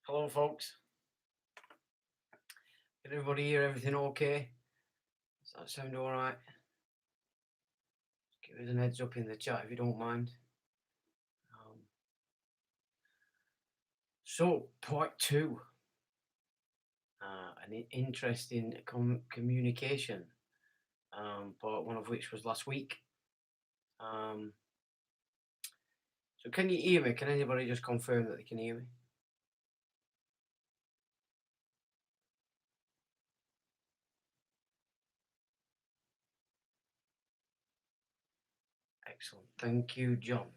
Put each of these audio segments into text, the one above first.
Hello, folks. Can everybody hear everything okay? Does that sound all right? Give us an heads up in the chat if you don't mind. So, part two. An interesting communication. Part one of which was last week. So, can you hear me? Can anybody just confirm that they can hear me? Excellent. Thank you, John.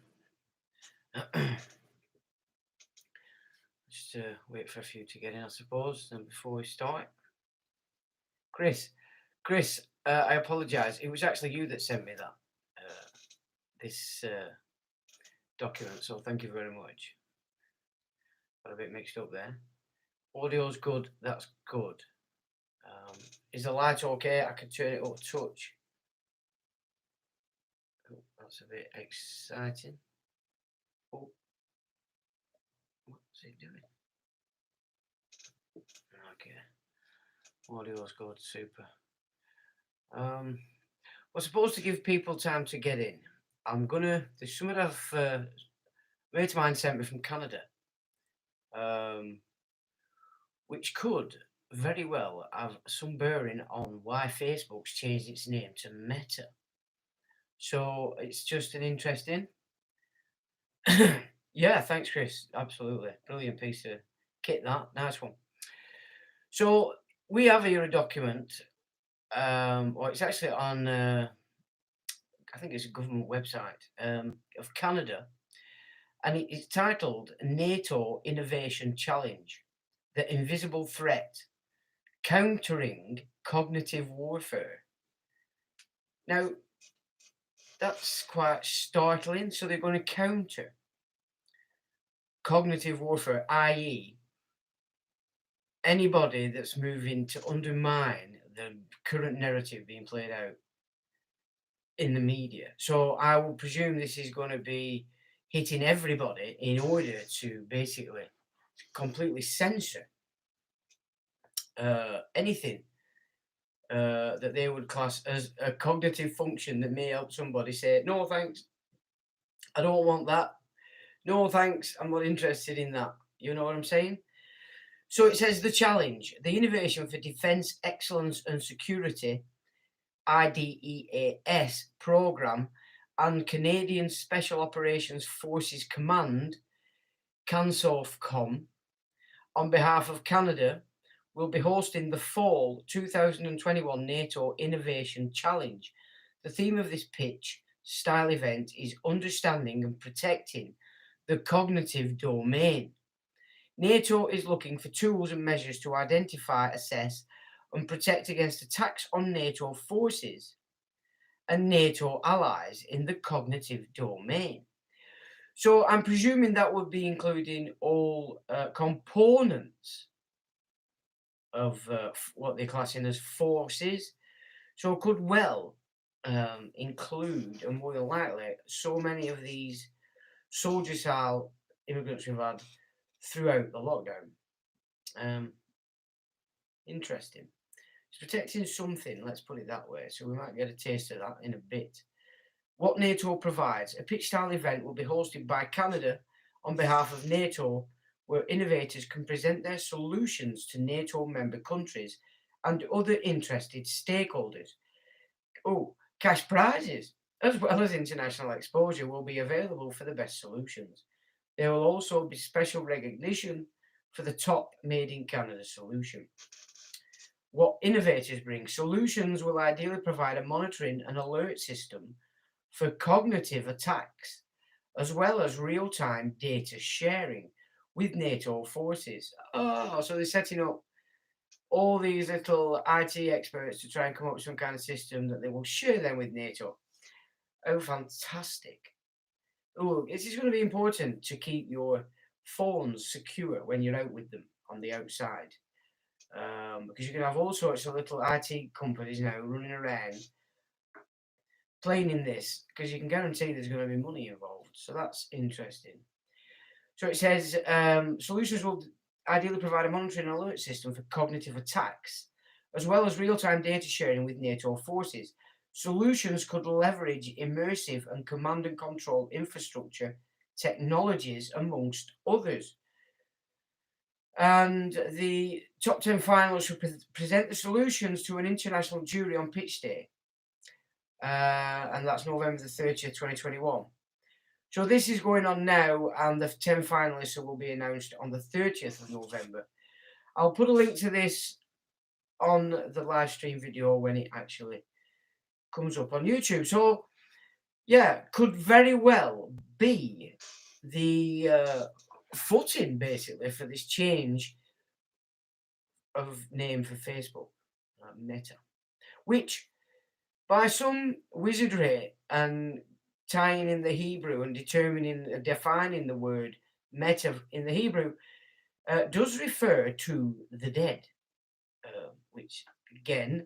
Just wait for a few to get in, I suppose. And before we start, Chris, I apologise. It was actually you that sent me that this document, so thank you very much. Got a bit mixed up there. Audio's good. That's good. Is the light okay? I can turn it up a touch. Oh, that's a bit exciting. Oh, what's it doing? Okay. Audio's good. Super. We're supposed to give people time to get in. There's something a mate of mine sent me from Canada, which could very well have some bearing on why Facebook's changed its name to Meta. So it's just an interesting. Yeah, thanks, Chris. Absolutely. Brilliant piece of kit, that. Nice one. So we have here a document. Well, it's actually on, I think it's a government website of Canada. And it's titled NATO Innovation Challenge, The Invisible Threat, Countering Cognitive Warfare. Now, that's quite startling. So they're going to counter cognitive warfare, i.e., anybody that's moving to undermine the current narrative being played out in the media. So I will presume this is going to be hitting everybody in order to basically completely censor anything that they would class as a cognitive function that may help somebody say, no thanks, I don't want that. No thanks, I'm not interested in that. You know what I'm saying? So it says the challenge, the Innovation for Defence Excellence and Security, IDEAS program, and Canadian Special Operations Forces Command, CANSOFCOM, on behalf of Canada, will be hosting the Fall 2021 NATO Innovation Challenge. The theme of this pitch style event is understanding and protecting the cognitive domain. NATO is looking for tools and measures to identify, assess, and protect against attacks on NATO forces and NATO allies in the cognitive domain. So I'm presuming that would be including all components of what they're classing as forces. So it could well include, and more than likely, so many of these soldier-style immigrants we've had throughout the lockdown. Interesting. It's protecting something, let's put it that way. So we might get a taste of that in a bit. What NATO provides. A pitch-style event will be hosted by Canada on behalf of NATO, where innovators can present their solutions to NATO member countries and other interested stakeholders. Oh, cash prizes, as well as international exposure, will be available for the best solutions. There will also be special recognition for the top Made in Canada solution. What innovators bring. Solutions will ideally provide a monitoring and alert system for cognitive attacks, as well as real-time data sharing with NATO forces. Oh, so they're setting up all these little IT experts to try and come up with some kind of system that they will share them with NATO. Oh, fantastic. Oh, this is going to be important to keep your phones secure when you're out with them on the outside. Because you can have all sorts of little IT companies now running around playing in this, because you can guarantee there's going to be money involved. So that's interesting. So it says solutions will ideally provide a monitoring and alert system for cognitive attacks, as well as real-time data sharing with NATO forces. Solutions could leverage immersive and command and control infrastructure technologies, amongst others. And the top 10 finalists will present the solutions to an international jury on pitch day. And that's November the 30th, 2021. So this is going on now, and the 10 finalists will be announced on the 30th of November. I'll put a link to this on the live stream video when it actually comes up on YouTube. So, yeah, could very well be the footing, basically, for this change of name for Facebook, Meta, which, by some wizardry and tying in the Hebrew and defining the word meta in the Hebrew, does refer to the dead, which again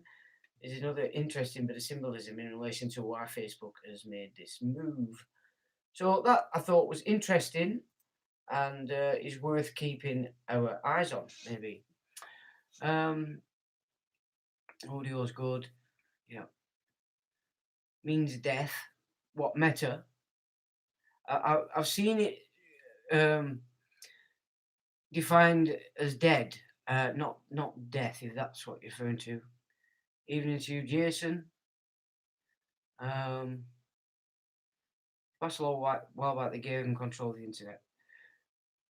is another interesting bit of symbolism in relation to why Facebook has made this move. So that I thought was interesting and is worth keeping our eyes on, maybe. Audio's good. Yeah. Means death. What meta? I've seen it defined as dead, not death, if that's what you're referring to. Evening to you, Jason. That's a while back they gave them control of the internet.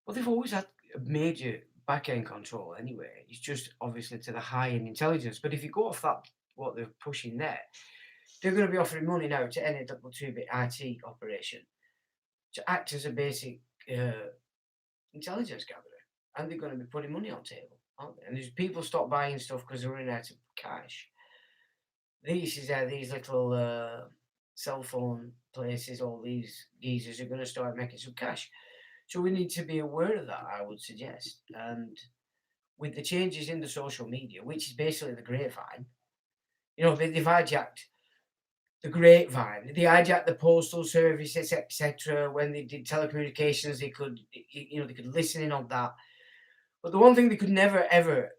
Well, they've always had a major back-end control anyway. It's just obviously to the high-end intelligence. But if you go off that, what they're pushing there, they're going to be offering money now to any double 2-bit IT operation to act as a basic intelligence gatherer. And they're going to be putting money on table, aren't they? And as people stop buying stuff because they're running out of cash, these little cell phone places, all these geezers are going to start making some cash. So we need to be aware of that, I would suggest. And with the changes in the social media, which is basically the grapevine, they've hijacked the grapevine. They hijacked the postal services, etc. When they did telecommunications, they could listen in on that. But the one thing they could never ever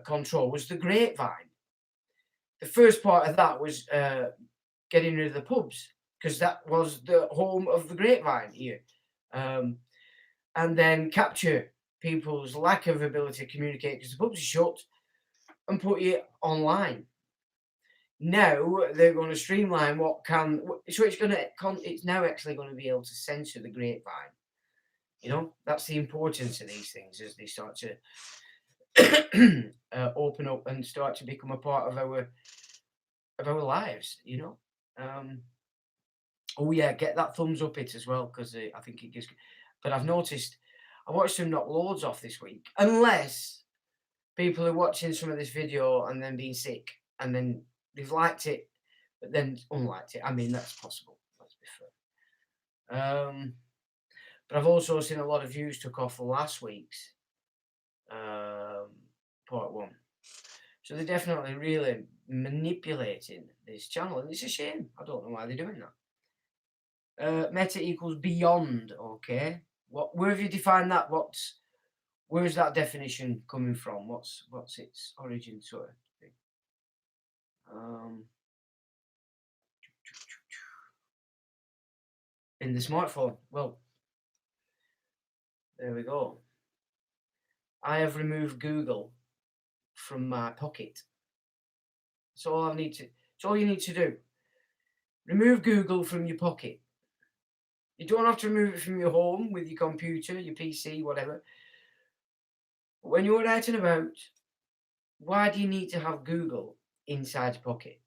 control was the grapevine. The first part of that was getting rid of the pubs, because that was the home of the grapevine here. And then capture people's lack of ability to communicate because the pubs are shut and put you online. Now they're going to streamline it's now actually going to be able to censor the grapevine. That's the importance of these things as they start to open up and start to become a part of our lives. Oh yeah, get that thumbs up it as well, because I think it gives. But I've noticed I watched them knock loads off this week, unless people are watching some of this video and then being sick and then they've liked it but then unliked it. I mean, that's possible, let's be fair. But I've also seen a lot of views took off last week's part 1, so they're definitely really manipulating this channel, and it's a shame. I don't know why they're doing that. Meta equals beyond. Okay, where have you defined that? Where's that definition coming from? What's its origin, sort of thing? In the smartphone. Well, there we go. I have removed Google from my pocket. That's all I need to. It's all you need to do. Remove Google from your pocket. You don't have to remove it from your home with your computer, your PC, whatever. But when you're out and about, why do you need to have Google inside your pocket?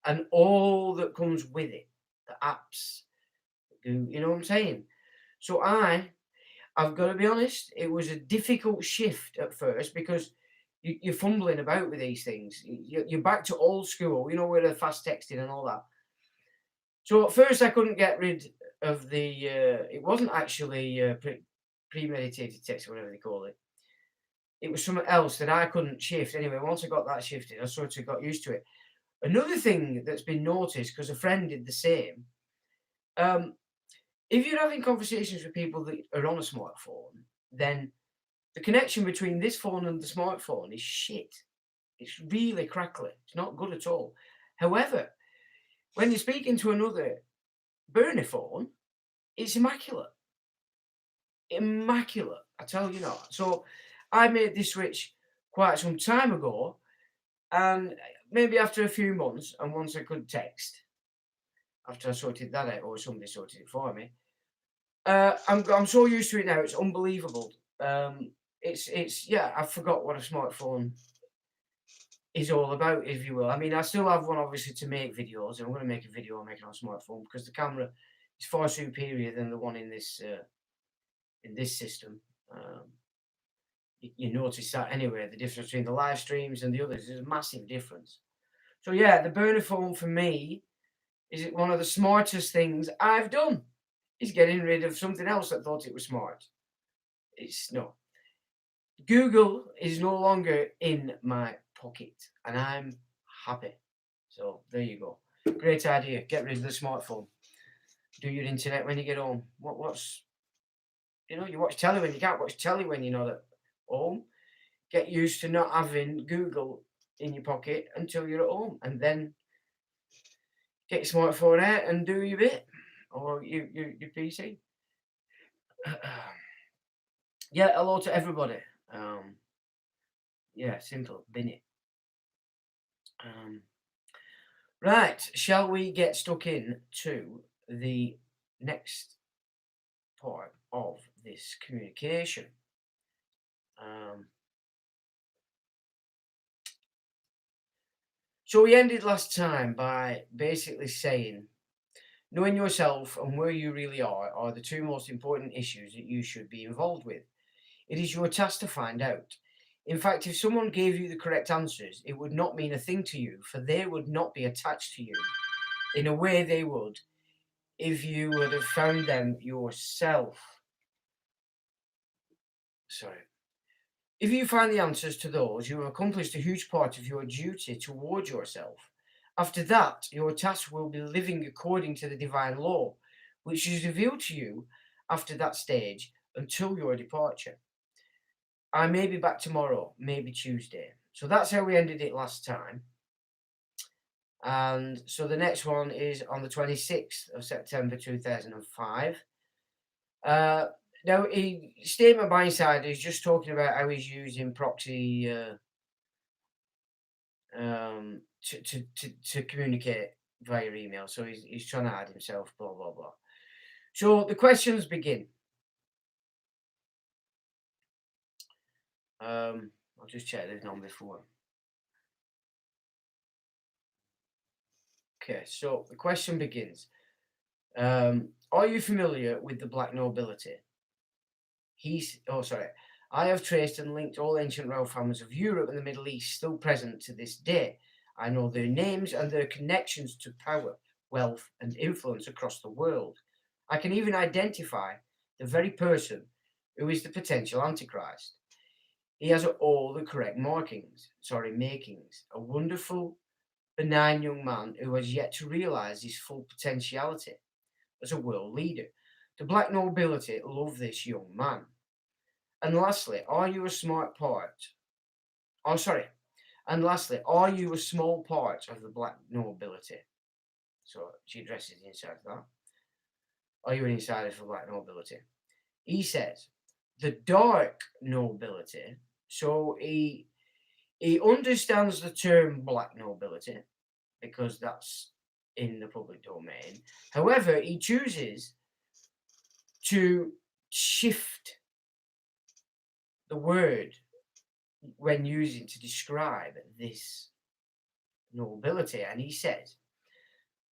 And all that comes with it, the apps, you know what I'm saying? So I've got to be honest, it was a difficult shift at first because you're fumbling about with these things. You're back to old school, with the fast texting and all that. So at first I couldn't get rid of the, it wasn't actually premeditated text, or whatever they call it. It was something else that I couldn't shift. Anyway, once I got that shifted, I sort of got used to it. Another thing that's been noticed, because a friend did the same, if you're having conversations with people that are on a smartphone, then The connection between this phone and the smartphone is shit. It's really crackly. It's not good at all. However, when you're speaking to another burner phone, it's immaculate. Immaculate. I tell you not. So I made this switch quite some time ago, and maybe after a few months, and once I could text, after I sorted that out, or somebody sorted it for me, I'm so used to it now. It's unbelievable. It's yeah. I forgot what a smartphone is all about, if you will. I mean, I still have one obviously to make videos, and I'm going to make a video on making on a smartphone because the camera is far superior than the one in this system. You notice that anyway. The difference between the live streams and the others is a massive difference. So yeah, the burner phone for me is one of the smartest things I've done. Is getting rid of something else that thought it was smart. It's no. Google is no longer in my pocket, and I'm happy. So there you go. Great idea. Get rid of the smartphone. Do your internet when you get home. What's you watch telly when you can't watch telly when you're not at home. Get used to not having Google in your pocket until you're at home, and then get your smartphone out and do your bit or your PC. Yeah, hello to everybody. Yeah, simple, bin it. Right, shall we get stuck in to the next part of this communication? So we ended last time by basically saying knowing yourself and where you really are the two most important issues that you should be involved with. It is your task to find out. In fact, if someone gave you the correct answers, it would not mean a thing to you, for they would not be attached to you in a way they would if you would have found them yourself. Sorry. If you find the answers to those, you have accomplished a huge part of your duty towards yourself. After that, your task will be living according to the divine law, which is revealed to you after that stage until your departure. I may be back tomorrow, maybe Tuesday. So that's how we ended it last time. And so the next one is on the 26th of September 2005. Now, a statement by Insider is just talking about how he's using proxy to communicate via email. So he's trying to hide himself, blah, blah, blah. So the questions begin. I'll just check this on before. Okay, so the question begins. Are you familiar with the black nobility? I have traced and linked all ancient royal families of Europe and the Middle East still present to this day. I know their names and their connections to power, wealth, and influence across the world. I can even identify the very person who is the potential Antichrist. He has all the correct makings. A wonderful, benign young man who has yet to realize his full potentiality as a world leader. The black nobility love this young man. And lastly, are you a small part of the black nobility? So she addresses the inside of that. Are you an insider for black nobility? He says, the dark nobility, so he understands the term black nobility because that's in the public domain. However, he chooses to shift the word when using to describe this nobility, and he says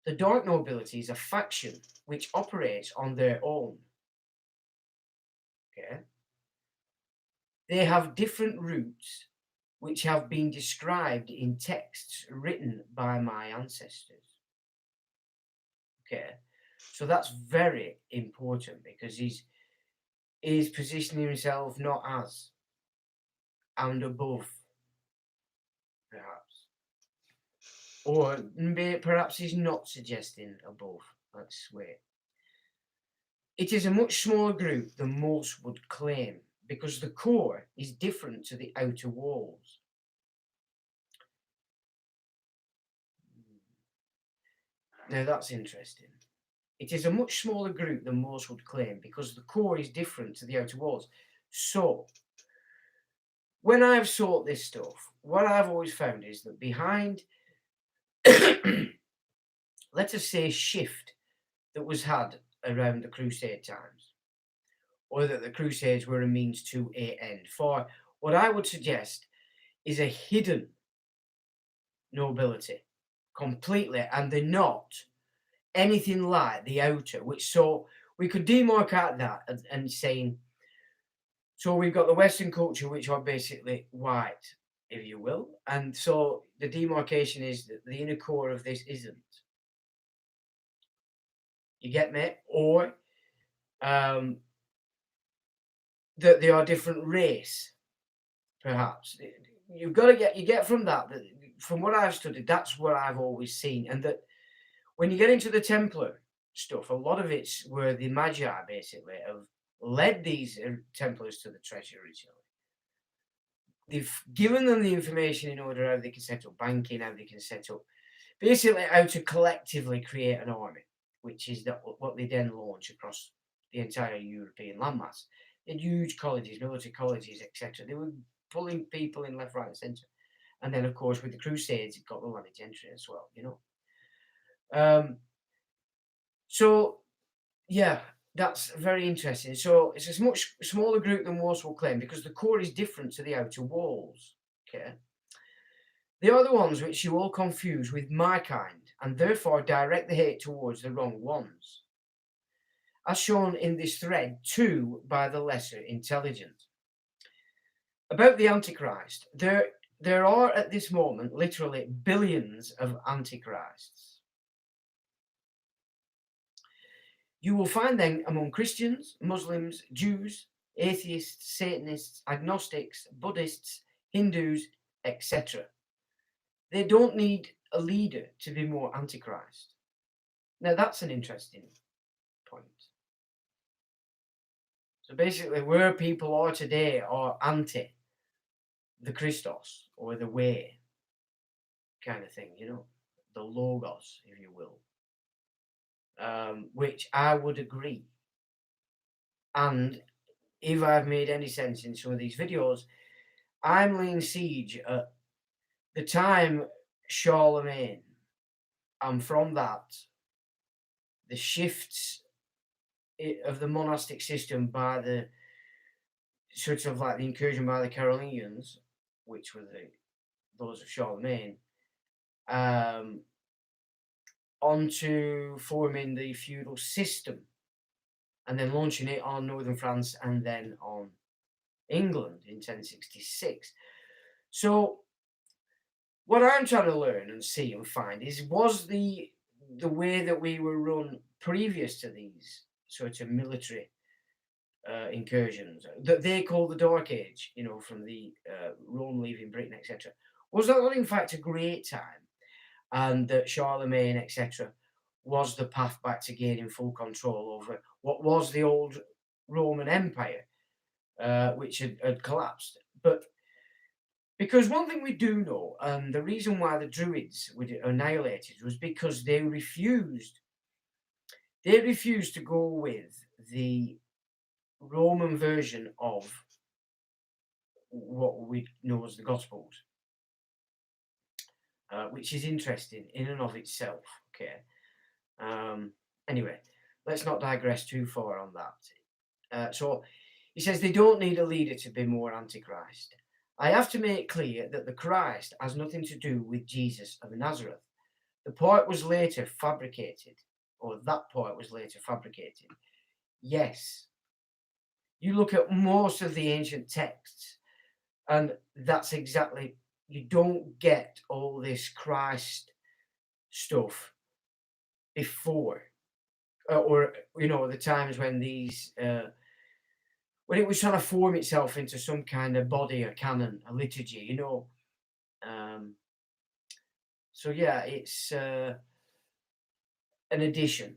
the dark nobility is a faction which operates on their own. Okay, they have different roots which have been described in texts written by my ancestors. Okay, so that's very important because he's positioning himself not as and above, perhaps, or perhaps he's not suggesting above. Let's wait. It is a much smaller group than most would claim because the core is different to the outer walls. Now that's interesting. It is a much smaller group than most would claim because the core is different to the outer walls. So, when I've sought this stuff, what I've always found is that behind, let us say, shift that was had around the Crusade times, or that the Crusades were a means to a end, for what I would suggest is a hidden nobility completely, and they're not anything like the outer, which so we could demarcate that and saying, so we've got the Western culture, which are basically white, if you will, and so the demarcation is that the inner core of this isn't. You get me? Or that they are different race, perhaps. You've got to get from that from what I've studied, that's what I've always seen, and that when you get into the Templar stuff, a lot of it's where the Magi basically have led these Templars to the treasure originally. They've given them the information in order how they can set up banking, how they can set up basically how to collectively create an army, which is what they then launch across the entire European landmass. They had huge colleges, military colleges, etc. They were pulling people in left, right, and centre. And then, of course, with the Crusades, it got the landed gentry as well, you know. So, yeah, that's very interesting. So it's a much smaller group than most will claim because the core is different to the outer walls. Okay. They are the ones which you all confuse with my kind and therefore direct the hate towards the wrong ones. As shown in this thread, too, by the lesser intelligent. About the Antichrist, there are at this moment literally billions of Antichrists. You will find them among Christians, Muslims, Jews, atheists, Satanists, agnostics, Buddhists, Hindus, etc. They don't need a leader to be more Antichrist. Now that's an interesting point. So basically, where people are today are anti the Christos or the way kind of thing, you know, the Logos, if you will, which I would agree. And if I've made any sense in some of these videos, I'm laying siege at the time Charlemagne, and from that, the shifts of the monastic system by the sort of like the incursion by the Carolingians, which were those of Charlemagne, onto forming the feudal system and then launching it on northern France and then on England in 1066. So what I'm trying to learn and see and find is, was the way that we were run previous to these sort of military incursions that they call the Dark Age, you know, from the Rome leaving Britain, etc. Was that not in fact a great time, and that Charlemagne, etc., was the path back to gaining full control over what was the old Roman Empire, which had collapsed? But because one thing we do know, and the reason why the Druids were annihilated was because they refused to go with the Roman version of what we know as the Gospels, which is interesting in and of itself. Okay. Anyway, let's not digress too far on that. So he says they don't need a leader to be more Antichrist. I have to make clear that the Christ has nothing to do with Jesus of Nazareth. The part was later fabricated, or that part was later fabricated. Yes. You look at most of the ancient texts, and that's exactly, you don't get all this Christ stuff before, or, you know, the times when these, when it was trying to form itself into some kind of body, a canon, a liturgy, you know. So yeah, it's an addition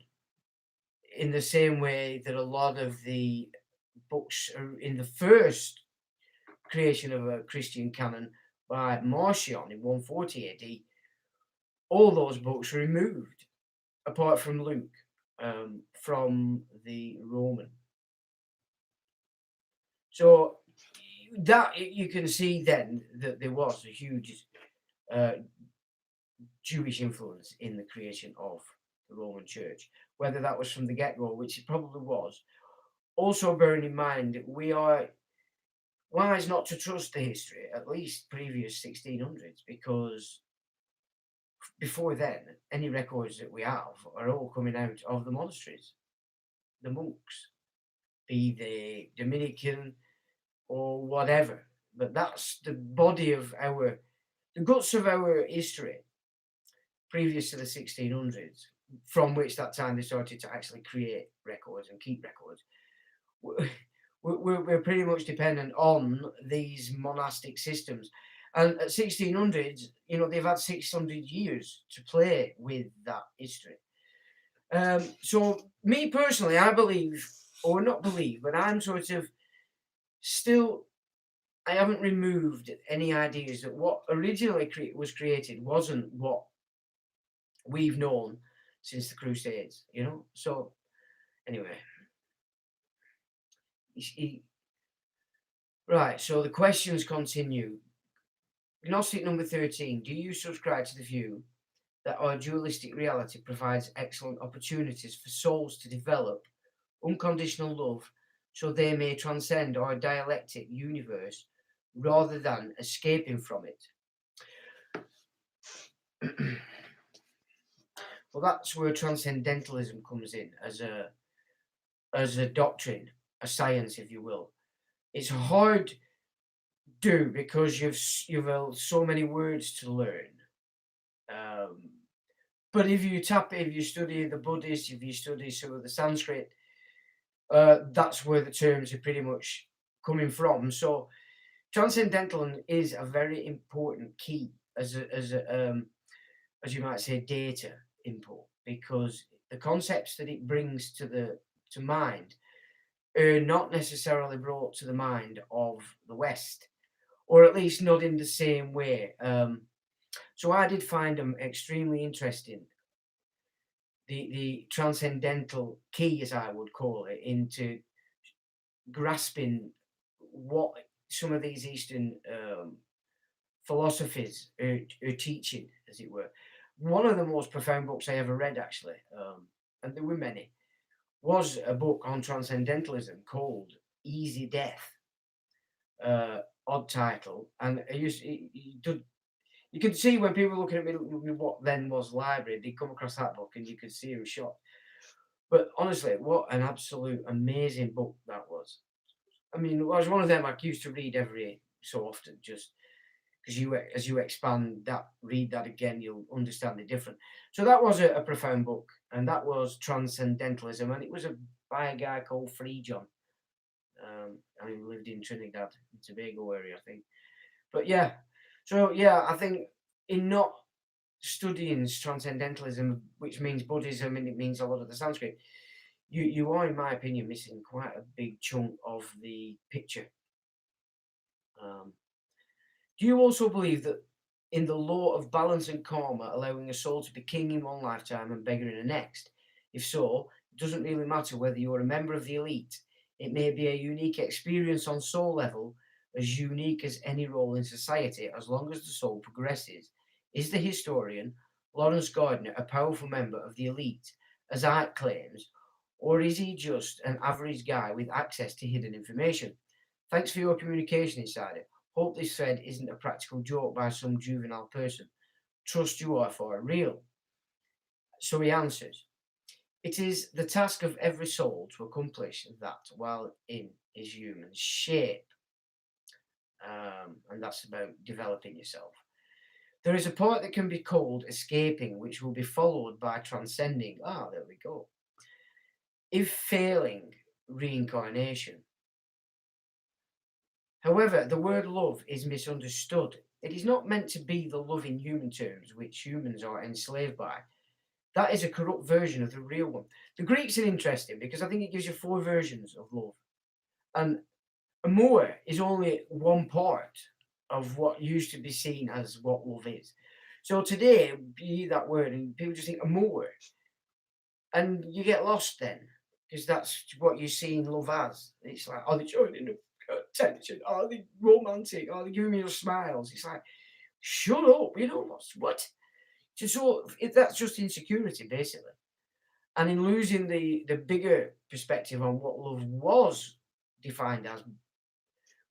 in the same way that a lot of the books in the first creation of a Christian canon by Marcion in 140 AD, all those books were removed, apart from Luke, from the Roman. So that you can see then that there was a huge Jewish influence in the creation of the Roman Church, whether that was from the get-go, which it probably was. Also bearing in mind, we are wise not to trust the history, at least previous 1600s, because before then, any records that we have are all coming out of the monasteries, the monks, be they Dominican or whatever. But that's the body of the guts of our history previous to the 1600s, from which that time they started to actually create records and keep records. We're pretty much dependent on these monastic systems. And at 1600s, they've had 600 years to play with that history. So me personally, I believe, or not believe, but I'm sort of still, I haven't removed any ideas that what originally was created wasn't what we've known since the Crusades, So anyway, right. So the questions continue. Gnostic number 13. Do you subscribe to the view that our dualistic reality provides excellent opportunities for souls to develop unconditional love so they may transcend our dialectic universe rather than escaping from it? Well, that's where transcendentalism comes in as a doctrine, a science, if you will. It's hard to because you've so many words to learn. But if you study the Buddhist, if you study some of the Sanskrit, that's where the terms are pretty much coming from. So transcendentalism is a very important key as you might say, data input, because the concepts that it brings to mind are not necessarily brought to the mind of the West, or at least not in the same way. So I did find them extremely interesting. The transcendental key, as I would call it, into grasping what some of these Eastern philosophies are teaching, as it were. One of the most profound books I ever read, actually, and there were many, was a book on transcendentalism called Easy Death. Odd title, and you could see when people were looking at me what then was library, they come across that book and you could see a shock. But honestly, what an absolute amazing book that was. I mean, it was one of them I used to read every so often, just because as you expand that, read that again, you'll understand the difference. So that was a profound book, and that was Transcendentalism, and it was by a guy called Free John. And he lived in Trinidad and Tobago area, I think. But yeah, so yeah, I think in not studying transcendentalism, which means Buddhism and it means a lot of the Sanskrit, you are, in my opinion, missing quite a big chunk of the picture. Do you also believe that in the law of balance and karma, allowing a soul to be king in one lifetime and beggar in the next? If so, it doesn't really matter whether you're a member of the elite. It may be a unique experience on soul level, as unique as any role in society, as long as the soul progresses. Is the historian Lawrence Gardner a powerful member of the elite, as Art claims, or is he just an average guy with access to hidden information? Thanks for your communication, Insider. Hope this thread isn't a practical joke by some juvenile person. Trust you are for real. So he answers, it is the task of every soul to accomplish that while in his human shape. And that's about developing yourself. There is a part that can be called escaping, which will be followed by transcending. There we go. If failing, reincarnation. However, the word love is misunderstood. It is not meant to be the love in human terms, which humans are enslaved by. That is a corrupt version of the real one. The Greeks are interesting because I think it gives you 4 versions of love. And a mower is only one part of what used to be seen as what love is. So today, you hear that word and people just think a mower, and you get lost then, because that's what you see in love as. It's like, are they showing enough attention? Are they romantic? Are they giving me those smiles? It's like, shut up, what? So that's just insecurity, basically. And in losing the bigger perspective on what love was defined as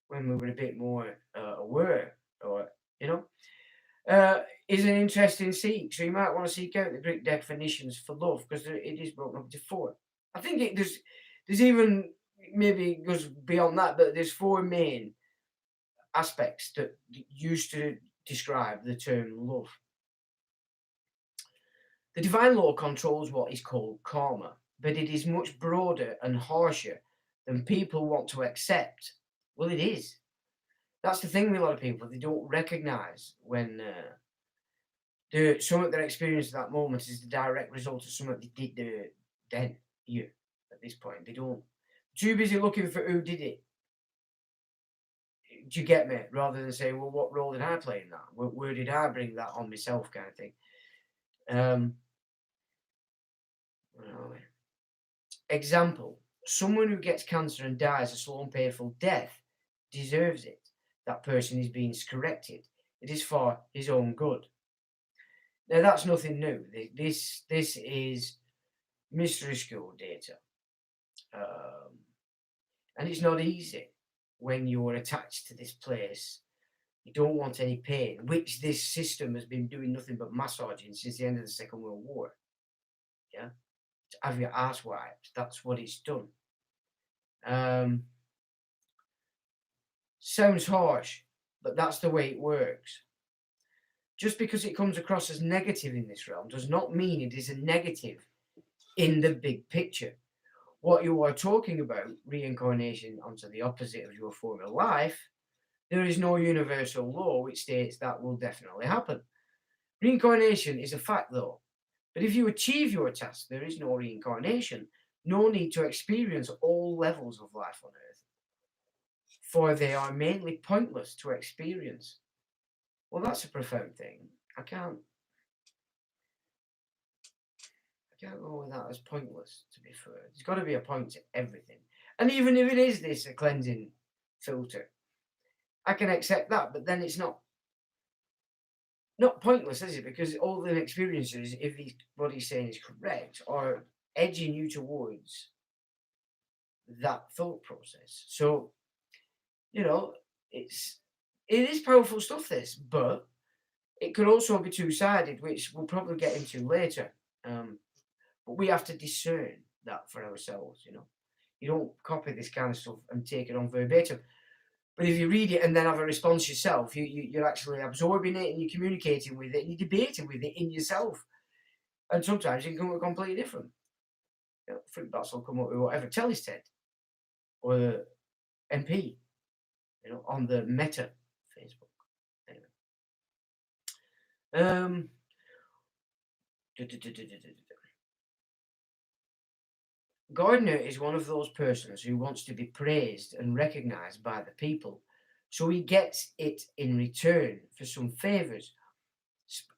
when we were a bit more aware, or you know, is an interesting seek. So you might want to seek out the Greek definitions for love, because it is broken up into four. I think there's even, maybe it goes beyond that, but there's four main aspects that used to describe the term love. The divine law controls what is called karma, but it is much broader and harsher than people want to accept. Well, it is. That's the thing with a lot of people. They don't recognize when something their experience at that moment is the direct result of something they did then, here, at this point. They don't. Too busy looking for who did it. Do you get me? Rather than saying, well, what role did I play in that? Where did I bring that on myself, kind of thing. Example, someone who gets cancer and dies a slow and painful death deserves it. That person is being corrected. It is for his own good. Now, that's nothing new. This is mystery school data. And it's not easy when you're attached to this place. You don't want any pain, which this system has been doing nothing but massaging since the end of the Second World War. Yeah? To have your ass wiped. That's what it's done. Sounds harsh, but that's the way it works. Just because it comes across as negative in this realm does not mean it is a negative in the big picture. What you are talking about, reincarnation onto the opposite of your former life, there is no universal law which states that will definitely happen. Reincarnation is a fact, though. But if you achieve your task, there is no reincarnation, no need to experience all levels of life on Earth, for they are mainly pointless to experience. Well, that's a profound thing. I can't go with that as pointless, to be fair. There's got to be a point to everything. And even if it is this, a cleansing filter, I can accept that, but then it's not pointless, is it? Because all the experiences, if what he's saying is correct, are edging you towards that thought process. So, it is powerful stuff, this, but it could also be two-sided, which we'll probably get into later. But we have to discern that for ourselves, You don't copy this kind of stuff and take it on verbatim. But if you read it and then have a response yourself, you're actually absorbing it and you're communicating with it and you're debating with it in yourself. And sometimes you can come up completely different. Fruit bats will come up with whatever. Tell his Ted or the MP, on the Meta Facebook. Anyway. Gardner is one of those persons who wants to be praised and recognized by the people, so he gets it in return for some favors,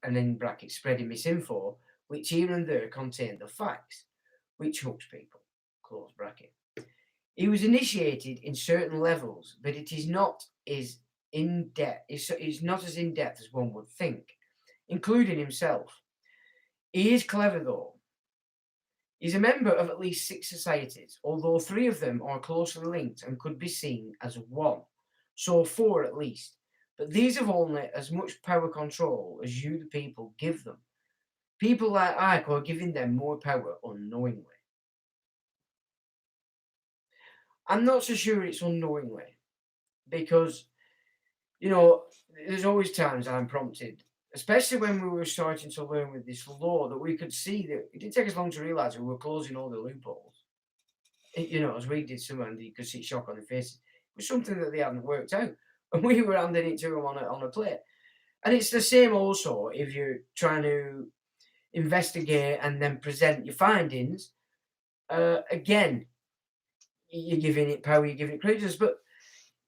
and in brackets spreading misinfo, which here and there contain the facts, which hooks people, close bracket. He was initiated in certain levels, but it is not as in depth. It's not as in depth as one would think, including himself. He is clever, though. He's a member of at least 6 societies, although 3 of them are closely linked and could be seen as one, so 4 at least. But these have only as much power control as you, the people, give them. People like Ike are giving them more power unknowingly. I'm not so sure it's unknowingly, because, there's always times I'm prompted, especially when we were starting to learn with this law, that we could see that it didn't take us long to realise we were closing all the loopholes. As we did some, and you could see shock on their faces. It was something that they hadn't worked out, and we were handing it to them on a plate. And it's the same also if you're trying to investigate and then present your findings. Again, you're giving it power, you're giving it credence. But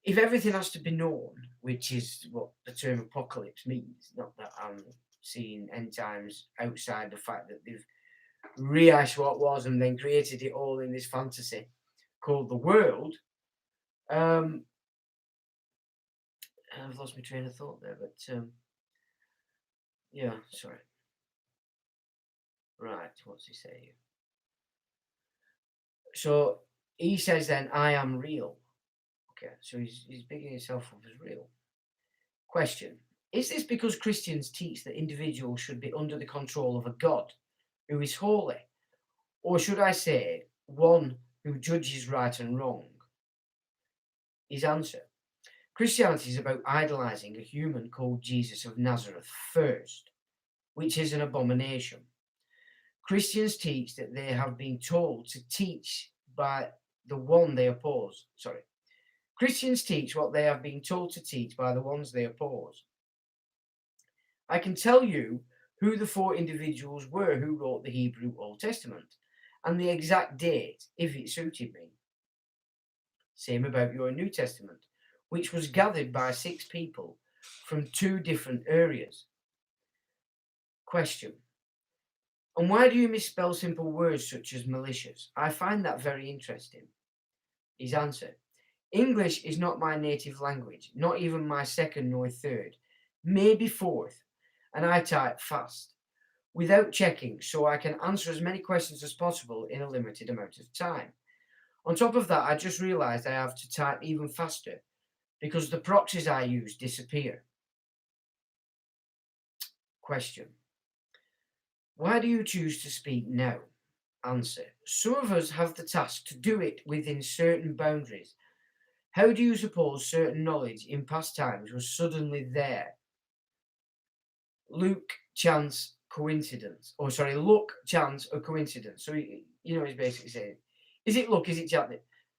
if everything has to be known, which is what the term apocalypse means, not that I'm seeing end times outside the fact that they've rehashed what was and then created it all in this fantasy called the world. I've lost my train of thought there, but yeah, sorry. Right, what's he saying? So he says then, I am real. Okay, so he's bigging himself up as real. Question: is this because Christians teach that individuals should be under the control of a God who is holy? Or should I say, one who judges right and wrong? His answer: Christianity is about idolizing a human called Jesus of Nazareth first, which is an abomination. Christians teach that they have been told to teach by the one they oppose. Sorry. Christians teach what they have been told to teach by the ones they oppose. I can tell you who the 4 individuals were who wrote the Hebrew Old Testament and the exact date if it suited me. Same about your New Testament, which was gathered by 6 people from 2 different areas. Question: and why do you misspell simple words such as malicious? I find that very interesting. His answer: English is not my native language, not even my second nor third, maybe fourth, and I type fast, without checking, so I can answer as many questions as possible in a limited amount of time. On top of that, I just realised I have to type even faster because the proxies I use disappear. Question: why do you choose to speak now? Answer: some of us have the task to do it within certain boundaries. How do you suppose certain knowledge in past times was suddenly there? Luck, chance, coincidence. Oh, sorry, luck, chance, or coincidence. So he's basically saying, is it luck? Is it chance?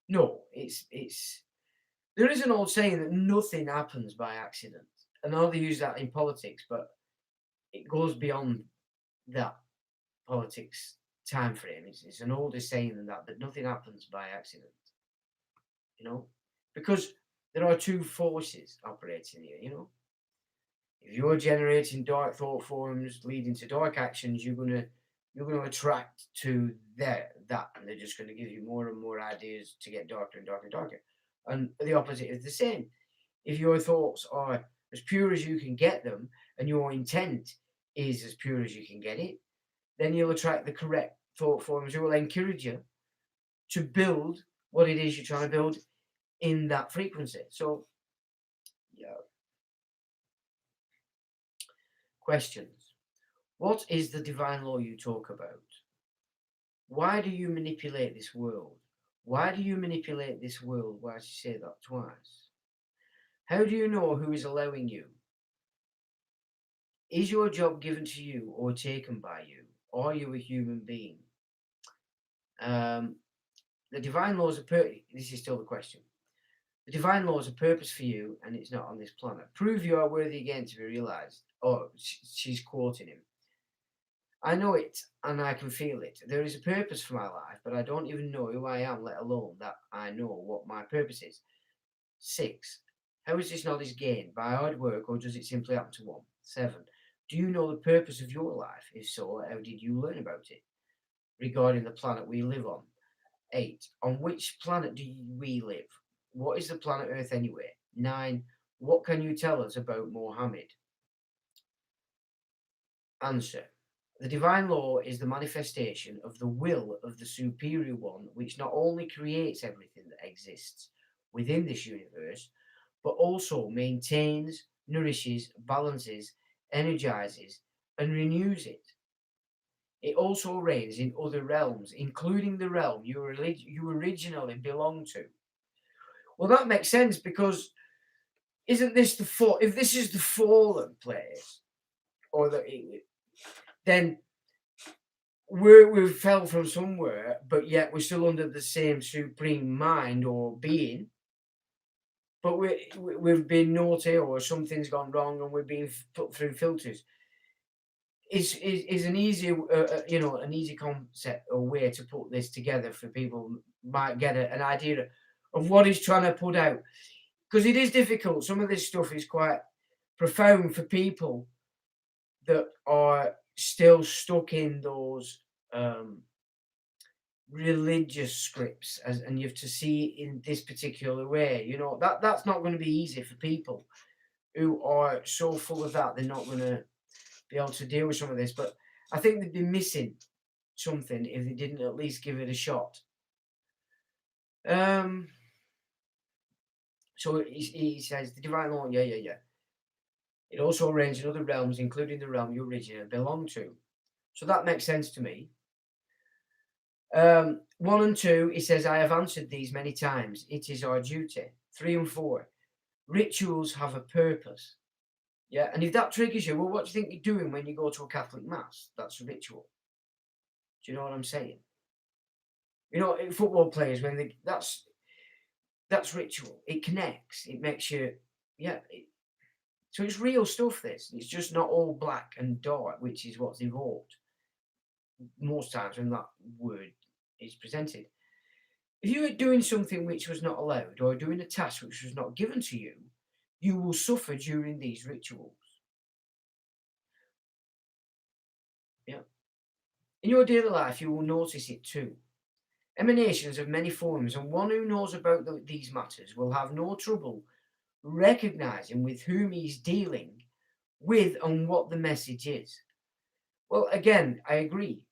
No, it's. There is an old saying that nothing happens by accident, and I know they use that in politics, but it goes beyond that politics time frame. It's an older saying than that nothing happens by accident. Because there are 2 forces operating here. If you're generating dark thought forms leading to dark actions, you're gonna attract to that, and they're just gonna give you more and more ideas to get darker and darker and darker. And the opposite is the same. If your thoughts are as pure as you can get them, and your intent is as pure as you can get it, then you'll attract the correct thought forms who will encourage you to build what it is you're trying to build in that frequency. So, yeah. Questions: what is the divine law you talk about? Why do you manipulate this world? Why do you manipulate this world? Why did you say that twice? How do you know who is allowing you? Is your job given to you or taken by you? Are you a human being? The divine laws this is still the question. The divine laws are purpose for you, and it's not on this planet. Prove you are worthy again to be realized. Oh, she's quoting him. I know it, and I can feel it. There is a purpose for my life, but I don't even know who I am, let alone that I know what my purpose is. 6. How is this knowledge gained? By hard work, or does it simply happen to one? 7. Do you know the purpose of your life? If so, how did you learn about it? Regarding the planet we live on. 8. On which planet do we live? What is the planet Earth anyway? 9. What can you tell us about Mohammed? Answer: the divine law is the manifestation of the will of the superior one, which not only creates everything that exists within this universe, but also maintains, nourishes, balances, energizes, and renews it. It also reigns in other realms, including the realm you originally belong to. Well, that makes sense, because isn't this if this is the fallen place, or then we fell from somewhere, but yet we're still under the same supreme mind or being. But we've been naughty, or something's gone wrong, and we're being put through filters. is an easy, an easy concept or way to put this together for people might get an idea of what he's trying to put out, because it is difficult. Some of this stuff is quite profound for people that are still stuck in those religious scripts, and you have to see it in this particular way. That's not going to be easy for people who are so full of that. They're not going to be able to deal with some of this, but I think they'd be missing something if they didn't at least give it a shot. So he says the divine law, yeah. It also reigns in other realms, including the realm you originally belong to. So that makes sense to me. 1 and 2, he says, I have answered these many times. It is our duty. 3 and 4, rituals have a purpose. Yeah, and if that triggers you, well, what do you think you're doing when you go to a Catholic mass? That's a ritual. Do you know what I'm saying? Football players, that's ritual. It connects. It makes you, yeah. So it's real stuff. It's just not all black and dark, which is what's evolved most times when that word is presented. If you were doing something which was not allowed, or doing a task which was not given to you, you will suffer during these rituals. Yeah. In your daily life, you will notice it too. Emanations of many forms, and one who knows about these matters will have no trouble recognizing with whom he's dealing with and what the message is. Well, again, I agree.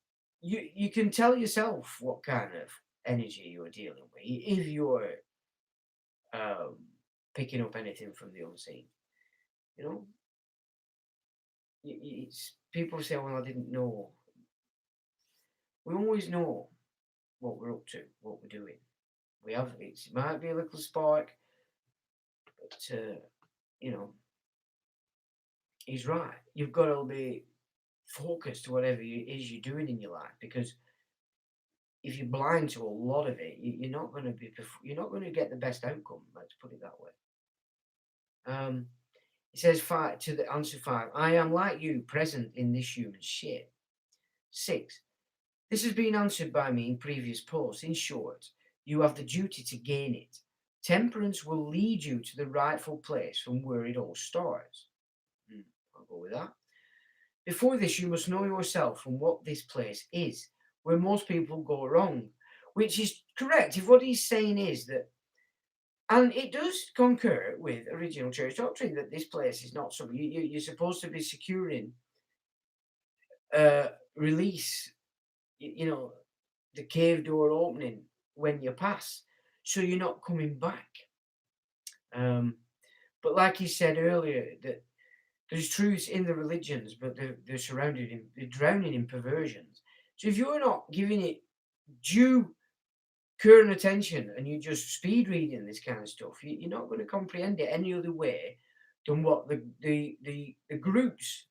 You can tell yourself what kind of energy you're dealing with if you're um, picking up anything from the unseen. You know, people say, "Well, I didn't know." We always know what we're up to, what we're doing. It might be a little spark, but he's right. You've got to be focused to whatever it is you're doing in your life, because if you're blind to a lot of it, you're not going to get the best outcome. Let's put it that way. It says to the answer 5. I am like you, present in this human shape. 6. This has been answered by me in previous posts. In short, you have the duty to gain it. Temperance will lead you to the rightful place from where it all starts. I'll go with that. Before this, you must know yourself and what this place is, where most people go wrong, which is correct. If what he's saying is that, and it does concur with original church doctrine, that this place is not something you're supposed to be securing release, the cave door opening when you pass, so you're not coming back. But like he said earlier, that there's truths in the religions, but they're drowning in perversions. So if you're not giving it due current attention and you're just speed reading this kind of stuff, you're not going to comprehend it any other way than what the groups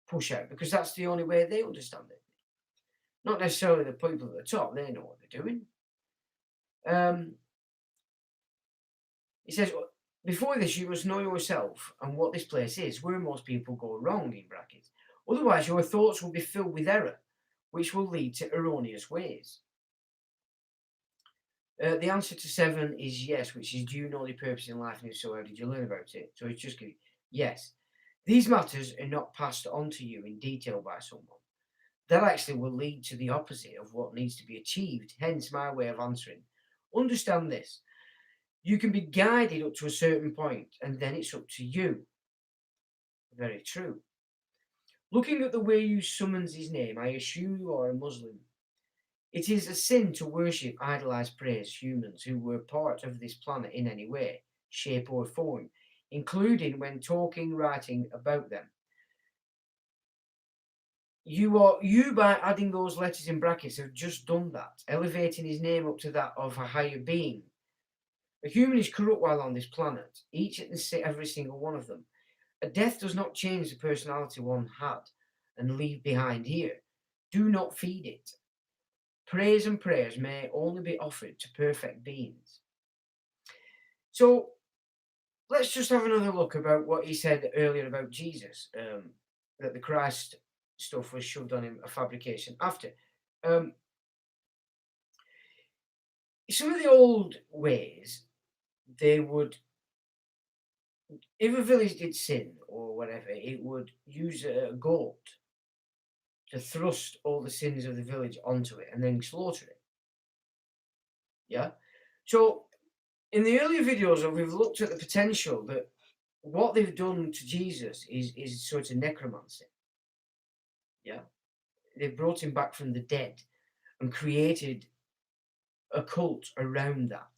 push out, because that's the only way they understand it. Not necessarily the people at the top, they know what they're doing. He says, before this, you must know yourself and what this place is, where most people go wrong, in brackets. Otherwise, your thoughts will be filled with error, which will lead to erroneous ways. The answer to 7 is yes, which is, do you know the purpose in life, and if so, how did you learn about it? So it's just yes. These matters are not passed on to you in detail by someone. That actually will lead to the opposite of what needs to be achieved, hence my way of answering. Understand this. You can be guided up to a certain point, and then it's up to you. Very true. Looking at the way you summons his name, I assume you are a Muslim. It is a sin to worship, idolize, praise humans who were part of this planet in any way, shape, or form, including when talking, writing about them. You by adding those letters in brackets have just done that, elevating his name up to that of a higher being. A human is corrupt while on this planet, each and every single one of them. A death does not change the personality one had and leave behind here. Do not feed it. Praise and prayers may only be offered to perfect beings. So let's just have another look about what he said earlier about Jesus. that the Christ stuff was shoved on him, a fabrication after. Um, some of the old ways, they would, if a village did sin or whatever, it would use a goat to thrust all the sins of the village onto it and then slaughter it. Yeah. So in the earlier videos, we've looked at the potential that what they've done to Jesus is sort of necromancy. Yeah. They've brought him back from the dead and created a cult around that.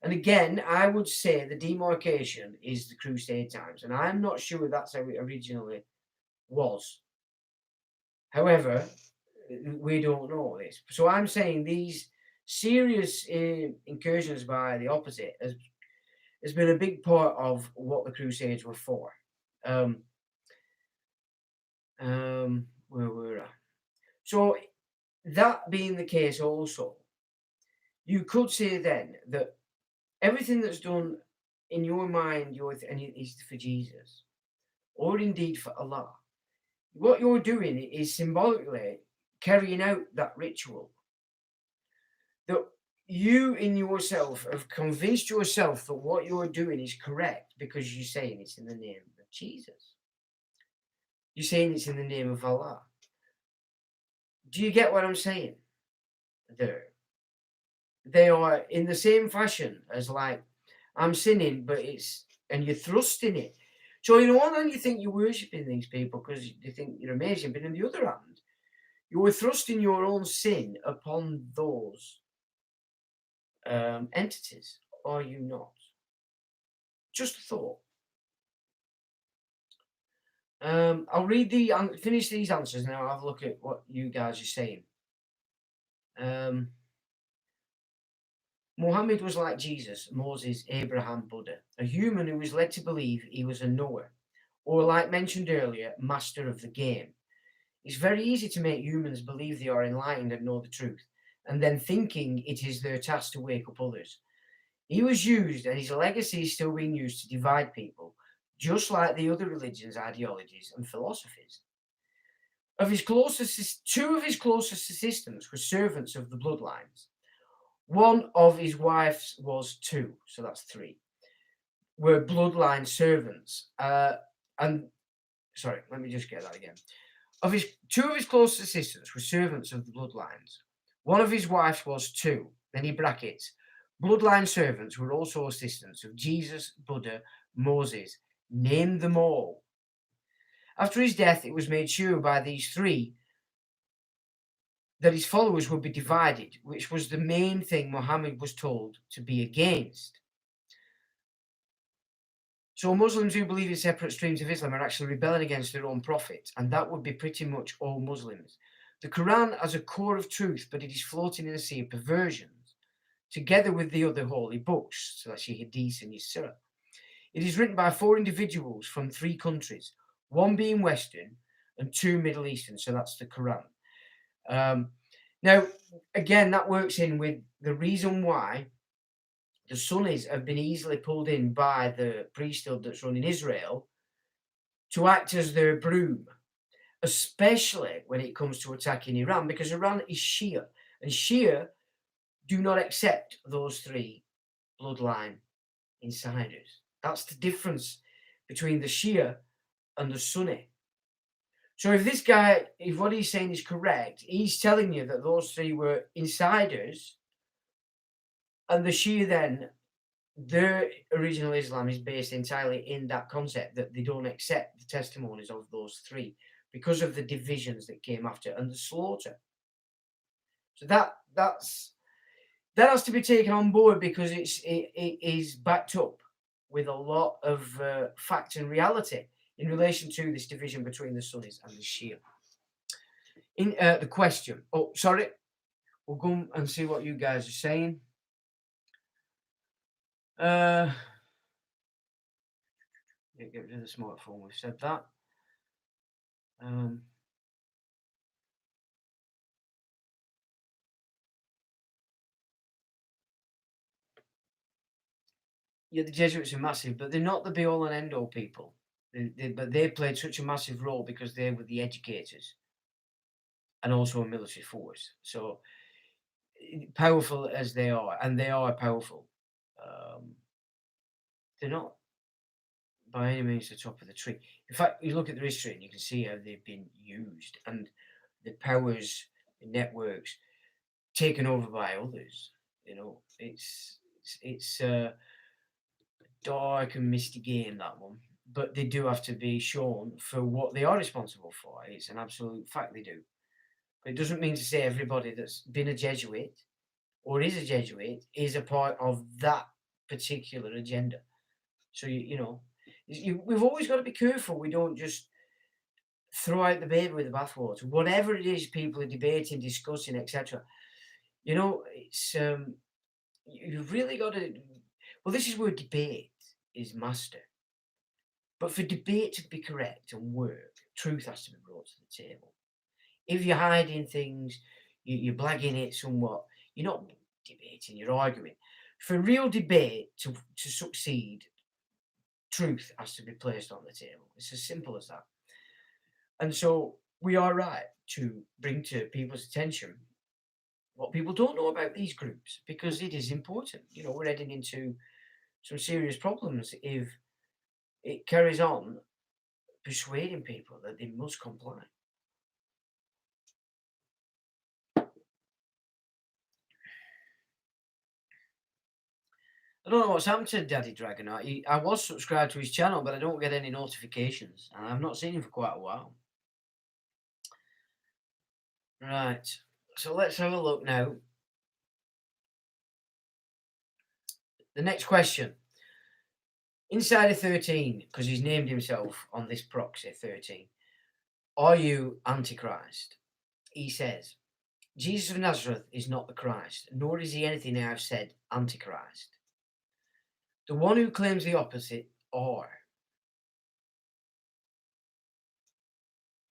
And again, I would say the demarcation is the Crusade times, and I'm not sure that's how it originally was. However, we don't know this. So I'm saying these serious incursions by the opposite has been a big part of what the Crusades were for. Where were I? So that being the case also, you could say then that everything that's done in your mind is for Jesus, or indeed for Allah. What you're doing is symbolically carrying out that ritual. That you in yourself have convinced yourself that what you're doing is correct because you're saying it's in the name of Jesus. You're saying it's in the name of Allah. Do you get what I'm saying there? They are in the same fashion as like, I'm sinning, and you're thrusting it. So, on one hand, you think you're worshipping these people because you think you're amazing, but on the other hand, you're thrusting your own sin upon those entities. Are you not? Just a thought. I'll finish these answers now. I'll have a look at what you guys are saying. Muhammad was like Jesus, Moses, Abraham, Buddha, a human who was led to believe he was a knower, or like mentioned earlier, master of the game. It's very easy to make humans believe they are enlightened and know the truth, and then thinking it is their task to wake up others. He was used, and his legacy is still being used to divide people, just like the other religions, ideologies, and philosophies. Two of his closest assistants were servants of the bloodlines. One of his wives was two, so that's three, were bloodline servants. Sorry, let me just get that again. Two of his closest assistants were servants of the bloodlines. One of his wives was two. Then he brackets. Bloodline servants were also assistants of Jesus, Buddha, Moses. Name them all. After his death, it was made sure by these three that his followers would be divided, which was the main thing Muhammad was told to be against. So Muslims who believe in separate streams of Islam are actually rebelling against their own prophet, and that would be pretty much all Muslims. The Quran has a core of truth, but it is floating in a sea of perversions, together with the other holy books, so that's your Hadith and your Surah. It is written by four individuals from three countries, one being Western and two Middle Eastern, so that's the Quran. Now, again, that works in with the reason why the Sunnis have been easily pulled in by the priesthood that's run in Israel to act as their broom, especially when it comes to attacking Iran, because Iran is Shia, and Shia do not accept those three bloodline insiders. That's the difference between the Shia and the Sunni. So if this guy, if what he's saying is correct, he's telling you that those three were insiders, and the Shia then, their original Islam is based entirely in that concept that they don't accept the testimonies of those three because of the divisions that came after and the slaughter. So that has to be taken on board because it is backed up with a lot of fact and reality in relation to this division between the Sunnis and the Shia. In the question, we'll go and see what you guys are saying. Get rid of the smartphone. We've said that. Yeah, the Jesuits are massive, but they're not the be-all and end-all people. But they played such a massive role because they were the educators and also a military force. So powerful as they are, and they are powerful, um, they're not by any means the top of the tree. In fact, you look at the history and you can see how they've been used, and the powers, the networks, taken over by others. It's a dark and misty game, that one. But they do have to be shown for what they are responsible for. It's an absolute fact they do. But it doesn't mean to say everybody that's been a Jesuit or is a Jesuit is a part of that particular agenda. So we've always got to be careful. We don't just throw out the baby with the bathwater. Whatever it is people are debating, discussing, etc. It's you've really got to. Well, this is where debate is master. But for debate to be correct and work, truth has to be brought to the table. If you're hiding things, you're blagging it somewhat, you're not debating, you're arguing. For real debate to succeed, truth has to be placed on the table. It's as simple as that. And so we are right to bring to people's attention what people don't know about these groups, because it is important. We're heading into some serious problems if it carries on persuading people that they must comply. I don't know what's happened to Daddy Dragonaut. I was subscribed to his channel, but I don't get any notifications, and I've not seen him for quite a while. Right, so let's have a look now. The next question. Insider 13, because he's named himself on this proxy 13. Are you Antichrist? He says, Jesus of Nazareth is not the Christ, nor is he anything I have said Antichrist. The one who claims the opposite are.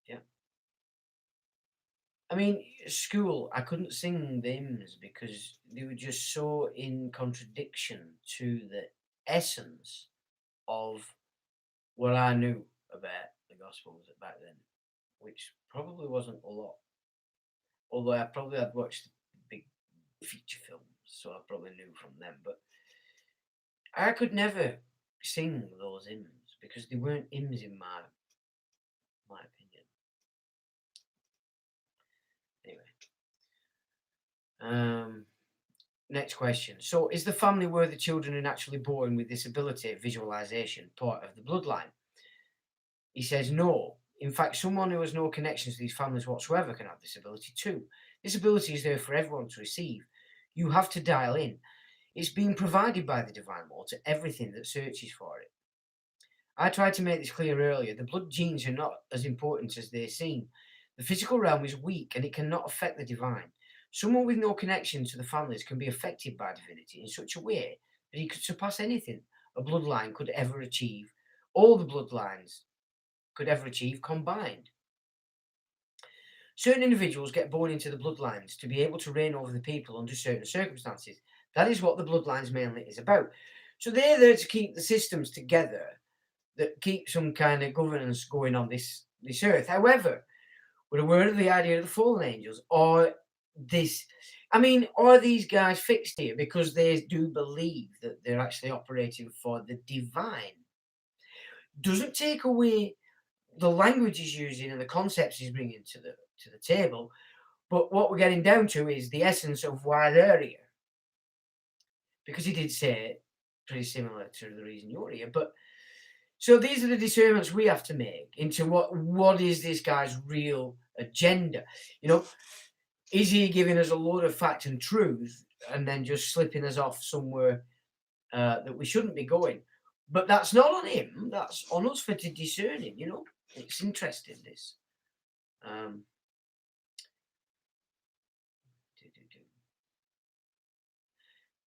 Yeah. I mean, school, I couldn't sing the hymns because they were just so in contradiction to the essence of what I knew about the Gospels back then, which probably wasn't a lot. Although I probably had watched big feature films, so I probably knew from them. But I could never sing those hymns because they weren't hymns in my opinion. Anyway, next question. So, is the family where the children are naturally born with this ability, visualization, part of the bloodline? He says no. In fact, someone who has no connections to these families whatsoever can have this ability too. This ability is there for everyone to receive. You have to dial in. It's being provided by the divine law to everything that searches for it. I tried to make this clear earlier. The blood genes are not as important as they seem. The physical realm is weak and it cannot affect the divine. Someone with no connection to the families can be affected by divinity in such a way that he could surpass anything a bloodline could ever achieve, all the bloodlines could ever achieve combined. Certain individuals get born into the bloodlines to be able to reign over the people under certain circumstances. That is what the bloodlines mainly is about. So they're there to keep the systems together that keep some kind of governance going on this earth. However, we're aware of the idea of the fallen angels, or this. I mean, are these guys fixed here because they do believe that they're actually operating for the divine? Doesn't take away the language he's using and the concepts he's bringing to the table, but what we're getting down to is the essence of why they're here. Because he did say it pretty similar to the reason you're here, but so these are the discernments we have to make into what is this guy's real agenda. Is he giving us a load of fact and truth and then just slipping us off somewhere that we shouldn't be going? But that's not on him. That's on us for discerning. It's interesting, this.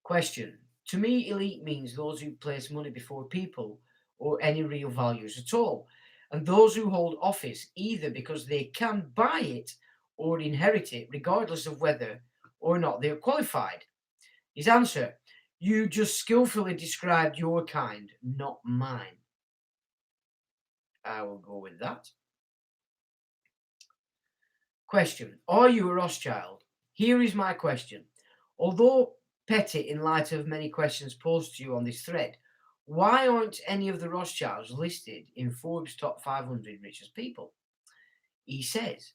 Question. To me, elite means those who place money before people or any real values at all, and those who hold office either because they can buy it or inherit it, regardless of whether or not they're qualified. His answer: you just skillfully described your kind, not mine. I will go with that. Question: are you a Rothschild? Here is my question. Although petty in light of many questions posed to you on this thread, why aren't any of the Rothschilds listed in Forbes' top 500 richest people? He says,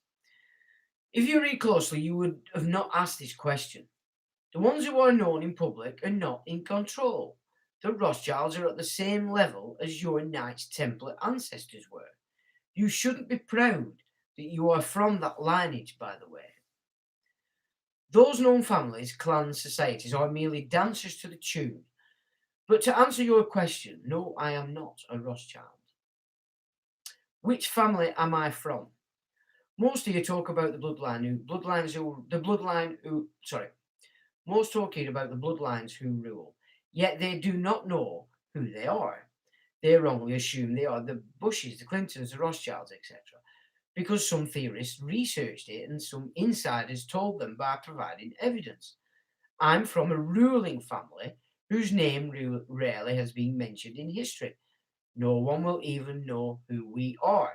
if you read closely, you would have not asked this question. The ones who are known in public are not in control. The Rothschilds are at the same level as your Knights Templar ancestors were. You shouldn't be proud that you are from that lineage, by the way. Those known families, clans, societies are merely dancers to the tune. But to answer your question, no, I am not a Rothschild. Which family am I from? Most of you talk about the most talking about the bloodlines who rule, yet they do not know who they are. They wrongly assume they are the Bushes, the Clintons, the Rothschilds, etc., because some theorists researched it and some insiders told them by providing evidence. I'm from a ruling family whose name rarely has been mentioned in history. No one will even know who we are.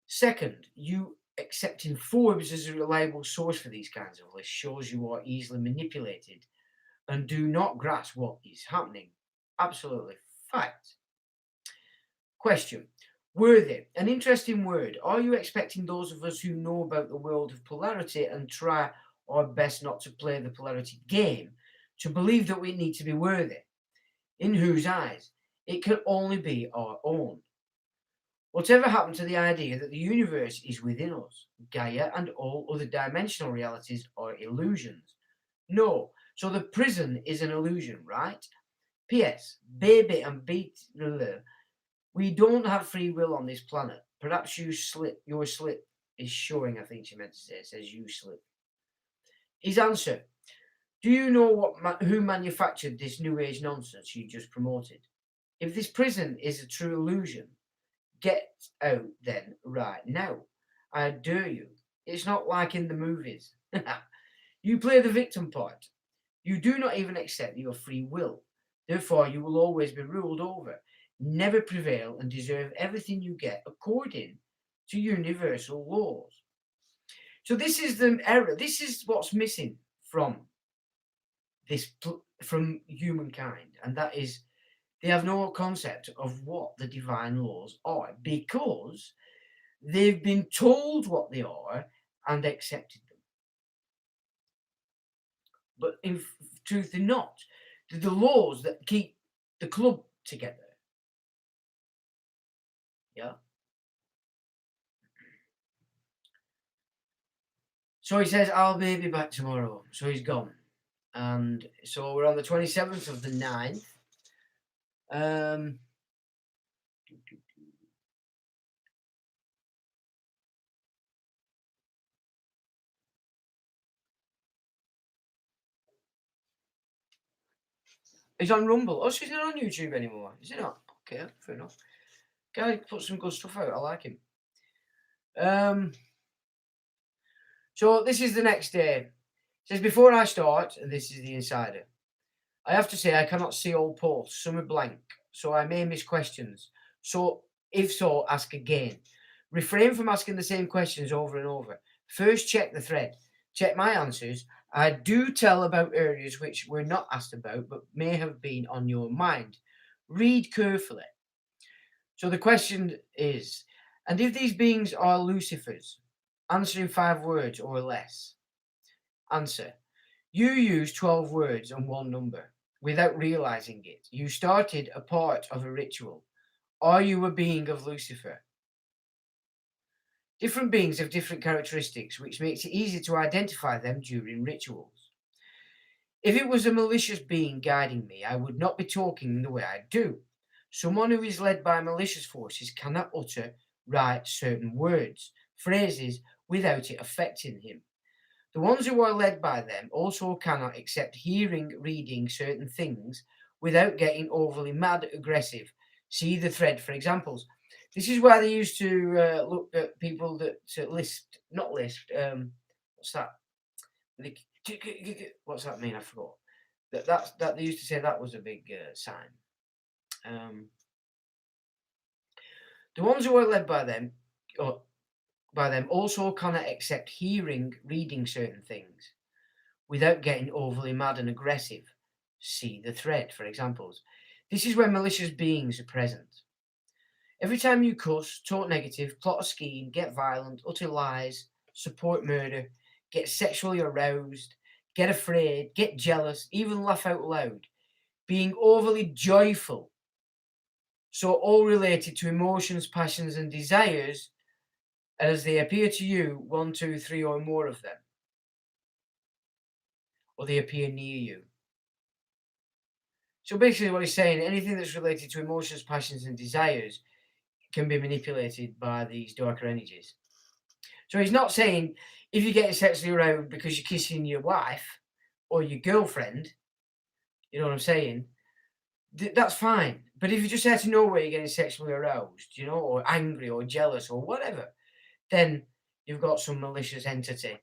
Second, you accepting Forbes as a reliable source for these kinds of lists shows you are easily manipulated and do not grasp what is happening. Absolutely fact. Question: worthy, an interesting word. Are you expecting those of us who know about the world of polarity and try our best not to play the polarity game to believe that we need to be worthy? In whose eyes? It can only be our own. Whatever happened to the idea that the universe is within us? Gaia and all other dimensional realities are illusions. No, so the prison is an illusion, right? P.S. Baby and beat. We don't have free will on this planet. Perhaps your slip is showing, I think she meant to say. It says you slip. His answer: do you know who manufactured this new age nonsense you just promoted? If this prison is a true illusion, get out then right now. I dare you. It's not like in the movies. You play the victim part. You do not even accept your free will. Therefore, you will always be ruled over, never prevail, and deserve everything you get according to universal laws. So this is the error. This is what's missing from from humankind, and that is they have no concept of what the divine laws are because they've been told what they are and accepted them. But in truth, they're not. They're the laws that keep the club together. Yeah. So he says, I'll be back tomorrow. So he's gone. And so we're on the 27th of the 9th. He's on Rumble. Oh, so he's not on YouTube anymore. Is he not? Okay, fair enough. Guy puts some good stuff out. I like him. So this is the next day. It says, before I start, and this is the insider, I have to say I cannot see all posts. Some are blank, so I may miss questions. So if so, ask again. Refrain from asking the same questions over and over. First, check the thread. Check my answers. I do tell about areas which were not asked about but may have been on your mind. Read carefully. So the question is, and if these beings are Lucifers, answer in 5 words or less. Answer: you use 12 words and one number without realizing it. You started a part of a ritual. Are you a being of Lucifer? Different beings have different characteristics, which makes it easy to identify them during rituals. If it was a malicious being guiding me, I would not be talking the way I do. Someone who is led by malicious forces cannot write certain words, phrases, without it affecting him. The ones who are led by them also cannot accept hearing, reading certain things without getting overly mad, aggressive. See the thread for examples. This is why they used to look at people that not lisp. What's that? What's that mean? I forgot. That they used to say that was a big sign. The ones who are led by them, or by them, also cannot accept hearing, reading certain things without getting overly mad and aggressive. See the thread, for examples. This is where malicious beings are present. Every time you cuss, talk negative, plot a scheme, get violent, utter lies, support murder, get sexually aroused, get afraid, get jealous, even laugh out loud, being overly joyful, so all related to emotions, passions, and desires as they appear to you, one, two, three, or more of them, or they appear near you. So basically, what he's saying, anything that's related to emotions, passions, and desires can be manipulated by these darker energies. So he's not saying if you're getting sexually aroused because you're kissing your wife or your girlfriend, you know what I'm saying? That's fine. But if you just out of nowhere you're getting sexually aroused, you know, or angry or jealous or whatever, then you've got some malicious entity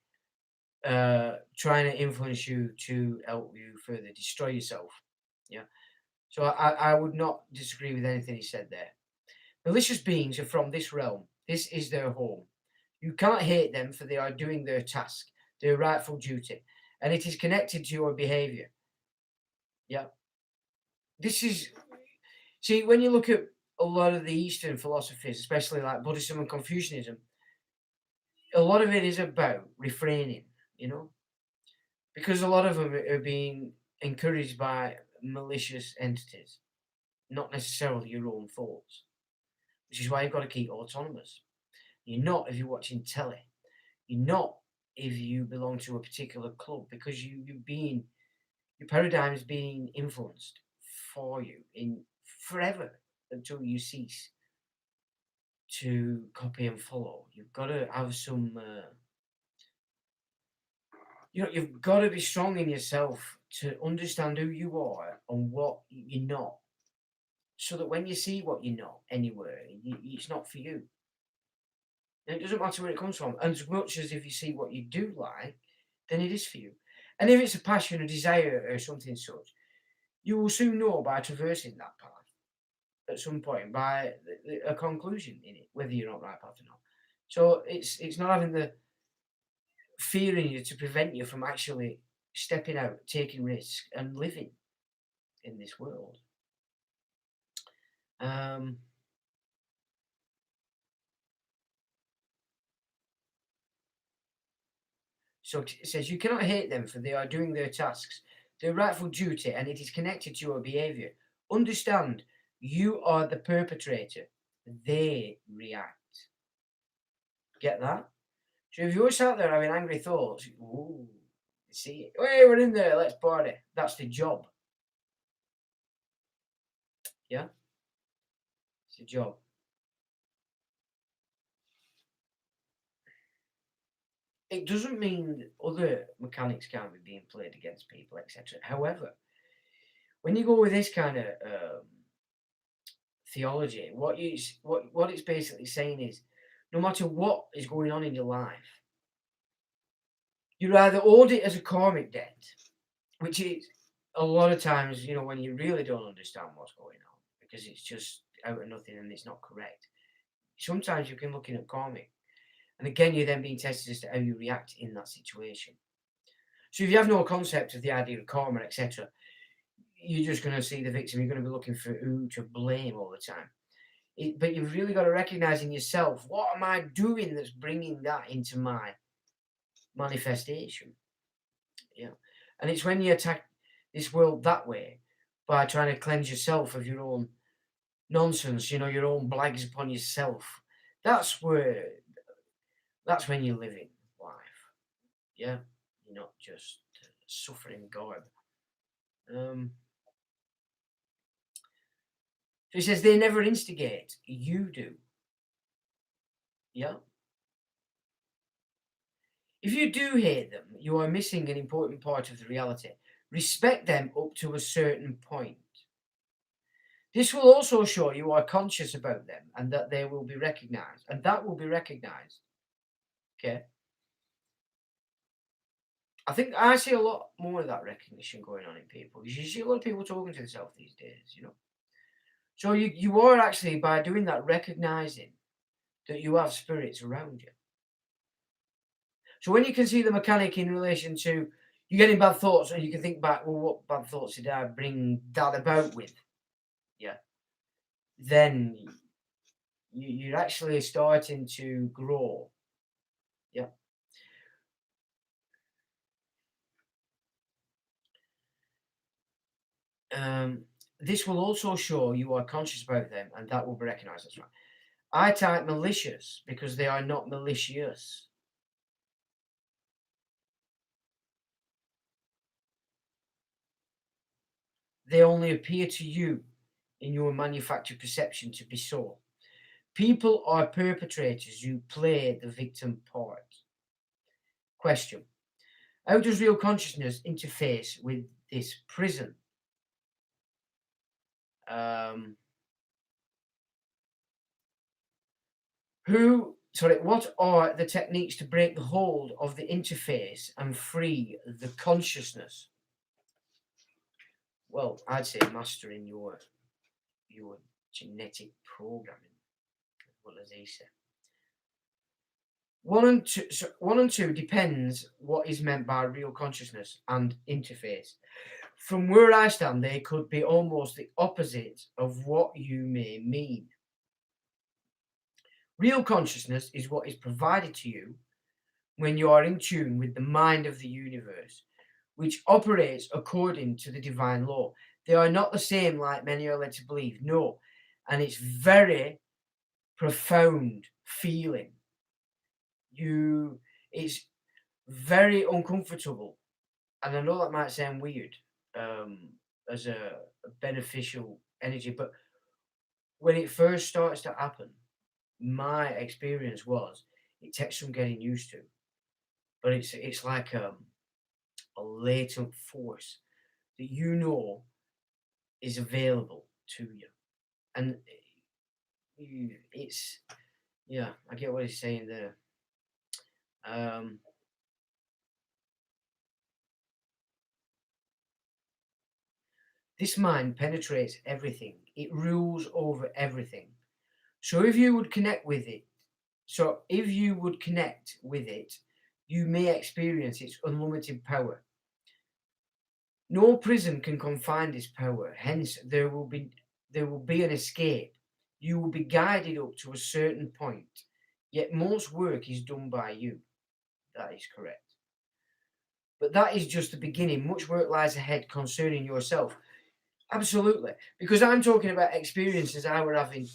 trying to influence you to help you further destroy yourself. Yeah. So I would not disagree with anything he said there. Malicious beings are from this realm. This is their home. You can't hate them, for they are doing their task, their rightful duty, and it is connected to your behavior. Yeah. This is, see, when you look at a lot of the Eastern philosophies, especially like Buddhism and Confucianism, a lot of it is about refraining, you know, because a lot of them are being encouraged by malicious entities, not necessarily your own thoughts, which is why you've got to keep autonomous. You're not if you're watching telly. You're not if you belong to a particular club, because your paradigm is being influenced for you in forever until you cease to copy and follow. You've got to have some, you've got to be strong in yourself to understand who you are and what you're not, so that when you see what you're not anywhere, it's not for you. And it doesn't matter where it comes from. And as much as if you see what you do like, then it is for you. And if it's a passion, a desire, or something such, you will soon know by traversing that path at some point, by a conclusion in it, whether you're on the right path or not. So it's not having the fear in you to prevent you from actually stepping out, taking risks, and living in this world. So it says, you cannot hate them, for they are doing their tasks, their rightful duty, and it is connected to your behavior. Understand, you are the perpetrator. They react. Get that? So if you're sat there having angry thoughts, ooh, see it. Hey, we're in there, let's party. That's the job. Yeah? It's a job. It doesn't mean that other mechanics can't be being played against people, etc. However, when you go with this kind of theology, what it's basically saying is, no matter what is going on in your life, you either hold it as a karmic debt, which is a lot of times, when you really don't understand what's going on, because it's just out of nothing and it's not correct. Sometimes you can look in at karmic, and again, you're then being tested as to how you react in that situation. So if you have no concept of the idea of karma, etc., you're just going to see the victim. You're going to be looking for who to blame all the time. But you've really got to recognize in yourself, what am I doing that's bringing that into my manifestation? Yeah. And it's when you attack this world that way, by trying to cleanse yourself of your own nonsense, your own blags upon yourself. That's when you're living life. Yeah. You're not just suffering God. So he says they never instigate, you do. Yeah. If you do hate them, you are missing an important part of the reality. Respect them up to a certain point. This will also show you are conscious about them and that they will be recognized. And that will be recognized. Okay? I think I see a lot more of that recognition going on in people. You see a lot of people talking to themselves these days, So you are actually, by doing that, recognizing that you have spirits around you. So when you can see the mechanic in relation to you getting bad thoughts, and you can think back, well, what bad thoughts did I bring that about with? Yeah, then you're actually starting to grow. Yeah. Um, this will also show you are conscious about them, and that will be recognized. That's right. I type malicious because they are not malicious. They only appear to you in your manufactured perception to be so. People are perpetrators who play the victim part. Question: how does real consciousness interface with this prison? Um, what are the techniques to break the hold of the interface and free the consciousness? Well, I'd say mastering your genetic programming. What does he say? One and two depends what is meant by real consciousness and interface. From where I stand, they could be almost the opposite of what you may mean. Real consciousness is what is provided to you when you are in tune with the mind of the universe, which operates according to the divine law. They are not the same like many are led to believe. No. And it's very profound feeling. It's very uncomfortable. And I know that might sound weird, um, as a beneficial energy, but when it first starts to happen, my experience was it takes some getting used to, but it's like a latent force that is available to you, and it's yeah, I get what he's saying there. Um, this mind penetrates everything; it rules over everything. So if you would connect with it, you may experience its unlimited power. No prison can confine this power, hence there will be an escape. You will be guided up to a certain point, yet most work is done by you. That is correct. But that is just the beginning. Much work lies ahead concerning yourself. Absolutely. Because I'm talking about experiences I were having,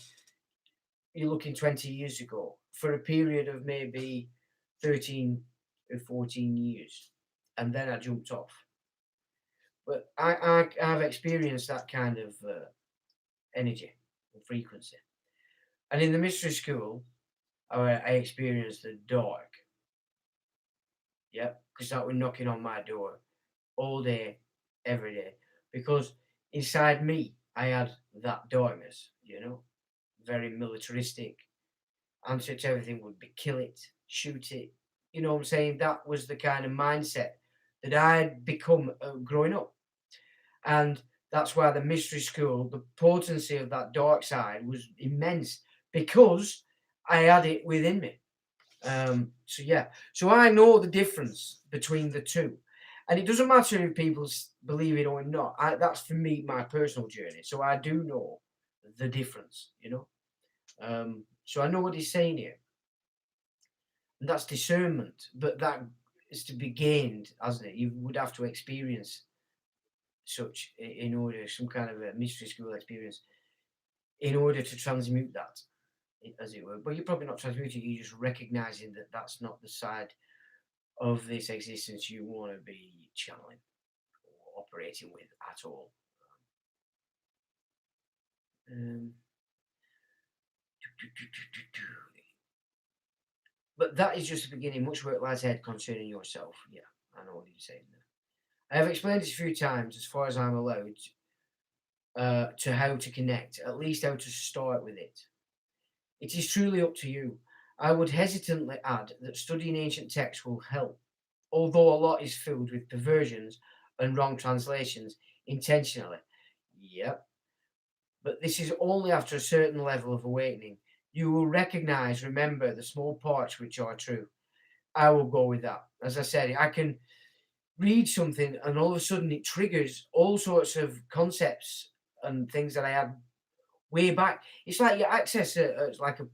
you're looking 20 years ago, for a period of maybe 13 or 14 years. And then I jumped off. But I've experienced that kind of energy and frequency. And in the mystery school, I experienced the dark. Yeah, because that was knocking on my door all day, every day. Because inside me, I had that darkness, very militaristic. Answer to everything would be kill it, shoot it. You know what I'm saying? That was the kind of mindset that I had become growing up. And that's why the mystery school, the potency of that dark side was immense because I had it within me. So yeah, so I know the difference between the two, and it doesn't matter if people believe it or not. That's for me my personal journey. So I do know the difference. So I know what he's saying here, and that's discernment. But that is to be gained, hasn't it? You would have to experience such in order, some kind of a mystery school experience, in order to transmute that, as it were. But you're probably not transmuting, you're just recognizing that that's not the side of this existence you want to be channeling or operating with at all. Um, but that is just the beginning. Much work lies ahead concerning yourself. Yeah, I know what you're saying there. I have explained this a few times, as far as I'm allowed, to how to connect, at least how to start with it. It is truly up to you. I would hesitantly add that studying ancient texts will help, although a lot is filled with perversions and wrong translations intentionally. Yep. but this is only after a certain level of awakening. You will recognize, remember the small parts which are true. I will go with that. As I said, I can read something and all of a sudden it triggers all sorts of concepts and things that I had way back. It's like you access it's like a,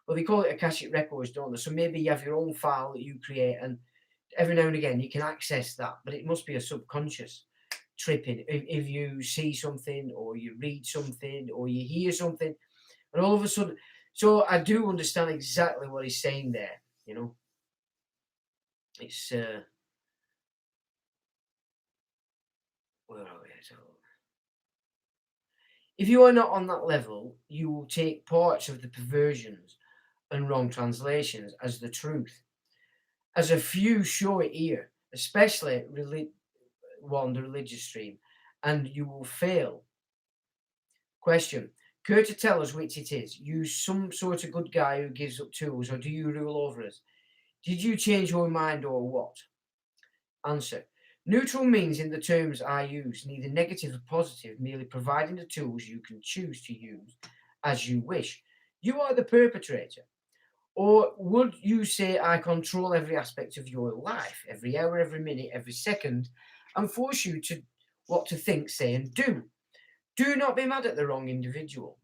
well, they call it Akashic Records, don't they? So maybe you have your own file that you create, and every now and again you can access that, but it must be a subconscious tripping. If you see something or you read something or you hear something, and all of a sudden, so I do understand exactly what he's saying there. You know, it's where are we? If you are not on that level, you will take parts of the perversions and wrong translations as the truth. As a few show it here, especially on the religious stream, and you will fail. Question. Care to tell us which it is? You some sort of good guy who gives up tools, or do you rule over us? Did you change your mind or what? Answer. Neutral means in the terms I use, neither negative or positive, merely providing the tools you can choose to use as you wish. You are the perpetrator. Or would you say I control every aspect of your life, every hour, every minute, every second, and force you to what to think, say, and do? Do not be mad at the wrong individual.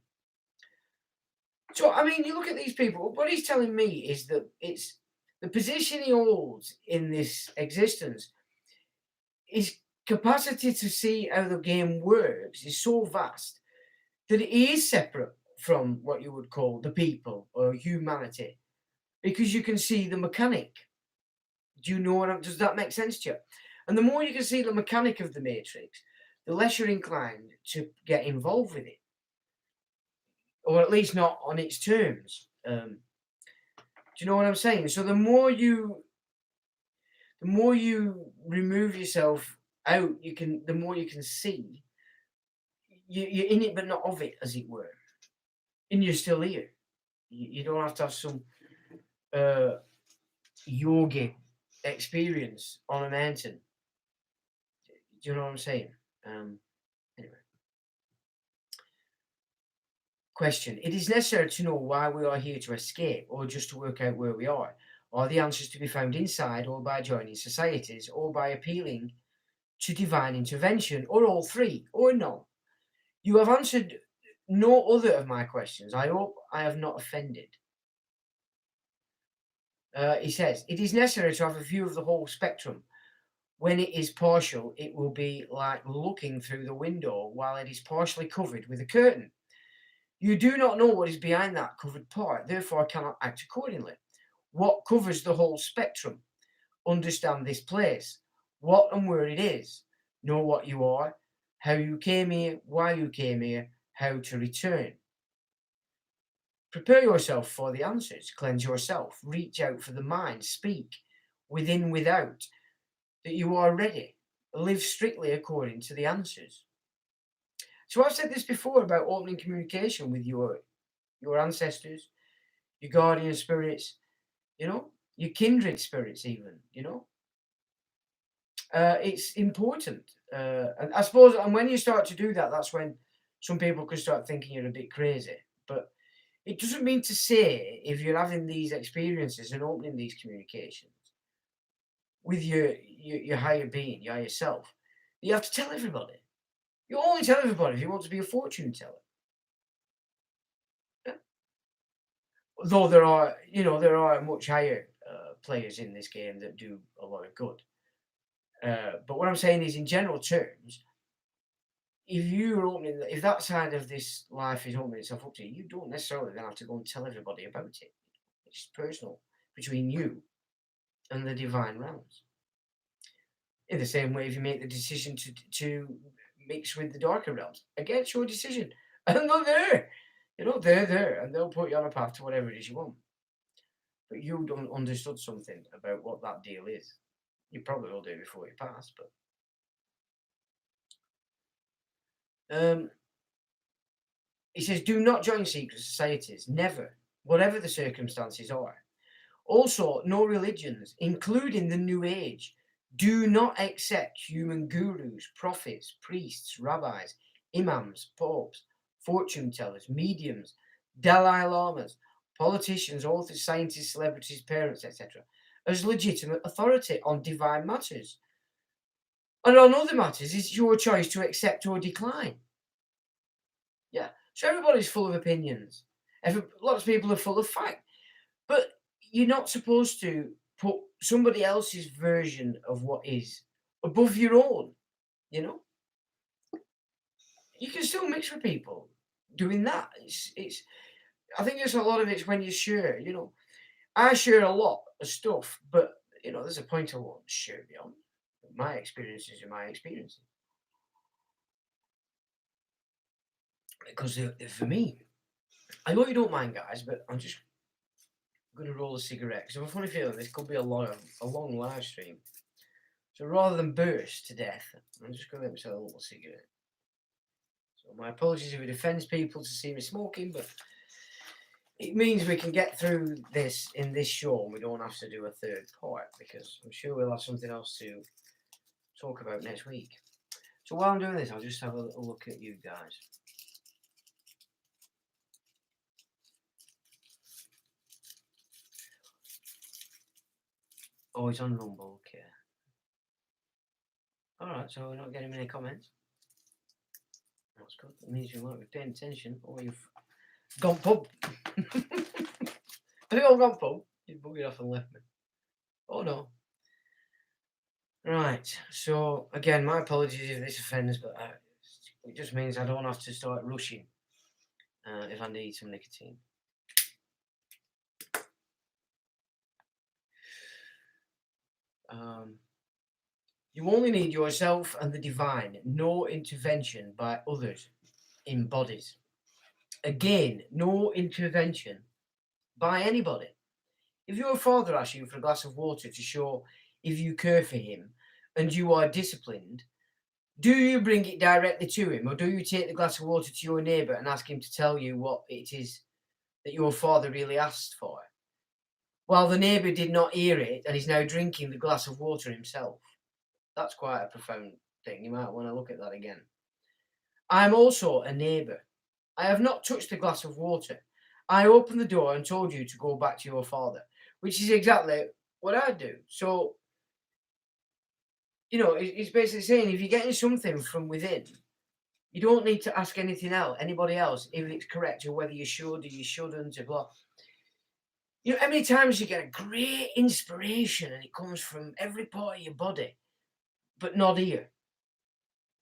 So, I mean, you look at these people, what he's telling me is that it's the position he holds in this existence, his capacity to see how the game works is so vast that it is separate from what you would call the people or humanity, because you can see the mechanic. Do you know what does that make sense to you? And the more you can see the mechanic of the matrix, the less you're inclined to get involved with it, or at least not on its terms. Do you know what I'm saying? So the more you remove yourself out, the more you can see. You're in it, but not of it, as it were, and you're still here. You don't have to have some uh, yogi experience on a mountain. Do you know what I'm saying? Anyway. Question. It is necessary to know why we are here to escape or just to work out where we are. Are the answers to be found inside or by joining societies or by appealing to divine intervention or all three or none? You have answered no other of my questions. I hope I have not offended. He says, it is necessary to have a view of the whole spectrum. When it is partial, it will be like looking through the window while it is partially covered with a curtain. You do not know what is behind that covered part, therefore cannot act accordingly. What covers the whole spectrum? Understand this place, what and where it is. Know what you are, how you came here, why you came here, how to return. Prepare yourself for the answers, cleanse yourself, reach out for the mind, speak, within, without, that you are ready. Live strictly according to the answers. So I've said this before about opening communication with your ancestors, your guardian spirits, your kindred spirits even, It's important. And I suppose, and when you start to do that, that's when some people can start thinking you're a bit crazy. But it doesn't mean to say if you're having these experiences and opening these communications with your higher being, your higher self, you have to tell everybody. You only tell everybody if you want to be a fortune teller. Yeah. Though there are much higher players in this game that do a lot of good. But what I'm saying is, in general terms, if that side of this life is opening itself up to you, you don't necessarily then have to go and tell everybody about it. It's personal between you and the divine realms. In the same way, if you make the decision to mix with the darker realms, again, it's your decision, and they're there. They're there, and they'll put you on a path to whatever it is you want. But you don't understood something about what that deal is. You probably will do before you pass, but he says, do not join secret societies, never, whatever the circumstances are. Also, no religions, including the New Age, do not accept human gurus, prophets, priests, rabbis, imams, popes, fortune tellers, mediums, Dalai Lamas, politicians, authors, scientists, celebrities, parents, etc., as legitimate authority on divine matters. And on other matters, it's your choice to accept or decline. Yeah. So everybody's full of opinions. Lots of people are full of fact. But you're not supposed to put somebody else's version of what is above your own, you know? You can still mix with people doing that. I think there's a lot of it's when you share, you know. I share a lot of stuff, but you know, there's a point I won't share beyond. My experiences are my experiences. Because they're for me. I know you don't mind, guys, but I'm just going to roll a cigarette because I have a funny feeling this could be a long live stream. So rather than burst to death, I'm just going to let myself a little cigarette. So my apologies if it offends people to see me smoking, but it means we can get through this in this show and we don't have to do a third part because I'm sure we'll have something else to talk about next week. So while I'm doing this, I'll just have a little look at you guys. Oh, it's on Rumble, okay. Alright, so we're not getting many comments. That's good. It means you might be paying attention or you've gone pub. Have you all gone pub? You buggered off and left me. Oh no. Right, so again, my apologies if this offends, but it just means I don't have to start rushing if I need some nicotine. You only need yourself and the divine, no intervention by others in bodies. Again, no intervention by anybody. If your father asks you for a glass of water to show if you care for him and you are disciplined, do you bring it directly to him or do you take the glass of water to your neighbour and ask him to tell you what it is that your father really asked for? While the neighbour did not hear it and is now drinking the glass of water himself. That's quite a profound thing. You might want to look at that again. I'm also a neighbour. I have not touched the glass of water. I opened the door and told you to go back to your father, which is exactly what I do. So, you know, it's basically saying if you're getting something from within, you don't need to ask anybody else, if it's correct or whether you should or you shouldn't or blah. You know, how many times you get a great inspiration and it comes from every part of your body, but not here.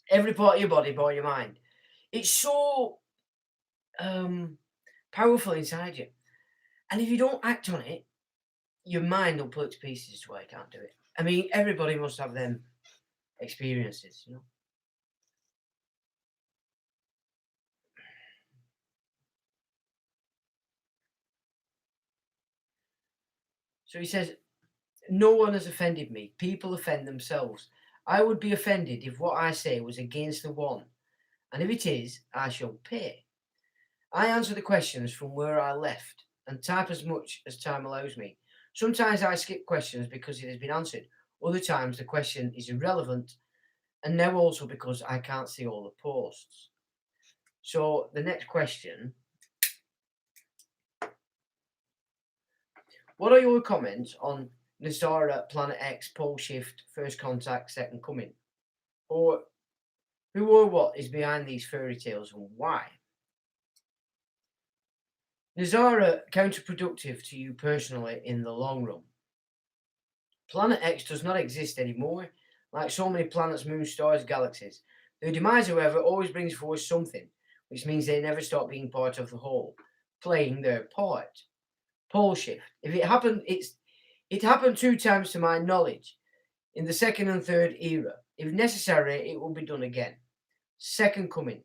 Every part of your body, bar your mind. It's so powerful inside you. And if you don't act on it, your mind will pull it to pieces to where you can't do it. I mean, everybody must have them experiences, you know. So he says, no one has offended me. People offend themselves. I would be offended if what I say was against the one. And if it is, I shall pay. I answer the questions from where I left and type as much as time allows me. Sometimes I skip questions because it has been answered. Other times the question is irrelevant. And now also because I can't see all the posts. So the next question. What are your comments on Nazara, Planet X, Pole Shift, First Contact, Second Coming? Or who or what is behind these fairy tales and why? Nazara, counterproductive to you personally in the long run. Planet X does not exist anymore, like so many planets, moons, stars, galaxies. Their demise, however, always brings forth something, which means they never stop being part of the whole, playing their part. Pole shift. If it happened, it happened 2 times to my knowledge, in the second and third era. If necessary, it will be done again. Second coming.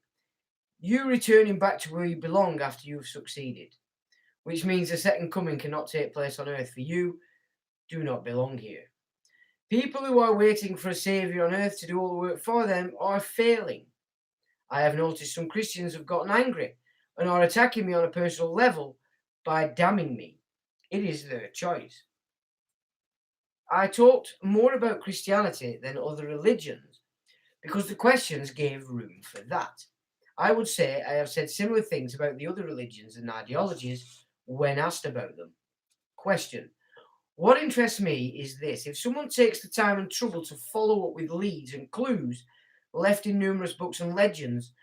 You returning back to where you belong after you've succeeded, which means the second coming cannot take place on earth, for you do not belong here. People who are waiting for a saviour on earth to do all the work for them are failing. I have noticed some Christians have gotten angry and are attacking me on a personal level by damning me. It is their choice. I talked more about Christianity than other religions because the questions gave room for that. I would say I have said similar things about the other religions and ideologies when asked about them. Question. What interests me is this: if someone takes the time and trouble to follow up with leads and clues left in numerous books and legends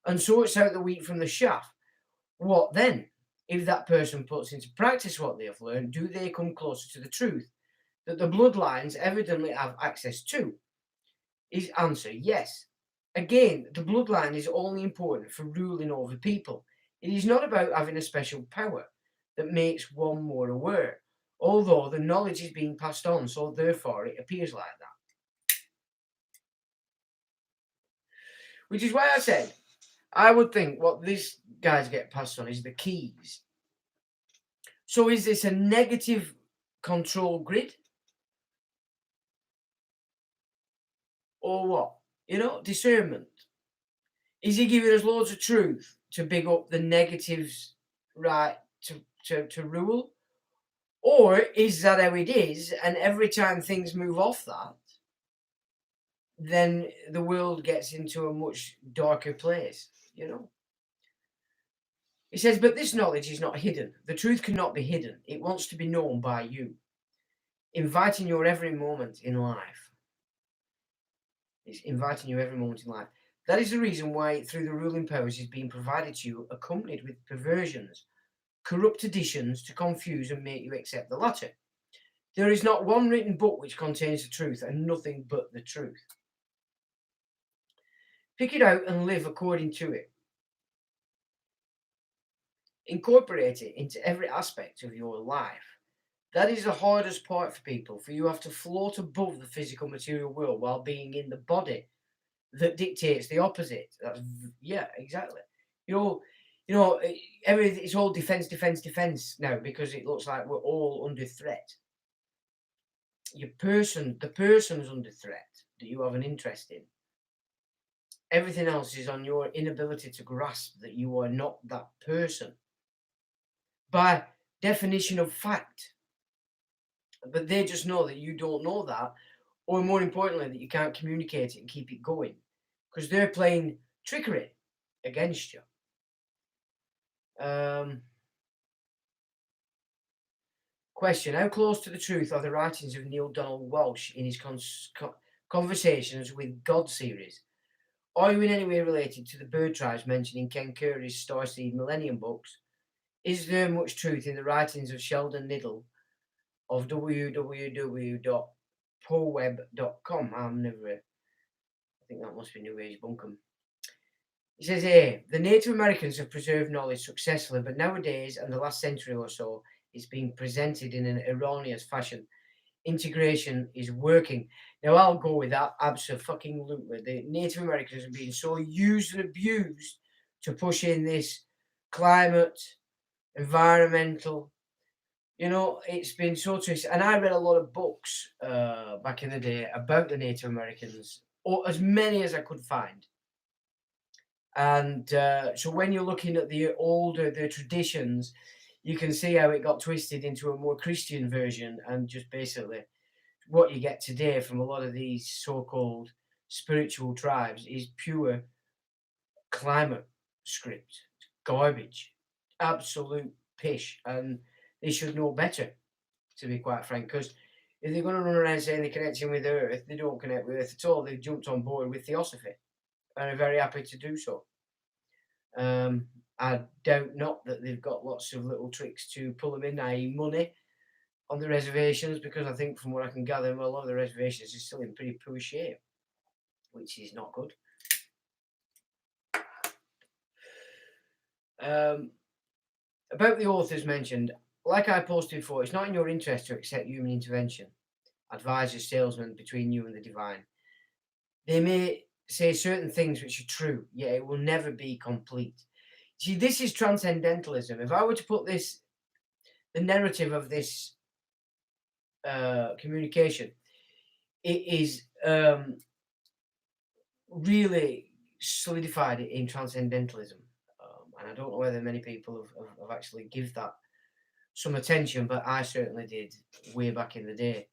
and sorts out the wheat from the chaff, what then? If that person puts into practice what they have learned, do they come closer to the truth that the bloodlines evidently have access to? His answer, yes. Again, the bloodline is only important for ruling over people. It is not about having a special power that makes one more aware, although the knowledge is being passed on, so therefore it appears like that. Which is why I said, I would think what these guys get passed on is the keys. So is this a negative control grid? Or what? Discernment. Is he giving us loads of truth to big up the negatives right to rule? Or is that how it is? And every time things move off that, then the world gets into a much darker place, He says, but this knowledge is not hidden. The truth cannot be hidden. It wants to be known by you, inviting your every moment in life. It's inviting you every moment in life. That is the reason why, through the ruling powers, is being provided to you, accompanied with perversions, corrupt additions to confuse and make you accept the latter. There is not one written book which contains the truth, and nothing but the truth. Pick it out and live according to it. Incorporate it into every aspect of your life. That is the hardest part for people, for you have to float above the physical material world while being in the body that dictates the opposite. Yeah, exactly. It's all defense now, because it looks like we're all under threat. The person's under threat that you have an interest in. Everything else is on your inability to grasp that you are not that person by definition of fact. But they just know that you don't know that, or more importantly, that you can't communicate it and keep it going, because they're playing trickery against you. Question: how close to the truth are the writings of Neil Donald Walsh in his Conversations with God series? Are you in any way related to the bird tribes mentioned in Ken Curry's Starseed Millennium books? Is there much truth in the writings of Sheldon Niddle of www.poweb.com? I think that must be New Age Bunkum. He says here, the Native Americans have preserved knowledge successfully, but nowadays, and the last century or so, it's being presented in an erroneous fashion. Integration is working. Now, I'll go with that, absolutely. The Native Americans are being so used and abused to push in this climate, environmental, it's been so twisted. And I read a lot of books back in the day about the Native Americans, or as many as I could find. And so when you're looking at the traditions, you can see how it got twisted into a more Christian version, and just basically what you get today from a lot of these so-called spiritual tribes is pure climate script, garbage, absolute pish, and they should know better, to be quite frank, because if they're going to run around saying they're connecting with Earth, they don't connect with Earth at all. They've jumped on board with Theosophy and are very happy to do so. I doubt not that they've got lots of little tricks to pull them in, i.e. money on the reservations, because I think from what I can gather, a lot of the reservations are still in pretty poor shape, which is not good. About the authors mentioned, like I posted before, it's not in your interest to accept human intervention, advisors, salesmen between you and the divine. They may say certain things which are true, yet it will never be complete. See, this is transcendentalism. If I were to put the narrative of this communication, it is really solidified in transcendentalism. And I don't know whether many people have actually give that some attention, but I certainly did way back in the day,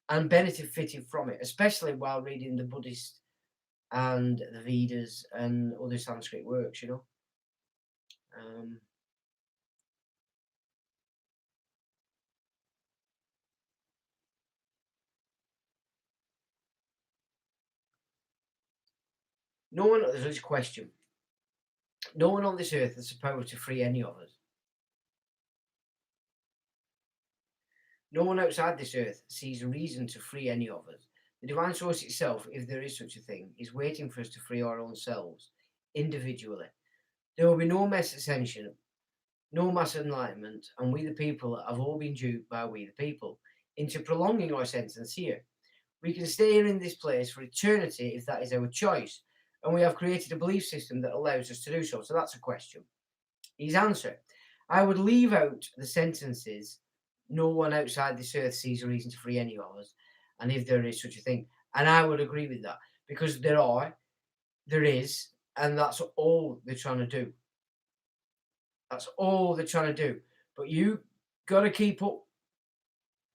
and benefited from it, especially while reading the Buddhist and the Vedas and other Sanskrit works, you know. No one, there's this question. No one on this earth has the power to free any of us. No one outside this earth sees a reason to free any of us. The divine source itself, if there is such a thing, is waiting for us to free our own selves individually. There will be no mass ascension, no mass enlightenment, and we the people have all been duped by we the people into prolonging our sentence here. We can stay here in this place for eternity if that is our choice, and we have created a belief system that allows us to do so. So that's a question. His answer: I would leave out the sentences, no one outside this earth sees a reason to free any of us, and if there is such a thing. And I would agree with that, because there is, and that's all they're trying to do. That's all they're trying to do. But you got to keep up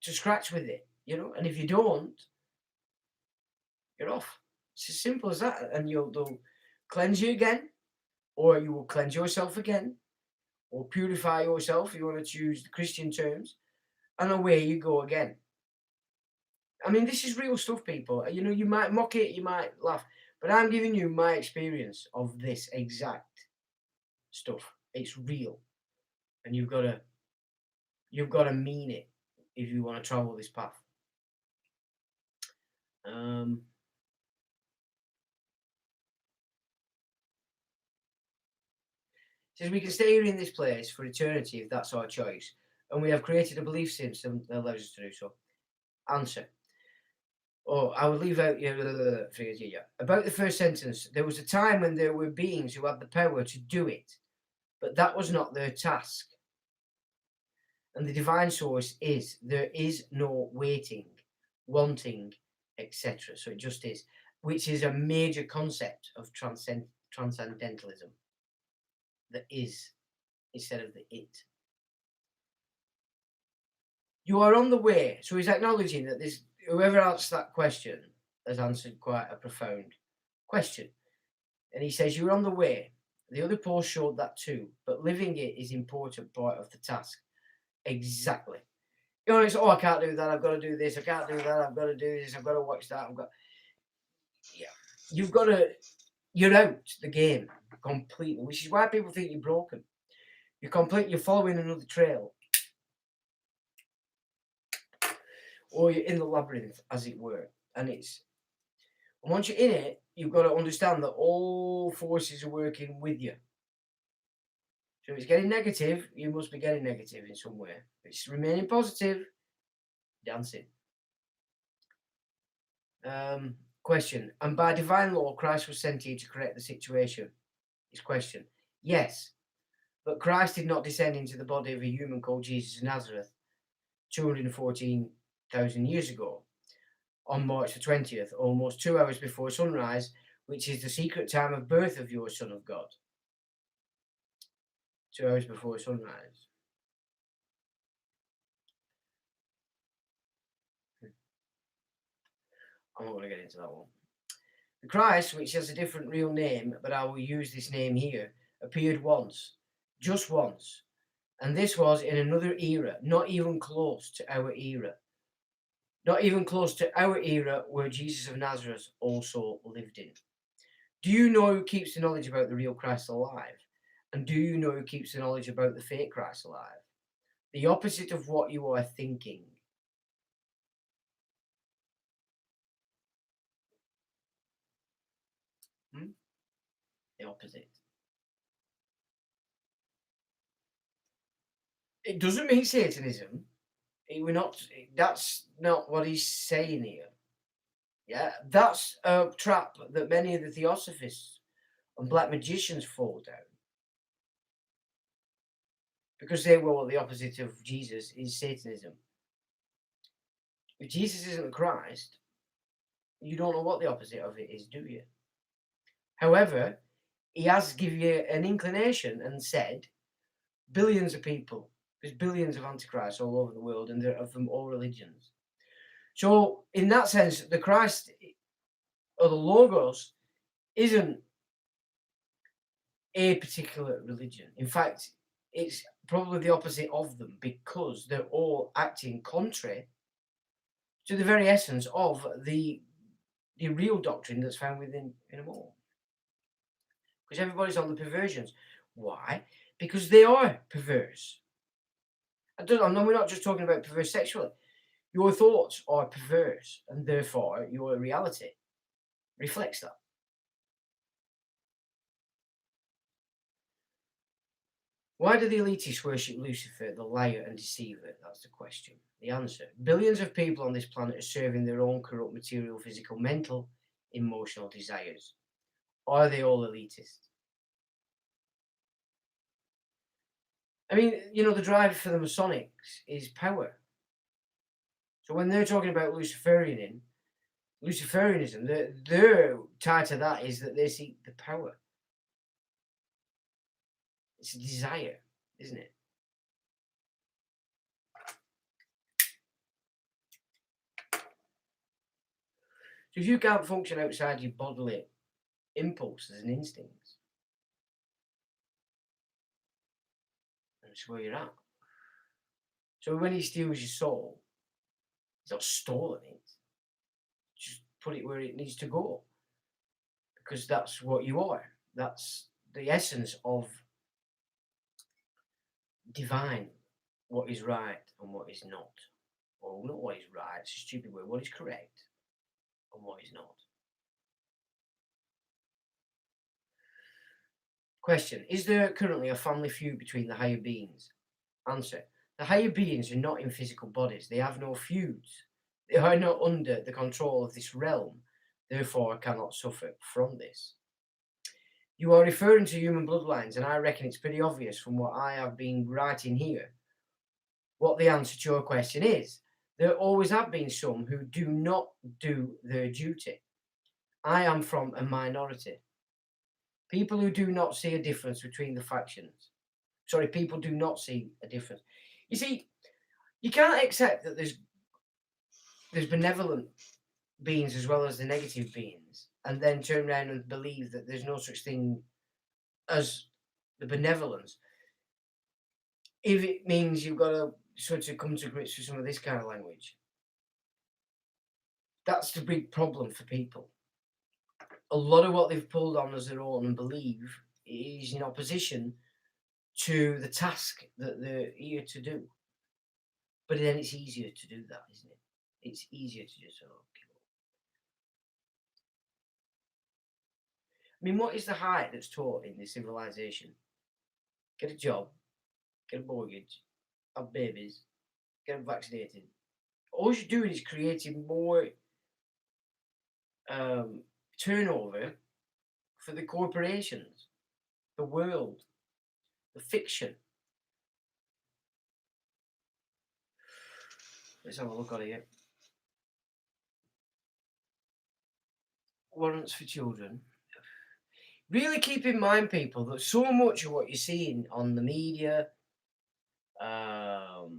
to scratch with it, you know. And if you don't, you're off. It's as simple as that. And they'll cleanse you again, or you will cleanse yourself again, or purify yourself, if you want to choose the Christian terms, and away you go again. I mean, this is real stuff, people. You know, you might mock it, you might laugh, but I'm giving you my experience of this exact stuff. It's real, and you've got to mean it if you want to travel this path. Says we can stay here in this place for eternity if that's our choice, and we have created a belief system that allows us to do so. Answer: oh, I would leave out about the first sentence. There was a time when there were beings who had the power to do it, but that was not their task. And the divine source is there is no waiting, wanting, etc. So it just is, which is a major concept of transcendentalism. The is instead of the it. You are on the way. So he's acknowledging that this whoever answered that question has answered quite a profound question. And he says, you're on the way. The other post showed that too, but living it is important part of the task. Exactly. You know, it's, I can't do that, I've got to do this, I can't do that, I've got to do this, I've got to watch that, yeah. You're out the game completely, which is why people think you're broken. You're following another trail. Or you're in the labyrinth, as it were. And once you're in it, you've got to understand that all forces are working with you. So if it's getting negative, you must be getting negative in some way. If it's remaining positive, dancing. Question. And by divine law, Christ was sent here to correct the situation. His question. Yes, but Christ did not descend into the body of a human called Jesus of Nazareth 214,000 years ago on March the 20th, almost 2 hours before sunrise, which is the secret time of birth of your Son of God. 2 hours before sunrise. I'm not going to get into that one. The Christ, which has a different real name, but I will use this name here, appeared once, just once, and this was in another era, not even close to our era. Not even close to our era where Jesus of Nazareth also lived in. Do you know who keeps the knowledge about the real Christ alive? And do you know who keeps the knowledge about the fake Christ alive? The opposite of what you are thinking. The opposite. It doesn't mean Satanism. That's not what he's saying here. Yeah, that's a trap that many of the theosophists and black magicians fall down. Because they were the opposite of Jesus is Satanism. If Jesus isn't the Christ, you don't know what the opposite of it is, do you? However, he has given you an inclination and said billions of people, there's billions of antichrists all over the world, and they're from all religions. So, in that sense, the Christ or the Logos isn't a particular religion. In fact, it's probably the opposite of them because they're all acting contrary to the very essence of the real doctrine that's found within them all. Because everybody's on the perversions. Why? Because they are perverse. We're not just talking about perverse sexually. Your thoughts are perverse, and therefore your reality reflects that. Why do the elitists worship Lucifer, the liar and deceiver? That's the question. The answer: billions of people on this planet are serving their own corrupt material, physical, mental, emotional desires. Are they all elitist? I mean, the drive for the Masonics is power. So when they're talking about Luciferianism, their tie to that is that they seek the power. It's a desire, isn't it? So if you can't function outside your bodily impulses and instincts, that's where you're at. So when he steals your soul, he's not stolen it. Just put it where it needs to go. Because that's what you are. That's the essence of divine, what is right and what is not. Well, not what is right, it's a stupid word. What is correct and what is not. Question: is there currently a family feud between the higher beings? Answer: the higher beings are not in physical bodies. They have no feuds. They are not under the control of this realm, therefore cannot suffer from this. You are referring to human bloodlines, and I reckon it's pretty obvious from what I have been writing here what the answer to your question is. There always have been some who do not do their duty. I am from a minority. People who do not see a difference between the factions. Sorry, people do not see a difference. You see, you can't accept that there's benevolent beings as well as the negative beings, and then turn around and believe that there's no such thing as the benevolence. If it means you've got to sort of come to grips with some of this kind of language, that's the big problem for people. A lot of what they've pulled on as their own and believe is in opposition to the task that they're here to do. But then it's easier to do that, isn't it? It's easier to just I mean, what is the height that's taught in this civilization? Get a job, get a mortgage, have babies, get them vaccinated. All you're doing is creating more turnover for the corporations, the world, the fiction. Let's have a look at it here. Warrants for children. Really keep in mind, people, that so much of what you're seeing on the media, on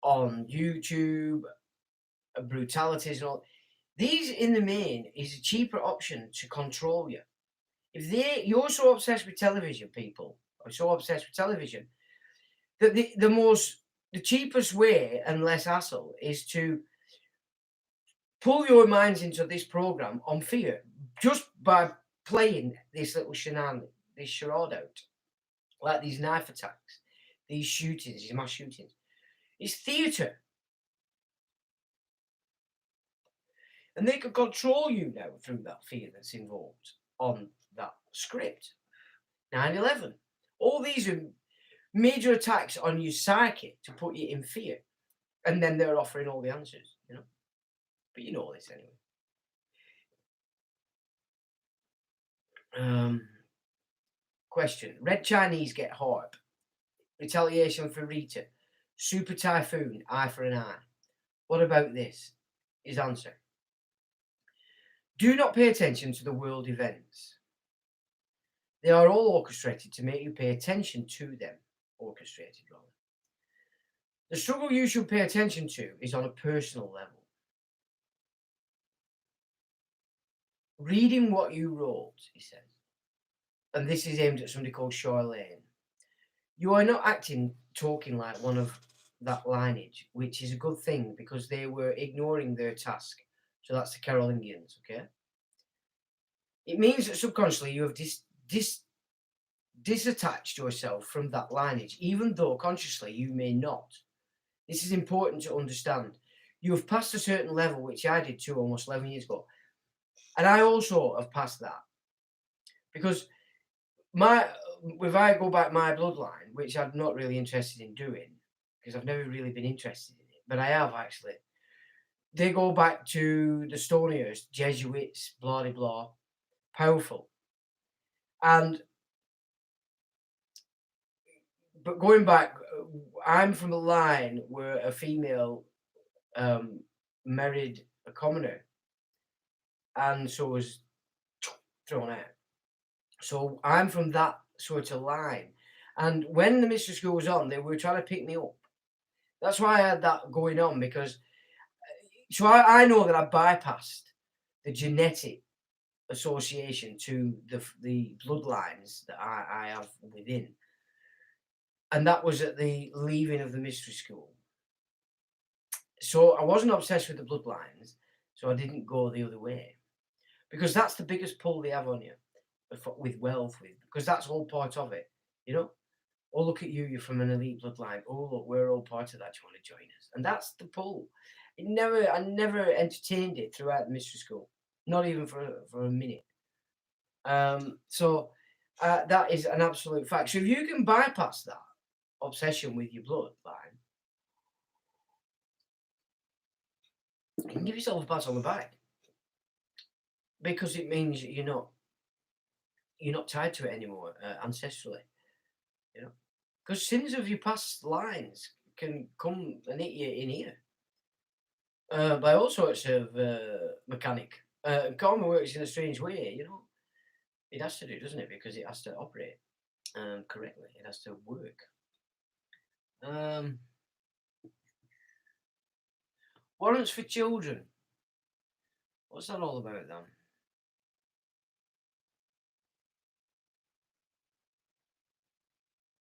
YouTube, brutalities and all, these in the main is a cheaper option to control you. If you're so obsessed with television, people are so obsessed with television, that the cheapest way and less hassle is to pull your minds into this program on fear just by playing this little shenanigan, this charade out, like these knife attacks, these shootings, these mass shootings. It's theatre. And they can control you now through that fear that's involved on that script. 9/11. All these are major attacks on your psyche to put you in fear. And then they're offering all the answers, But you know this anyway. Question: Red Chinese get HARP. Retaliation for Rita. Super Typhoon, eye for an eye. What about this? His answer: do not pay attention to the world events. They are all orchestrated to make you pay attention to them. Orchestrated, rather. The struggle you should pay attention to is on a personal level. Reading what you wrote, he says, and this is aimed at somebody called Charlene. You are not talking like one of that lineage, which is a good thing because they were ignoring their task. So that's the Carolingians, okay? It means that subconsciously you have disattached yourself from that lineage, even though consciously you may not. This is important to understand. You have passed a certain level, which I did too almost 11 years ago. And I also have passed that. Because if I go back my bloodline, which I'm not really interested in doing, because I've never really been interested in it, but I have actually. They go back to the Stoniers, Jesuits, blah blah blah, powerful. And but going back, I'm from a line where a female married a commoner, and so was thrown out. So I'm from that sort of line. And when the mystery school was on, they were trying to pick me up. That's why I had that going on because so I know that I bypassed the genetic association to the bloodlines that I have within. And that was at the leaving of the mystery school. So I wasn't obsessed with the bloodlines, so I didn't go the other way. Because that's the biggest pull they have on you with wealth, because that's all part of it, you know? Oh, look at you, you're from an elite bloodline. Oh, look, we're all part of that. Do you want to join us? And that's the pull. I never entertained it throughout the mystery school, not even for a minute. So that is an absolute fact. So if you can bypass that obsession with your bloodline, you can give yourself a pat on the back because it means you're not tied to it anymore ancestrally, you know. Because sins of your past lines can come and hit you in here by all sorts of mechanic. Karma works in a strange way, you know. It has to do, doesn't it? Because it has to operate correctly. It has to work. Warrants for children. What's that all about then?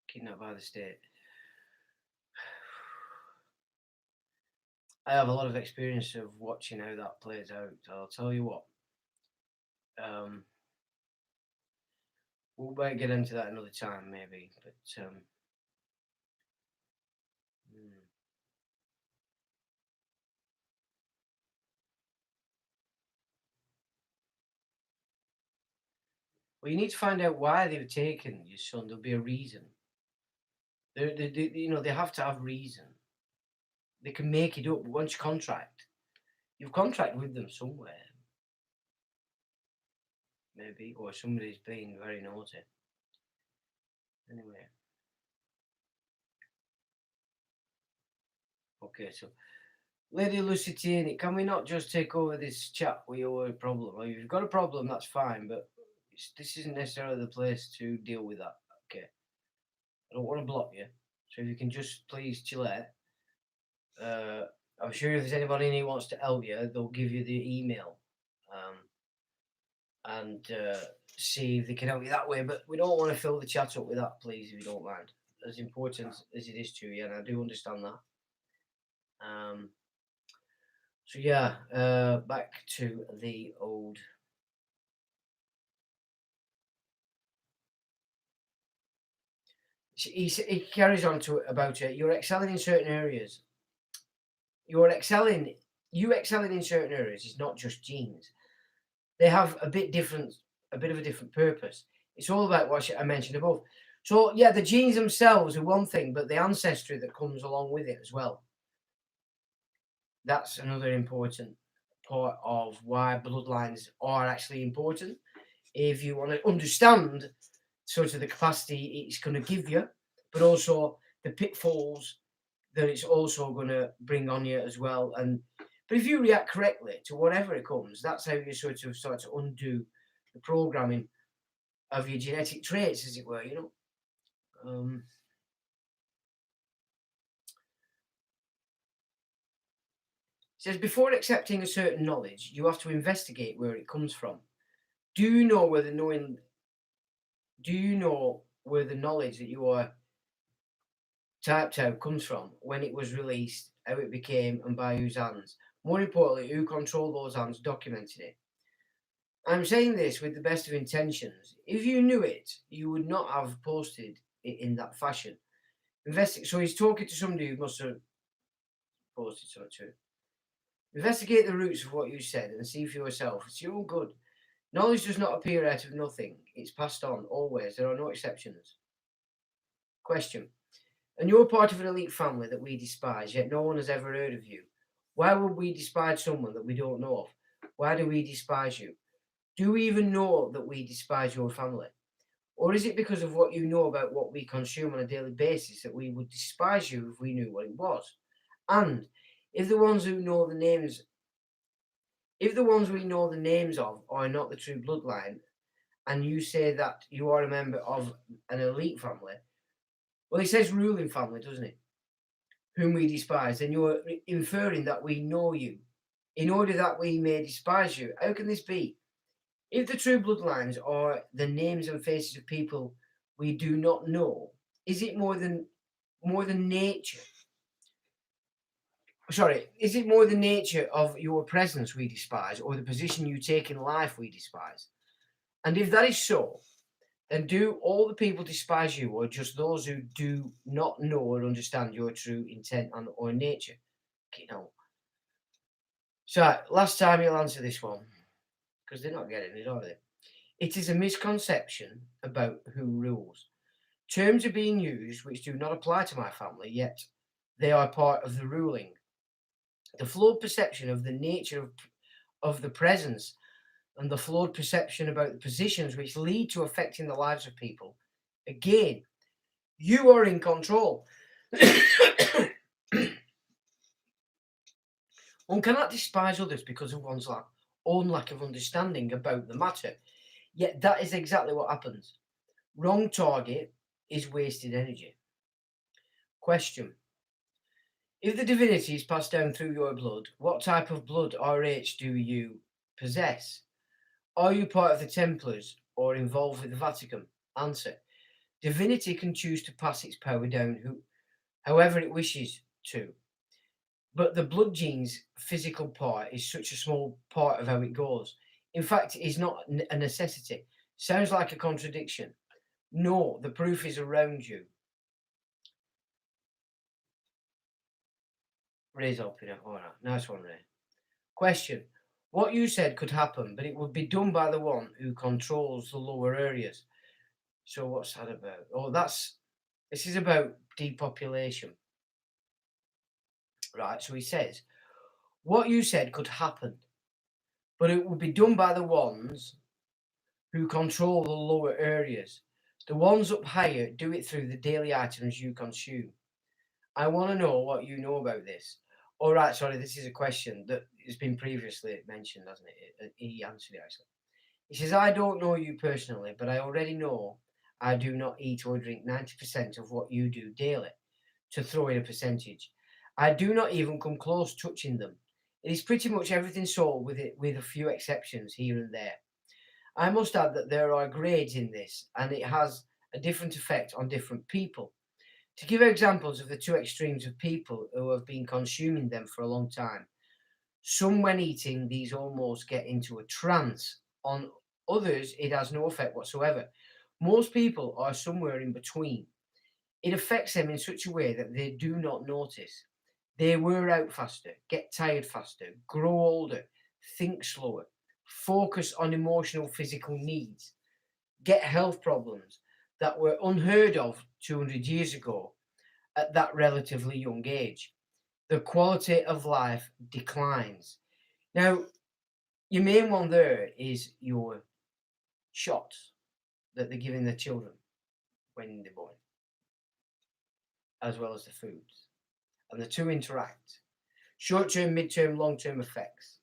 Kidnapped by the state. I have a lot of experience of watching how that plays out. I'll tell you what. We might get into that another time, maybe. But well, you need to find out why they've taken your son. There'll be a reason. They have to have reason. They can make it up. But once you contract, you've contracted with them somewhere, maybe, or somebody's being very naughty. Anyway. Okay, so Lady Lusitini, can we not just take over this chat with your problem? Well, if you've got a problem, that's fine, but this isn't necessarily the place to deal with that. Okay. I don't want to block you, so if you can just please chill out. I'm sure if there's anybody in here who wants to help you, they'll give you the email and see if they can help you that way. But we don't want to fill the chat up with that, please, if you don't mind. As important as it is to you, and I do understand that. So yeah, back to the old. He carries on to about it. You're excelling in certain areas. You excelling in certain areas is not just genes. They have a bit of a different purpose. It's all about what I mentioned above. So yeah, the genes themselves are one thing, but the ancestry that comes along with it as well. That's another important part of why bloodlines are actually important. If you want to understand sort of the capacity it's going to give you, but also the pitfalls that it's also going to bring on you as well. But if you react correctly to whatever it comes, that's how you sort of start to undo the programming of your genetic traits, as it were, you know. It says, before accepting a certain knowledge, you have to investigate where it comes from. Do you know where the knowledge that you are typed out comes from, when it was released, how it became, and by whose hands? More importantly, who controlled those hands documented it? I'm saying this with the best of intentions. If you knew it, you would not have posted it in that fashion. So he's talking to somebody who must have posted something to it. Investigate the roots of what you said and see for yourself. It's your own good. Knowledge does not appear out of nothing. It's passed on, always. There are no exceptions. Question. And you're part of an elite family that we despise, yet no one has ever heard of you. Why would we despise someone that we don't know of? Why do we despise you? Do we even know that we despise your family? Or is it because of what you know about what we consume on a daily basis that we would despise you if we knew what it was? And if the ones we know the names of are not the true bloodline, and you say that you are a member of an elite family, well, it says ruling family, doesn't it? Whom we despise, then you're inferring that we know you in order that we may despise you. How can this be? If the true bloodlines are the names and faces of people we do not know, is it more than nature? Sorry, is it more the nature of your presence we despise, or the position you take in life we despise? And if that is so, then do all the people despise you, or just those who do not know or understand your true intent or nature? Okay, no. So, last time you'll answer this one, because they're not getting it, are they? It is a misconception about who rules. Terms are being used which do not apply to my family, yet they are part of the ruling. The flawed perception of the nature of the presence and the flawed perception about the positions which lead to affecting the lives of people. Again, you are in control. One cannot despise others because of one's own lack of understanding about the matter. Yet that is exactly what happens. Wrong target is wasted energy. Question. If the divinity is passed down through your blood, what type of blood RH do you possess? Are you part of the Templars or involved with the Vatican? Answer. Divinity can choose to pass its power down however it wishes to. But the blood gene's physical part is such a small part of how it goes. In fact, it is not a necessity. Sounds like a contradiction. No, the proof is around you. Raise up, all right, nice one, Ray. Question. What you said could happen, but it would be done by the one who controls the lower areas. So what's that about? Oh, this is about depopulation. Right, so he says, what you said could happen, but it would be done by the ones who control the lower areas. The ones up higher do it through the daily items you consume. I want to know what you know about this. All right, sorry, this is a question that has been previously mentioned, hasn't it? He answered it, actually. He says, I don't know you personally, but I already know I do not eat or drink 90% of what you do daily, to throw in a percentage. I do not even come close touching them. It is pretty much everything sold with a few exceptions here and there. I must add that there are grades in this, and it has a different effect on different people. To give examples of the two extremes of people who have been consuming them for a long time, some when eating these almost get into a trance. On others, it has no effect whatsoever. Most people are somewhere in between. It affects them in such a way that they do not notice. They wear out faster, get tired faster, grow older, think slower, focus on emotional, physical needs, get health problems that were unheard of 200 years ago at that relatively young age. The quality of life declines. Now, your main one there is your shots that they're giving the children when they're born, as well as the foods. And the two interact. Short-term, mid-term, long-term effects.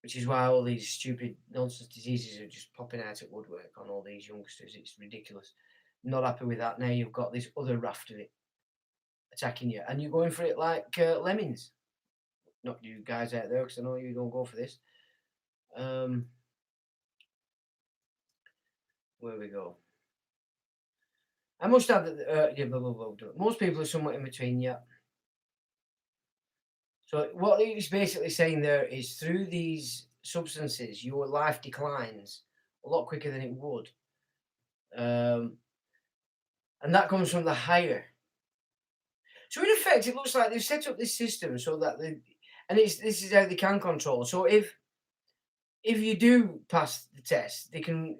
Which is why all these stupid nonsense diseases are just popping out at woodwork on all these youngsters. It's ridiculous. Not happy with that. Now you've got this other raft of it attacking you, and you're going for it like lemmings. Not you guys out there, because I know you don't go for this. Where we go. I must add that yeah, blah, blah, blah, blah. Most people are somewhat in between, yeah. So what he's basically saying there is through these substances, your life declines a lot quicker than it would. Um, and that comes from the higher. So in effect, it looks like they've set up this system so that this is how they can control. So if you do pass the test, they can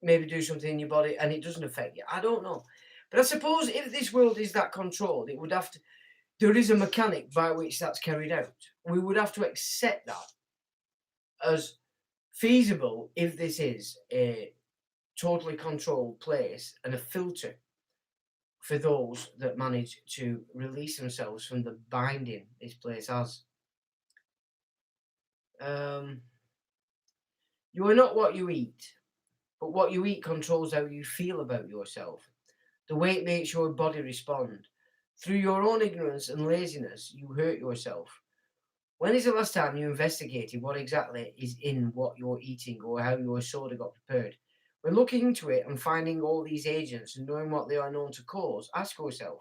maybe do something in your body and it doesn't affect you. I don't know. But I suppose if this world is that controlled, it would have to, there is a mechanic by which that's carried out. We would have to accept that as feasible if this is a totally controlled place and a filter for those that manage to release themselves from the binding this place has. You are not what you eat, but what you eat controls how you feel about yourself, the way it makes your body respond. Through your own ignorance and laziness, you hurt yourself. When is the last time you investigated what exactly is in what you're eating or how your soda got prepared? When looking into it and finding all these agents and knowing what they are known to cause, ask yourself,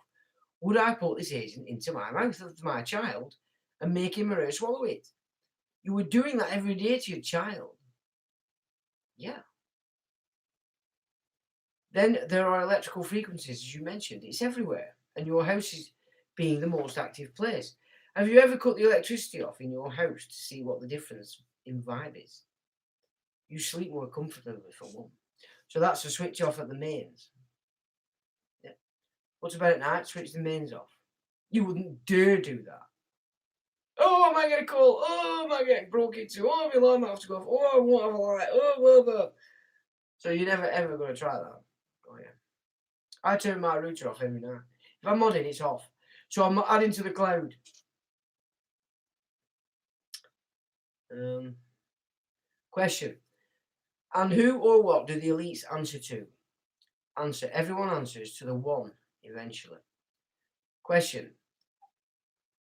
would I put this agent into my mouth of my child and make him or her swallow it? You were doing that every day to your child. Yeah. Then there are electrical frequencies, as you mentioned. It's everywhere. And your house is being the most active place. Have you ever cut the electricity off in your house to see what the difference in vibe is? You sleep more comfortably for one. So that's a switch off at the mains. Yeah. What about at night? Switch the mains off. You wouldn't dare do that. Oh, am I getting a call? Oh, am I getting broke into? Oh, my alarm might have to go off. Oh, I won't have a light. Oh, blah, blah. So you're never ever going to try that. Oh, yeah. I turn my router off every night. If I'm modding, it's off. So I'm adding to the cloud. Question. And who or what do the elites answer to? Answer. Everyone answers to the one eventually. Question.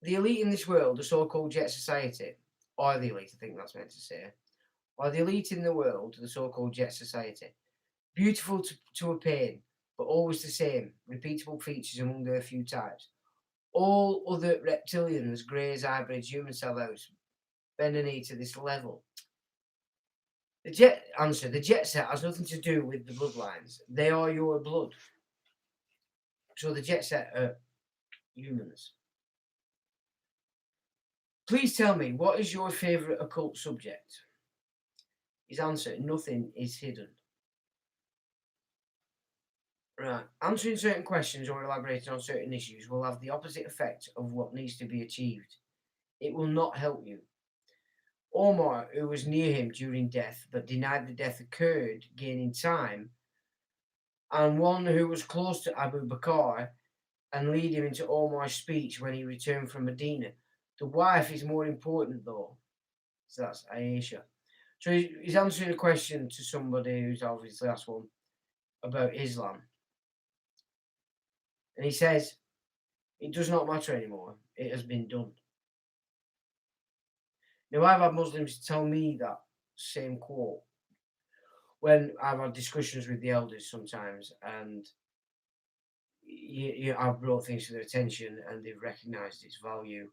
The elite in this world, the so-called jet society, or the elite, I think that's meant to say, or the elite in the world, the so-called jet society, beautiful to a pain, but always the same, repeatable features among their few types. All other reptilians, greys, hybrids, human sellouts, bend a knee to this level. The jet set has nothing to do with the bloodlines. They are your blood. So the jet set are humans. Please tell me, what is your favourite occult subject? His answer, nothing is hidden. Right. Answering certain questions or elaborating on certain issues will have the opposite effect of what needs to be achieved. It will not help you. Omar, who was near him during death but denied the death occurred, gaining time, and one who was close to Abu Bakr and lead him into Omar's speech when he returned from Medina. The wife is more important though. So that's Aisha. So he's answering a question to somebody who's obviously asked one about Islam. And he says, it does not matter anymore. It has been done. Now, I've had Muslims tell me that same quote when I've had discussions with the elders sometimes, and I've brought things to their attention and they've recognised its value,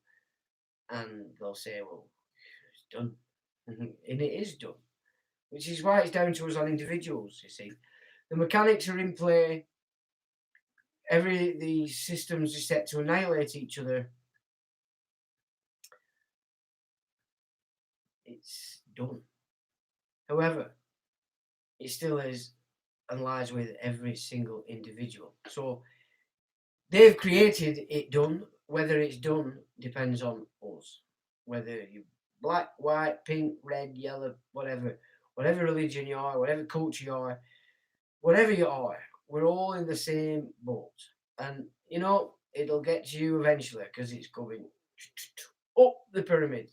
and they'll say, well, it's done. And it is done. Which is why it's down to us on individuals, you see. The mechanics are in play. The systems are set to annihilate each other. It's done. However, it still is and lies with every single individual. So they've created it done. Whether it's done depends on us. Whether you black, white, pink, red, yellow, whatever religion you are, whatever culture you are, whatever you are, we're all in the same boat. And it'll get to you eventually because it's going up the pyramid.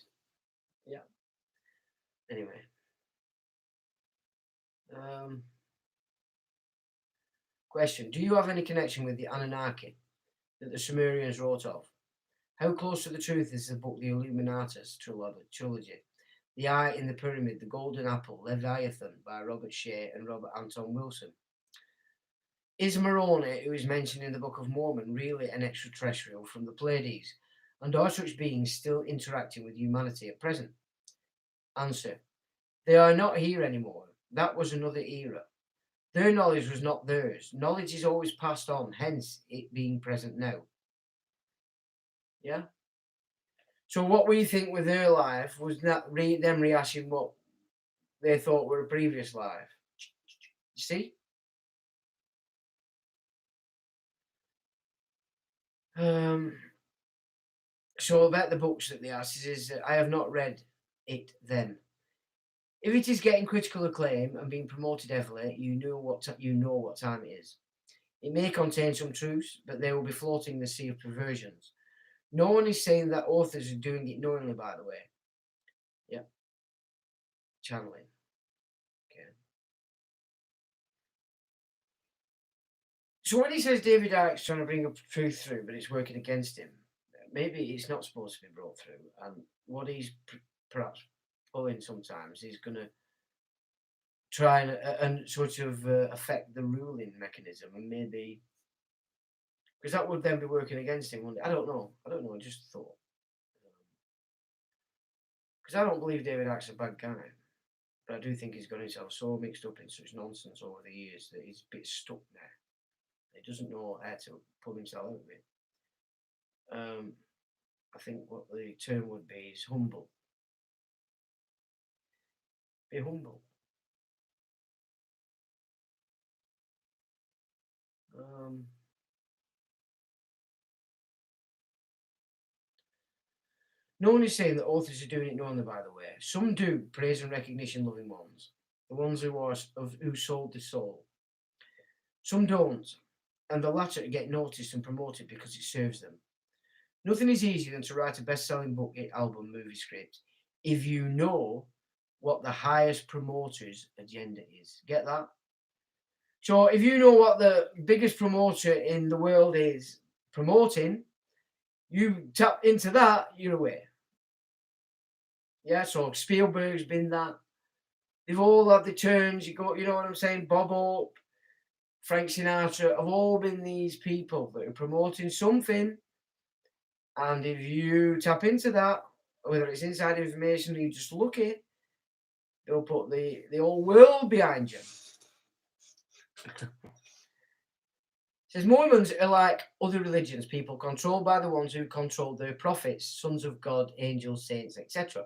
Yeah. Anyway. Question. Do you have any connection with the Anunnaki that the Sumerians wrote of? How close to the truth is the book The Illuminatus trilogy? The Eye in the Pyramid, The Golden Apple, Leviathan by Robert Shea and Robert Anton Wilson. Is Moroni, who is mentioned in the Book of Mormon, really an extraterrestrial from the Pleiades? And are such beings still interacting with humanity at present? Answer. They are not here anymore. That was another era. Their knowledge was not theirs. Knowledge is always passed on, hence it being present now. Yeah? So what we think with their life was not them rehashing what they thought were a previous life. You see? So about the books that they asked is I have not read it then. If it is getting critical acclaim and being promoted heavily, you know what time it is. It may contain some truths, but they will be floating in the sea of perversions. No one is saying that authors are doing it knowingly, by the way. Yeah. Channeling. Okay. So when he says David Icke's trying to bring up truth through, but it's working against him, maybe it's not supposed to be brought through. And what he's perhaps pulling sometimes is going to try and sort of affect the ruling mechanism, and maybe because that would then be working against him. I don't know. I just thought, because I don't believe David Icke's a bad guy, but I do think he's got himself so mixed up in such nonsense over the years that he's a bit stuck there. He doesn't know how to pull himself out of it. I think what the term would be is humble. Be humble. No one is saying that authors are doing it knowingly, by the way. Some do, praise and recognition loving ones, the ones who sold the soul. Some don't, and the latter get noticed and promoted because it serves them. Nothing is easier than to write a best-selling book, hit album, movie script, if you know what the highest promoter's agenda is. Get that? So if you know what the biggest promoter in the world is promoting, you tap into that, you're away. Yeah, so Spielberg's been that. They've all had the turns. You know what I'm saying? Bob Hope, Frank Sinatra have all been these people that are promoting something. And if you tap into that, whether it's inside information or you just look it, they'll put the whole world behind you. Says Mormons are like other religions, people controlled by the ones who control their prophets, sons of God, angels, saints, etc.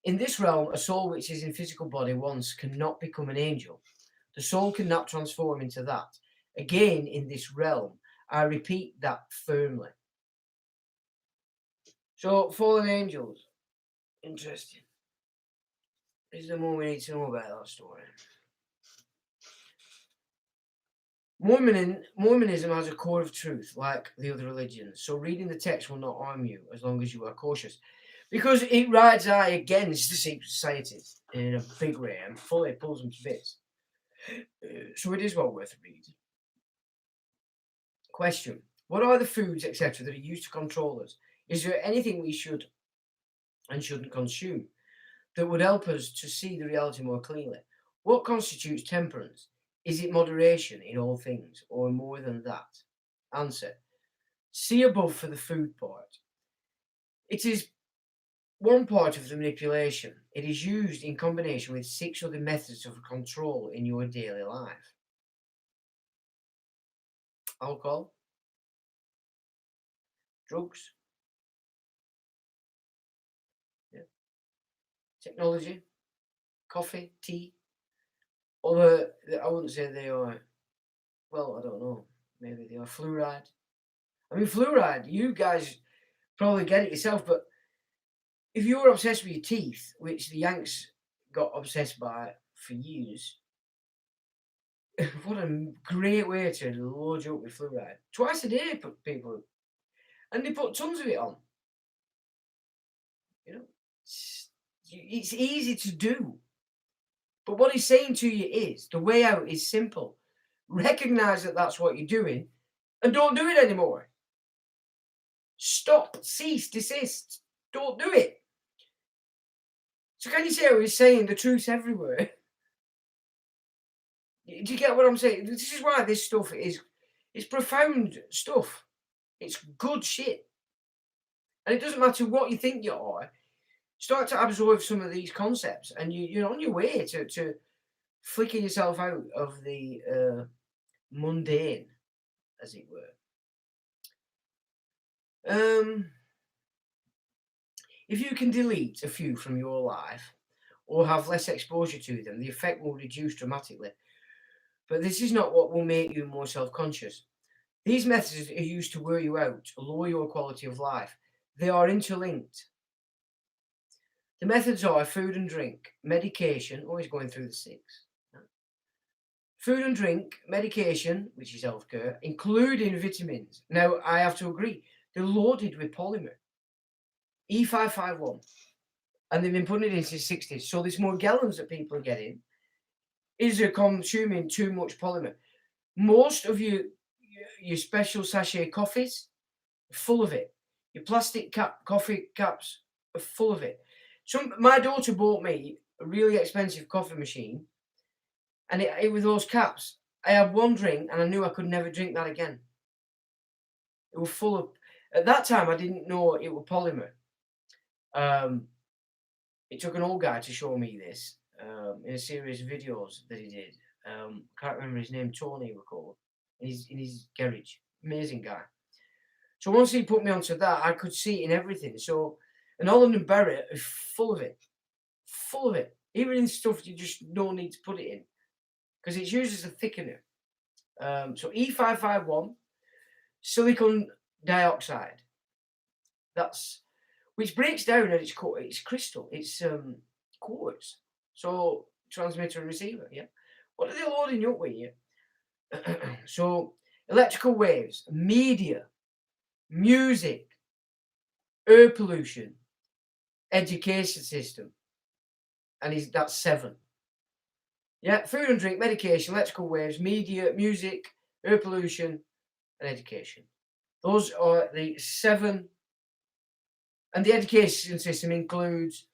In this realm, a soul which is in physical body once cannot become an angel. The soul cannot transform into that. Again, in this realm, I repeat that firmly. So, fallen angels, interesting. Is there more we need to know about that story? Mormonism has a core of truth, like the other religions. So reading the text will not harm you as long as you are cautious. Because it rides high against the secret society in a big way and fully pulls them to bits. So it is well worth a read. Question. What are the foods, etc., that are used to control us? Is there anything we should and shouldn't consume that would help us to see the reality more clearly? What constitutes temperance? Is it moderation in all things, or more than that? Answer. See above for the food part. It is one part of the manipulation. It is used in combination with 6 other methods of control in your daily life. Alcohol, drugs, technology, coffee, tea. Although I wouldn't say they are, well, I don't know, maybe they are fluoride. I mean, fluoride, you guys probably get it yourself, but if you're obsessed with your teeth, which the Yanks got obsessed by for years, what a great way to load you up with fluoride. Twice a day, people, and they put tons of it on. You know, it's easy to do. But what he's saying to you is the way out is simple. Recognize that that's what you're doing and don't do it anymore. Stop, cease, desist. Don't do it. So can you see how he's saying the truth's everywhere? Do you get what I'm saying? This is why this stuff is profound stuff. It's good shit. And it doesn't matter what you think you are. Start to absorb some of these concepts, and you're on your way to flicking yourself out of the mundane, as it were. If you can delete a few from your life or have less exposure to them, the effect will reduce dramatically. But this is not what will make you more self-conscious. These methods are used to wear you out, lower your quality of life. They are interlinked. The methods are food and drink, medication, always going through the 6. Food and drink, medication, which is healthcare, including vitamins. Now, I have to agree, they're loaded with polymer. E551. And they've been putting it in since the 60s. So there's more gallons that people are getting. Is they're consuming too much polymer. Most of your special sachet coffees are full of it. Your plastic coffee caps are full of it. My daughter bought me a really expensive coffee machine, and it with those caps. I had one drink, and I knew I could never drink that again. It was full of. At that time, I didn't know it was polymer. It took an old guy to show me this in a series of videos that he did. Can't remember his name. Tony, we call him. In his garage. Amazing guy. So once he put me onto that, I could see it in everything. So an Holland and Barrett is full of it. Full of it. Even in stuff you just don't need to put it in. Because it's used as a thickener. So E551, silicon dioxide. Which breaks down at its core. It's crystal. It's quartz. So transmitter and receiver. Yeah. What are they loading you up with? Yeah. So electrical waves, media, music, air pollution, education system, and that's 7. Yeah, food and drink, medication, electrical waves, media, music, air pollution, and education. Those are the 7. And the education system includes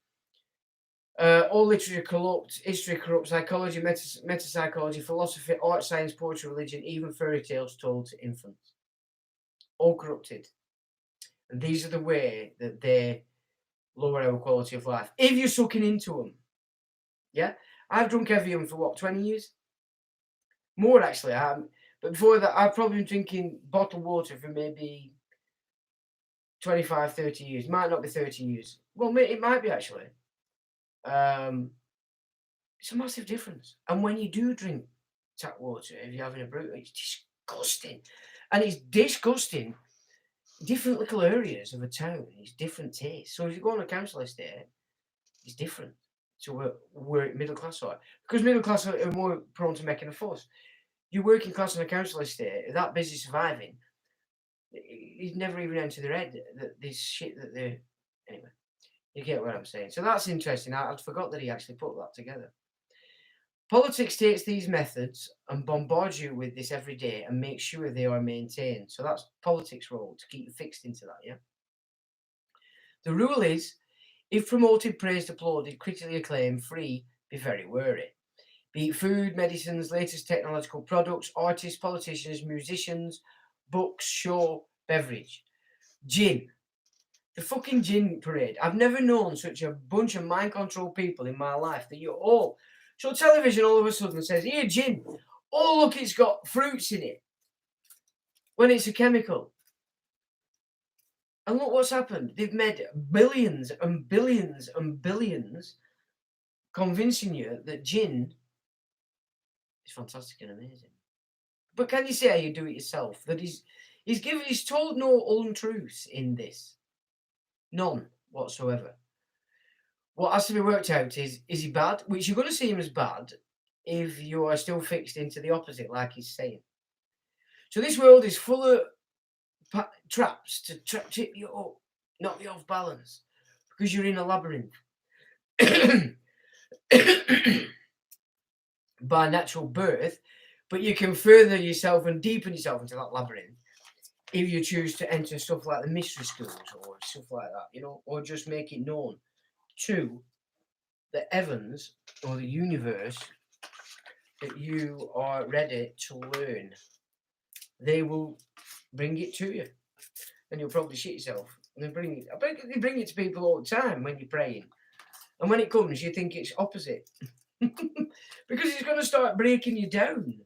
all literature corrupt, history corrupt, psychology, metapsychology, philosophy, art, science, poetry, religion, even fairy tales told to infants. All corrupted. And these are the way that they lower our quality of life. If you're sucking into them. Yeah? I've drunk Evian for what, 20 years? More actually. But before that, I've probably been drinking bottled water for maybe 25, 30 years. Might not be 30 years. Well, it might be actually. It's a massive difference. And when you do drink tap water, if you're having a brew, it's disgusting. And it's disgusting. Different little areas of a town, it's different tastes. So if you go on a council estate, it's different to where middle class are. Because middle class are more prone to making a fuss. You're working class on a council estate, that busy surviving, it's never even entered their head that this shit that they're... Anyway, you get what I'm saying. So that's interesting. I'd forgot that he actually put that together. Politics takes these methods and bombards you with this every day and makes sure they are maintained. So that's politics' role, to keep you fixed into that, yeah? The rule is, if promoted, praised, applauded, critically acclaimed, free, be very wary. Be it food, medicines, latest technological products, artists, politicians, musicians, books, show, beverage. Gin. The fucking gin parade. I've never known such a bunch of mind control people in my life that you all... So television all of a sudden says, here, gin. Oh, look, it's got fruits in it. When it's a chemical. And look what's happened. They've made billions and billions and billions convincing you that gin is fantastic and amazing. But can you say how you do it yourself? That he's told no untruths in this. None whatsoever. What has to be worked out is he bad? Which you're going to see him as bad if you are still fixed into the opposite, like he's saying. So this world is full of traps to trip you up, knock you off balance, because you're in a labyrinth. By natural birth, but you can further yourself and deepen yourself into that labyrinth if you choose to enter stuff like the mystery schools or stuff like that, or just make it known to the heavens or the universe that you are ready to learn. They will bring it to you, and you'll probably shit yourself. And they bring it. I bet they bring it to people all the time when you're praying, and when it comes, you think it's opposite, because it's going to start breaking you down.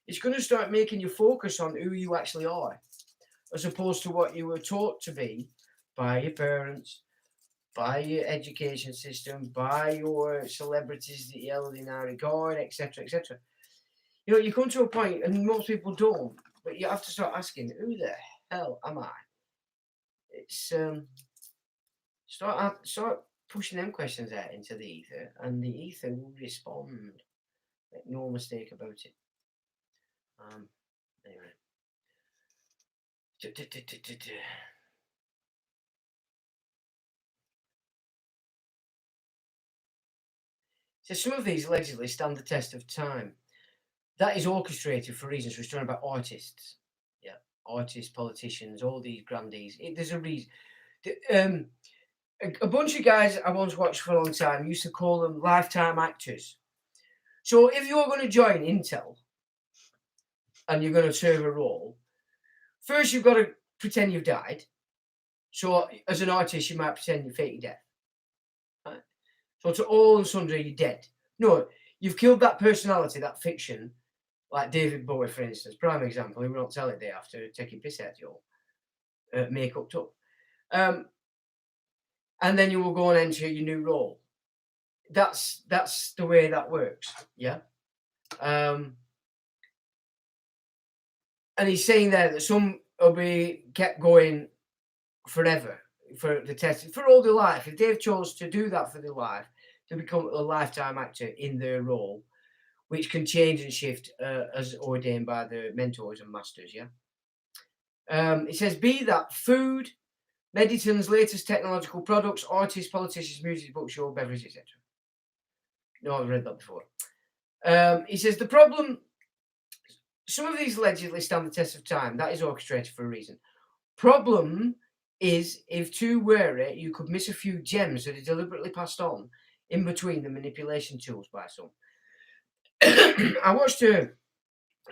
It's going to start making you focus on who you actually are, as opposed to what you were taught to be by your parents, by your education system, by your celebrities that you held in high regard, etc., etc. You know, you come to a point, and most people don't, but you have to start asking, who the hell am I? It's start pushing them questions out into the ether, and the ether will respond. Make no mistake about it. Anyway. So some of these allegedly stand the test of time. That is orchestrated for reasons. We're talking about artists. Yeah, artists, politicians, all these grandees. There's a reason. A bunch of guys I once watched for a long time used to call them lifetime actors. So if you're going to join Intel and you're going to serve a role, first you've got to pretend you've died. So as an artist, you might pretend you fake your death. Right? So to all and sundry, you're dead. No, you've killed that personality, that fiction, like David Bowie, for instance, prime example. He will not tell it day after taking piss out of you all, makeup up. And then you will go and enter your new role. That's the way that works. Yeah. And he's saying there that some will be kept going forever for the test for all their life. If they've chose to do that for their life, to become a lifetime actor in their role, which can change and shift as ordained by the mentors and masters. Yeah. It says, be that food, Mediton's latest technological products, artists, politicians, music, books, show, beverage, etc. No, I've read that before. He says the problem. Some of these allegedly stand the test of time. That is orchestrated for a reason. Problem is, if too wary, you could miss a few gems that are deliberately passed on in between the manipulation tools by some. I watched an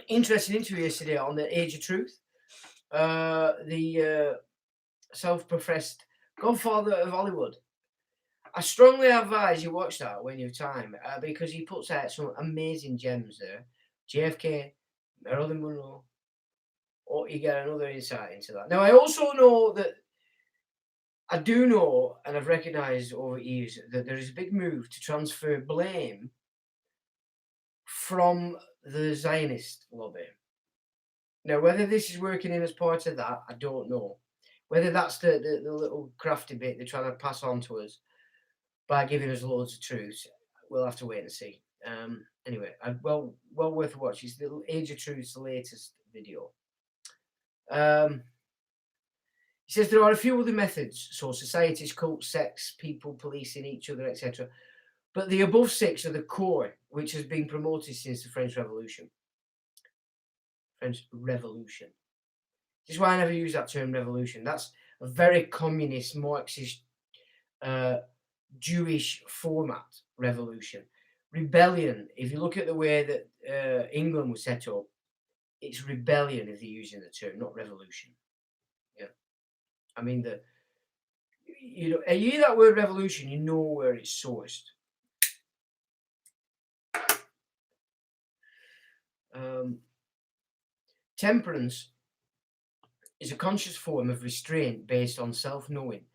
interesting interview yesterday on the Age of Truth. The self-professed godfather of Hollywood. I strongly advise you watch that when you have time, because he puts out some amazing gems there. JFK, Marilyn Monroe, or you get another insight into that. Now, I also know that, I do know, and I've recognised over years, that there is a big move to transfer blame from the Zionist lobby. Now, whether this is working in as part of that, I don't know. Whether that's the little crafty bit they're trying to pass on to us by giving us loads of truths, we'll have to wait and see. Anyway, well worth a watch. It's the Age of Truth's latest video. He says there are a few other methods, so societies, cults, sects, people policing each other, etc. But the above 6 are the core, which has been promoted since the French Revolution. French Revolution. This is why I never use that term revolution. That's a very communist, Marxist, Jewish format revolution. Rebellion, if you look at the way that England was set up, it's rebellion if they're using the term, not revolution. Yeah. I mean, you hear that word revolution, you know where it's sourced. Temperance is a conscious form of restraint based on self-knowing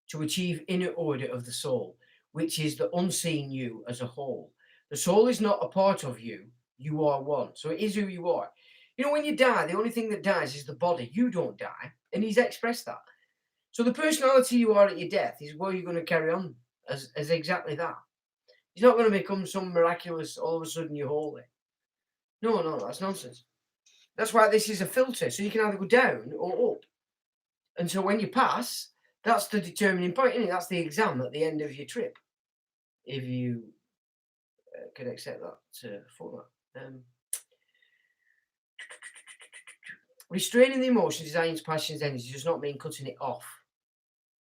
to achieve inner order of the soul, which is the unseen you as a whole. The soul is not a part of you, you are one. So it is who you are. You know, when you die, the only thing that dies is the body. You don't die. And he's expressed that. So the personality you are at your death is where you're going to carry on as exactly that. He's not going to become some miraculous, all of a sudden you're holy. No, that's nonsense. That's why this is a filter. So you can either go down or up. And so when you pass, that's the determining point, isn't it? That's the exam at the end of your trip. If you can accept that format. Restraining the emotions, desires, passions, energy does not mean cutting it off.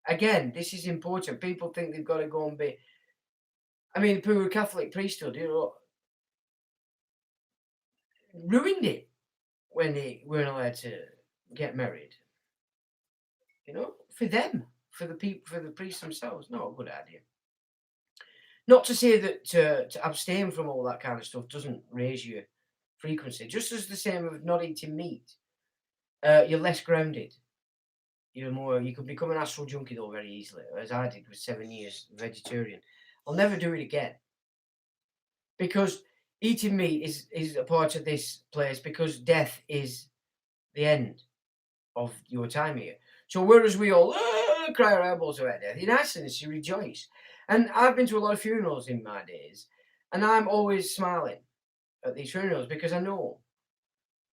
Again, this is important. People think they've got to go and be... I mean, the poor Catholic priesthood, ruined it when they weren't allowed to get married. For them, for the people, for the priests themselves, not a good idea. Not to say that to abstain from all that kind of stuff doesn't raise your frequency. Just as the same with not eating meat, you're less grounded. You can become an astral junkie though very easily, as I did with 7 years vegetarian. I'll never do it again because eating meat is a part of this place because death is the end of your time here. So whereas we all cry our eyeballs about death, in essence you rejoice. And I've been to a lot of funerals in my days, and I'm always smiling at these funerals because I know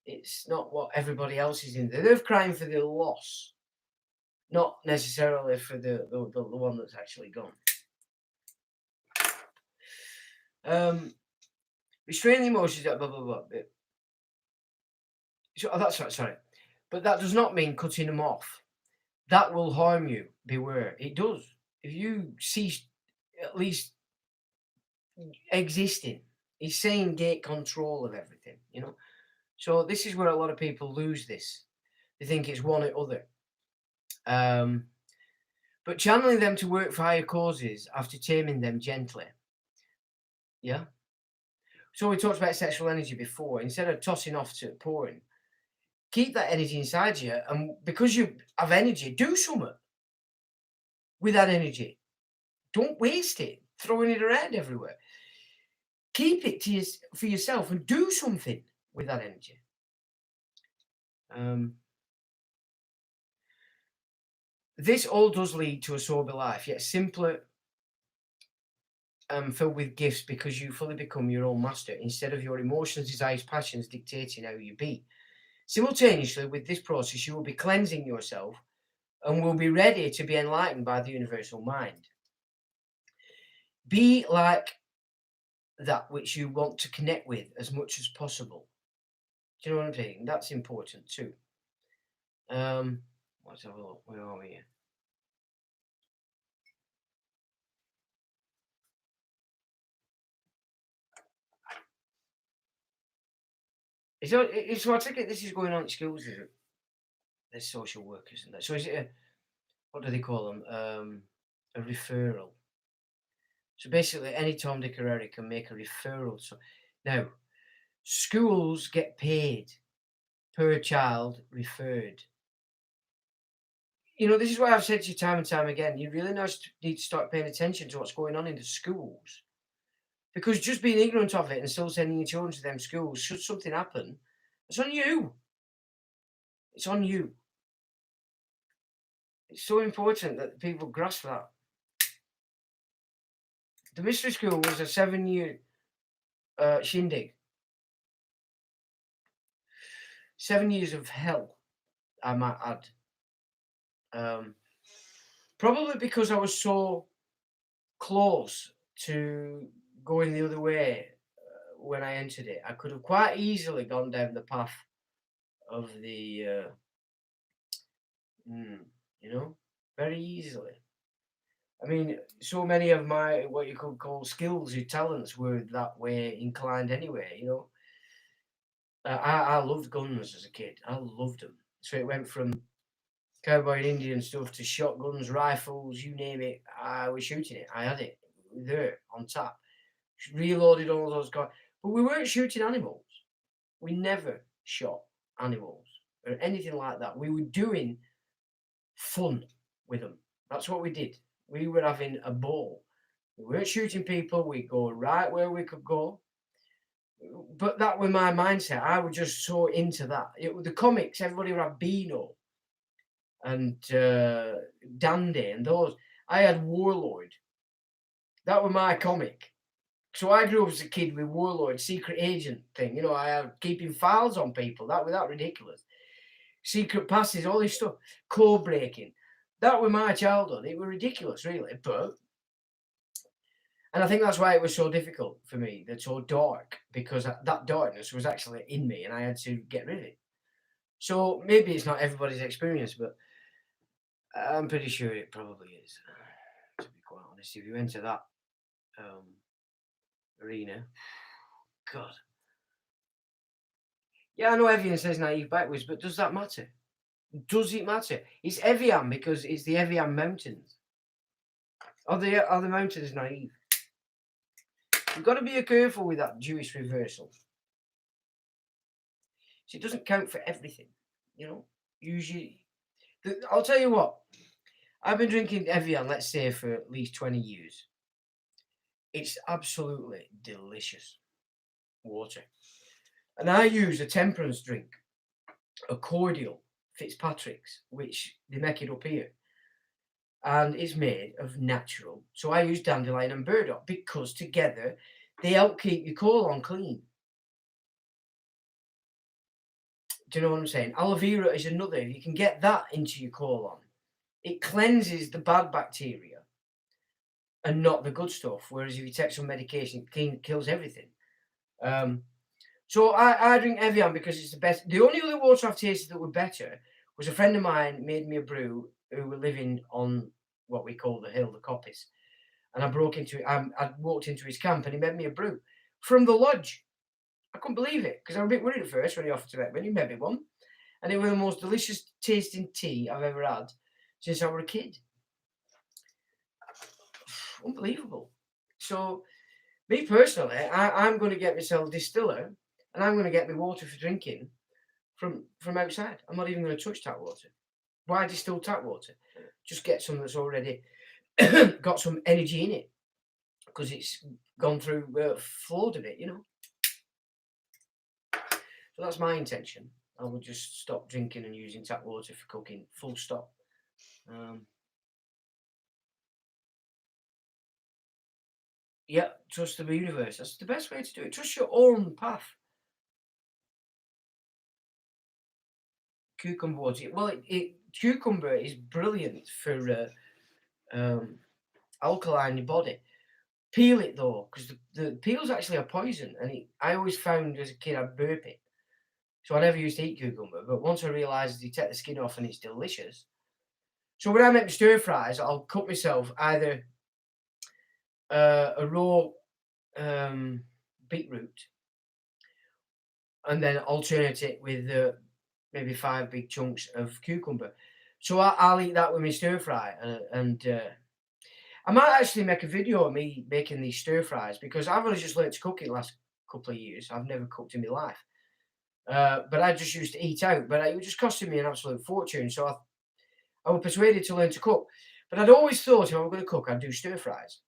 it's not what everybody else is in there. They're crying for the loss, not necessarily for the one that's actually gone. Restraining emotions, blah blah blah. So that's right, sorry, but that does not mean cutting them off. That will harm you. Beware, it does. If you cease at least existing, it's saying get control of everything. So this is where a lot of people lose this. They think it's one or other. But channeling them to work for higher causes after taming them gently. Yeah. So we talked about sexual energy before. Instead of tossing off to porn, keep that energy inside you, and because you have energy, do something with that energy. Don't waste it throwing it around everywhere. Keep it for yourself and do something with that energy. This all does lead to a sober life, yet simpler, filled with gifts because you fully become your own master instead of your emotions, desires, passions dictating how you be. Simultaneously, with this process, you will be cleansing yourself and will be ready to be enlightened by the universal mind. Be like that which you want to connect with as much as possible. Do you know what I'm saying? That's important too. Let's have a look. Where are we here? So I take it this is going on at schools, is it? There's social workers and that. So is it what do they call them? A referral. So basically, any Tom, Dick, or Harry can make a referral. So now, schools get paid per child referred. This is why I've said to you time and time again, you really need to start paying attention to what's going on in the schools. Because just being ignorant of it and still sending your children to them schools, should something happen, it's on you. It's on you. It's so important that people grasp that. The mystery school was a 7-year shindig. 7 years of hell, I might add. Probably because I was so close to going the other way when I entered it. I could have quite easily gone down the path of the, very easily. I mean, so many of my what you could call skills or talents were that way inclined anyway. I loved guns as a kid. I loved them. So it went from cowboy and Indian stuff to shotguns, rifles, you name it. I was shooting it. I had it there on tap. Reloaded all those guns. But we weren't shooting animals. We never shot animals or anything like that. We were doing fun with them. That's what we did. We were having a ball. We weren't shooting people. We'd go right where we could go. But that was my mindset. I was just so into that. The comics, everybody would have Beano and Dandy and those. I had Warlord. That was my comic. So I grew up as a kid with Warlord, secret agent thing. I had keeping files on people. That was ridiculous. Secret passes, all this stuff. Code breaking. That was my childhood. It was ridiculous, really. And I think that's why it was so difficult for me. That's so dark, because that darkness was actually in me and I had to get rid of it. So maybe it's not everybody's experience, but I'm pretty sure it probably is. To be quite honest, if you enter that arena. God. Yeah, I know Evian says naive backwards, but does that matter? Does it matter? It's Evian because it's the Evian Mountains. Are the mountains naive? You've got to be careful with that Jewish reversal. So it doesn't count for everything, you know. Usually, I'll tell you what. I've been drinking Evian, let's say, for at least 20 years. It's absolutely delicious water. And I use a temperance drink, a cordial Fitzpatrick's, which they make it up here. And it's made of natural. So I use dandelion and burdock because together they help keep your colon clean. Do you know what I'm saying? Aloe vera is another. If you can get that into your colon, it cleanses the bad bacteria and not the good stuff. Whereas if you take some medication, it kills everything. So I drink Evian because it's the best. The only other water I've tasted that were better was a friend of mine made me a brew who were living on what we call the hill, the coppice. And I walked into his camp and he made me a brew from the lodge. I couldn't believe it because I was a bit worried at first when he offered to make me. And he made me one. And it was the most delicious tasting tea I've ever had since I was a kid. Unbelievable. So, me personally, I'm going to get myself a distiller and I'm going to get my water for drinking from outside. I'm not even going to touch tap water. Why distill tap water? Just get some that's already got some energy in it because it's gone through flowed a bit, you know. So that's my intention. I will just stop drinking and using tap water for cooking. Full stop. Yeah, trust the universe. That's the best way to do it. Trust your own path. Cucumber water. Well, cucumber is brilliant for alkaline your body. Peel it though, because the peel's actually a poison, and I always found as a kid I'd burp it, so I never used to eat cucumber. But once I realised you take the skin off and it's delicious. So when I make my stir fries, I'll cook myself either a raw beetroot, and then alternate it with maybe 5 big chunks of cucumber. So I'll eat that with my stir fry, and I might actually make a video of me making these stir fries because I've only just learned to cook in the last couple of years. I've never cooked in my life, but I just used to eat out. But it was just costing me an absolute fortune. So I was persuaded to learn to cook. But I'd always thought if I were going to cook, I'd do stir fries.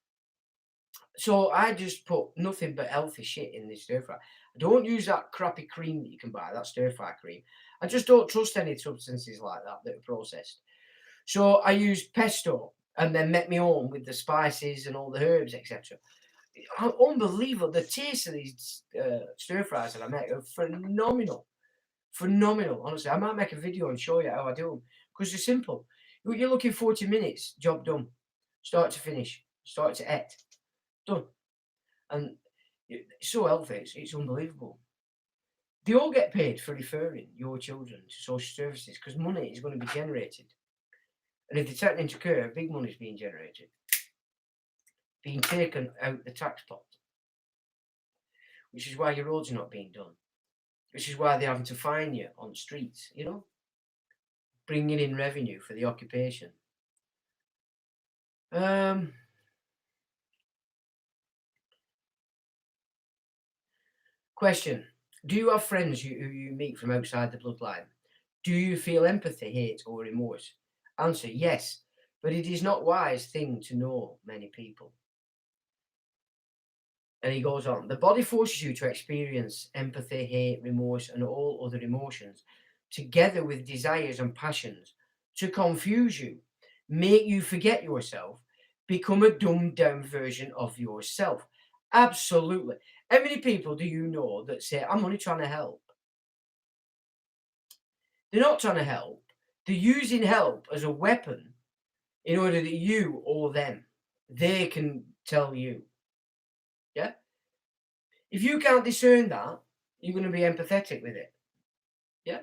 So I just put nothing but healthy shit in this stir fry. I don't use that crappy cream that you can buy, that stir fry cream. I just don't trust any substances like that are processed. So I use pesto and then make my own with the spices and all the herbs, etc. Unbelievable. The taste of these stir fries that I make are phenomenal. Phenomenal, honestly. I might make a video and show you how I do them because they're simple. You're looking 40 minutes, job done. Start to finish, start to eat. Done. And it's so healthy, it's unbelievable. They all get paid for referring your children to social services because money is going to be generated. And if they're taken into care, big money is being generated, being taken out the tax pot, which is why your roads are not being done, which is why they're having to fine you on the streets, you know, bringing in revenue for the occupation. Question. Do you have friends who you meet from outside the bloodline? Do you feel empathy, hate, or remorse? Answer, yes, but it is not wise thing to know many people. And he goes on, the body forces you to experience empathy, hate, remorse, and all other emotions, together with desires and passions, to confuse you, make you forget yourself, become a dumbed down version of yourself. Absolutely. How many people do you know that say, I'm only trying to help? They're not trying to help. They're using help as a weapon in order that you or them, they can tell you. Yeah? If you can't discern that, you're going to be empathetic with it. Yeah?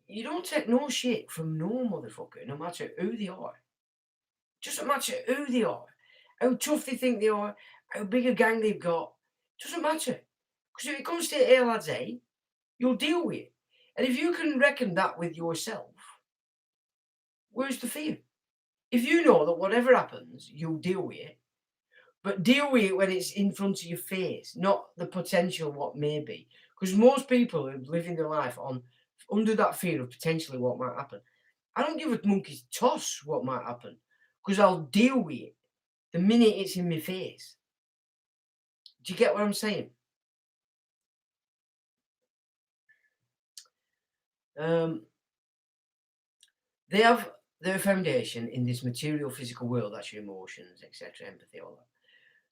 You don't take no shit from no motherfucker, no matter who they are. Doesn't matter who they are. how tough they think they are, how big a gang they've got. Doesn't matter. Because if it comes to A lads A, you'll deal with it. And if you can reckon that with yourself, where's the fear? If you know that whatever happens, you'll deal with it, but deal with it when it's in front of your face, not the potential what may be. Because most people who live in their life on under that fear of potentially what might happen, I don't give a monkey's toss what might happen, because I'll deal with it the minute it's in my face. Do you get what I'm saying? They have their foundation in this material, physical world. That's your emotions, etc., empathy, all that.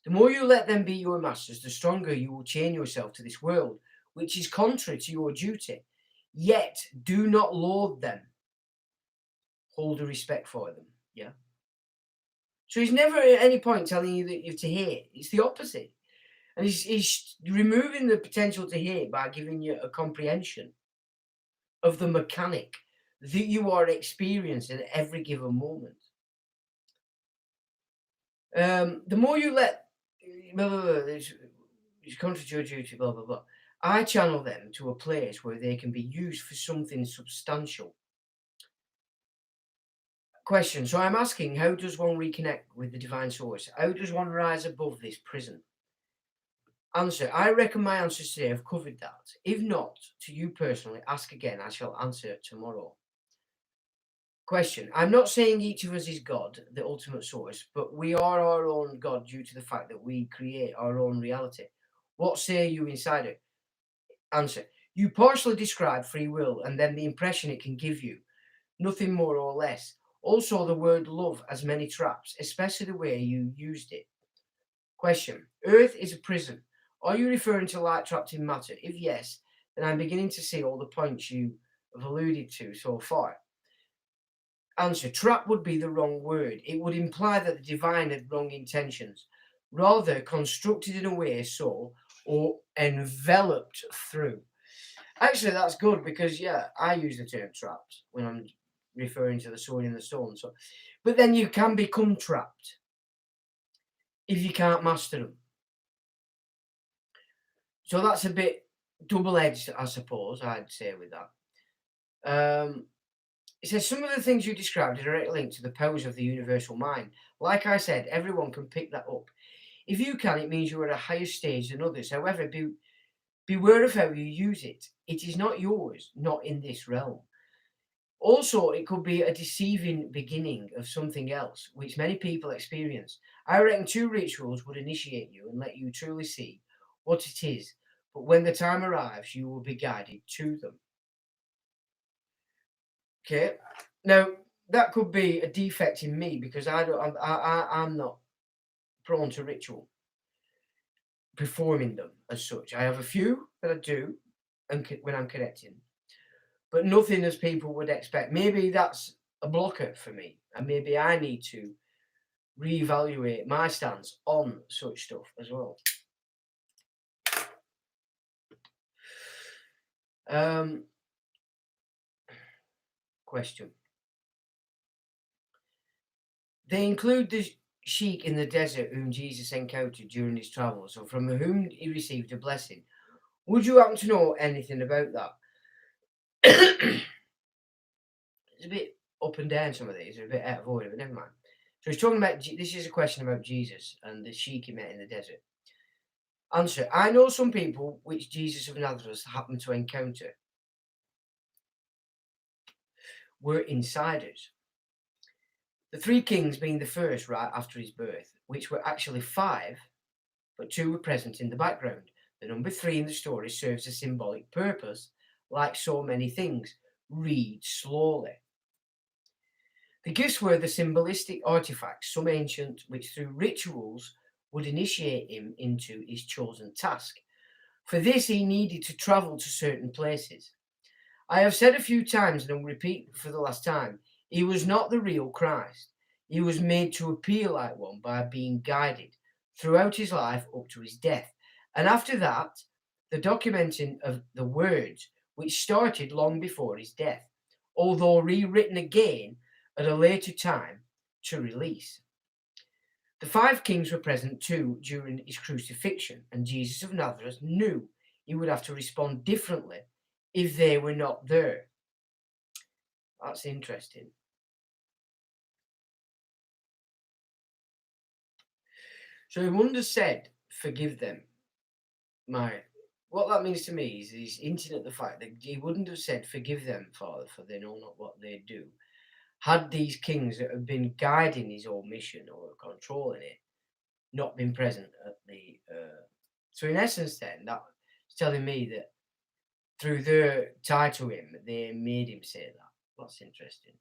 The more you let them be your masters, the stronger you will chain yourself to this world, which is contrary to your duty. Yet do not laud them. Hold a respect for them. Yeah. So he's never at any point telling you that you're to hate. It's the opposite. And he's removing the potential to hate by giving you a comprehension of the mechanic that you are experiencing at every given moment. The more you let blah, blah, blah, it's contrary to your duty, blah, blah, blah. I channel them to a place where they can be used for something substantial. Question. So I'm asking, how does one reconnect with the divine source? How does one rise above this prison? Answer. I reckon my answers today have covered that. If not, to you personally, ask again. I shall answer tomorrow. Question. I'm not saying each of us is God, the ultimate source, but we are our own God due to the fact that we create our own reality. What say you inside it? Answer. You partially describe free will and then the impression it can give you. Nothing more or less. Also, the word love has many traps, especially the way you used it. Question. Earth is a prison. Are you referring to light trapped in matter? If yes, then I'm beginning to see all the points you have alluded to so far. Answer. Trap would be the wrong word. It would imply that the divine had wrong intentions. Rather, constructed in a way so, or enveloped through. Actually, that's good because, yeah, I use the term trapped when I'm referring to the sword in the stone. So, but then you can become trapped if you can't master them. So that's a bit double-edged, I suppose, I'd say with that. It says, some of the things you described are directly linked to the powers of the universal mind. Like I said, everyone can pick that up. If you can, it means you're at a higher stage than others. However, beware of how you use it. It is not yours, not in this realm. Also, it could be a deceiving beginning of something else, which many people experience. I reckon 2 rituals would initiate you and let you truly see what it is. But when the time arrives, you will be guided to them. Okay. Now, that could be a defect in me because I'm not prone to ritual, performing them as such. I have a few that I do and when I'm connecting, but nothing as people would expect. Maybe that's a blocker for me, and maybe I need to reevaluate my stance on such stuff as well. Question. They include the sheik in the desert whom Jesus encountered during his travels, or from whom he received a blessing. Would you happen to know anything about that? It's a bit up and down, some of these are a bit out of order, but never mind. So he's talking about, this is a question about Jesus and the sheik he met in the desert. Answer. I know some people which Jesus of Nazareth happened to encounter were insiders. The 3 kings being the first right after his birth, which were actually 5, but 2 were present in the background. The number 3 in the story serves a symbolic purpose, like so many things. Read slowly. The gifts were the symbolistic artifacts, some ancient, which through rituals would initiate him into his chosen task. For this, he needed to travel to certain places. I have said a few times, and I'll repeat for the last time, he was not the real Christ. He was made to appear like one by being guided throughout his life up to his death. And after that, the documenting of the words, which started long before his death, although rewritten again at a later time to release. The five kings were present too during his crucifixion, and Jesus of Nazareth knew he would have to respond differently if they were not there. That's interesting. So he wouldn't have said, "Forgive them." What that means to me is he's hinting at the fact that he wouldn't have said, "Forgive them, Father, for they know not what they do," had these kings that have been guiding his whole mission or controlling it not been present at the. So in essence, then that's telling me that through their tie to him, they made him say that. That's interesting.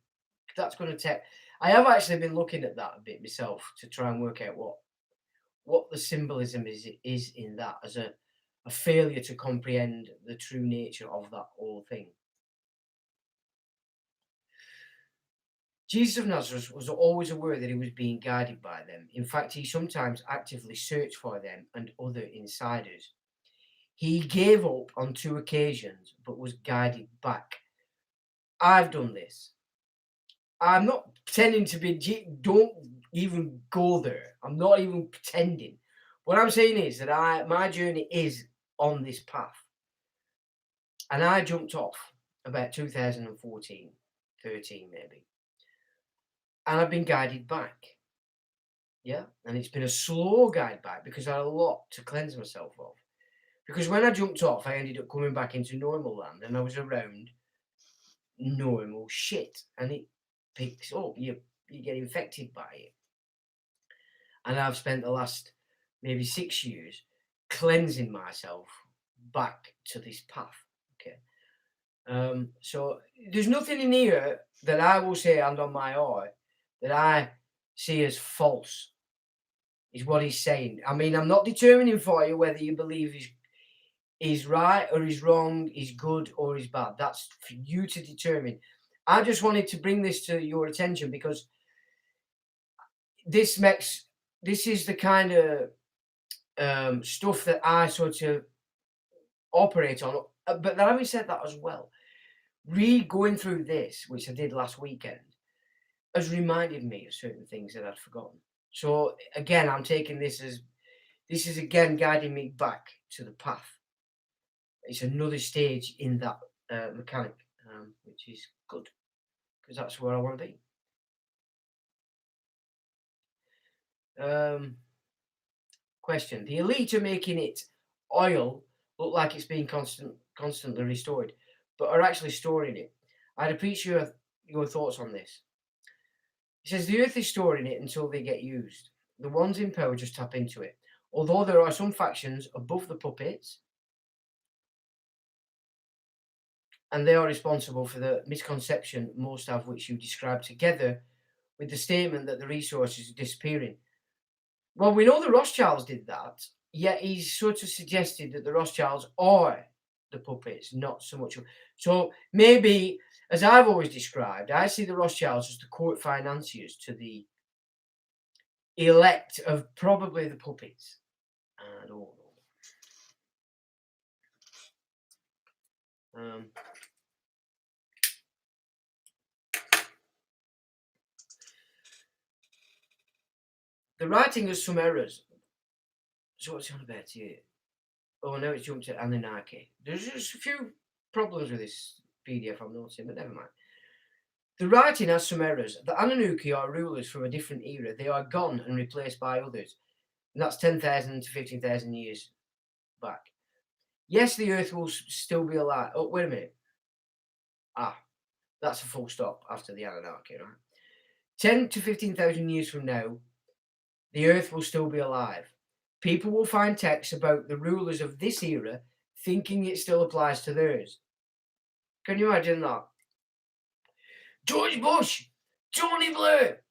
That's going to take. I have actually been looking at that a bit myself to try and work out what the symbolism is in that as a failure to comprehend the true nature of that whole thing. Jesus of Nazareth was always aware that he was being guided by them. In fact, he sometimes actively searched for them and other insiders. He gave up on 2 occasions, but was guided back. I've done this. I'm not pretending to be, don't even go there. I'm not even pretending. What I'm saying is that my journey is on this path. And I jumped off about 2014, 13 maybe. And I've been guided back. Yeah. And it's been a slow guide back because I had a lot to cleanse myself of. Because when I jumped off, I ended up coming back into normal land and I was around normal shit. And it picks up. You get infected by it. And I've spent the last maybe 6 years cleansing myself back to this path. Okay. So there's nothing in here that I will say hand on my heart that I see as false, is what he's saying. I mean, I'm not determining for you whether you believe he's right or he's wrong, he's good or he's bad. That's for you to determine. I just wanted to bring this to your attention because this is the kind of stuff that I sort of operate on. But having said that as well, going through this, which I did last weekend, has reminded me of certain things that I'd forgotten. So again, I'm taking this is again guiding me back to the path. It's another stage in that mechanic, which is good because that's where I want to be. Question: the elite are making it oil look like it's being constantly restored, but are actually storing it. I'd appreciate your thoughts on this. He says the earth is storing it until they get used. The ones in power just tap into it. Although there are some factions above the puppets, and they are responsible for the misconception most have, which you described together with the statement that the resources are disappearing. Well, we know the Rothschilds did that, yet he's sort of suggested that the Rothschilds are the puppets, not so much. So maybe, as I've always described, I see the Rothschilds as the court financiers to the elect of probably the puppets. I don't know. The writing has some errors. So what's on about here? Oh, now it's jumped to Anunnaki. There's just a few problems with this PDF I'm noticing, but never mind. The writing has some errors. The Anunnaki are rulers from a different era. They are gone and replaced by others. And that's 10,000 to 15,000 years back. Yes, the Earth will still be alive. Oh, wait a minute. That's a full stop after the Anunnaki, right? 10 to 15,000 years from now, the Earth will still be alive. People will find texts about the rulers of this era thinking it still applies to theirs. Can you imagine that? George Bush, Tony Blair,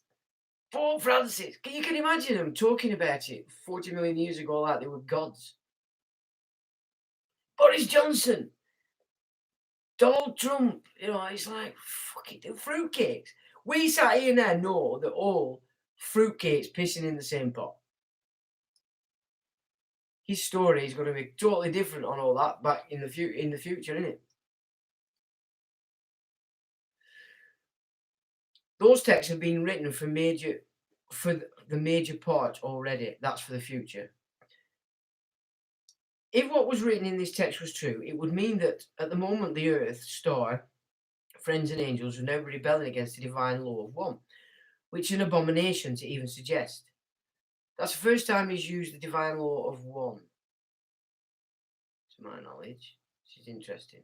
Pope Francis. You can imagine them talking about it 40 million years ago like they were gods. Boris Johnson, Donald Trump, it's like, fuck it, fruitcakes. We sat here now know that all fruitcakes pissing in the same pot. His story is going to be totally different on all that back in the future, isn't it? Those texts have been written for the major part already. That's for the future. If what was written in this text was true, it would mean that at the moment the earth, star, friends, and angels were now rebelling against the divine law of one, which is an abomination to even suggest. That's the first time he's used the divine law of one, to my knowledge, which is interesting.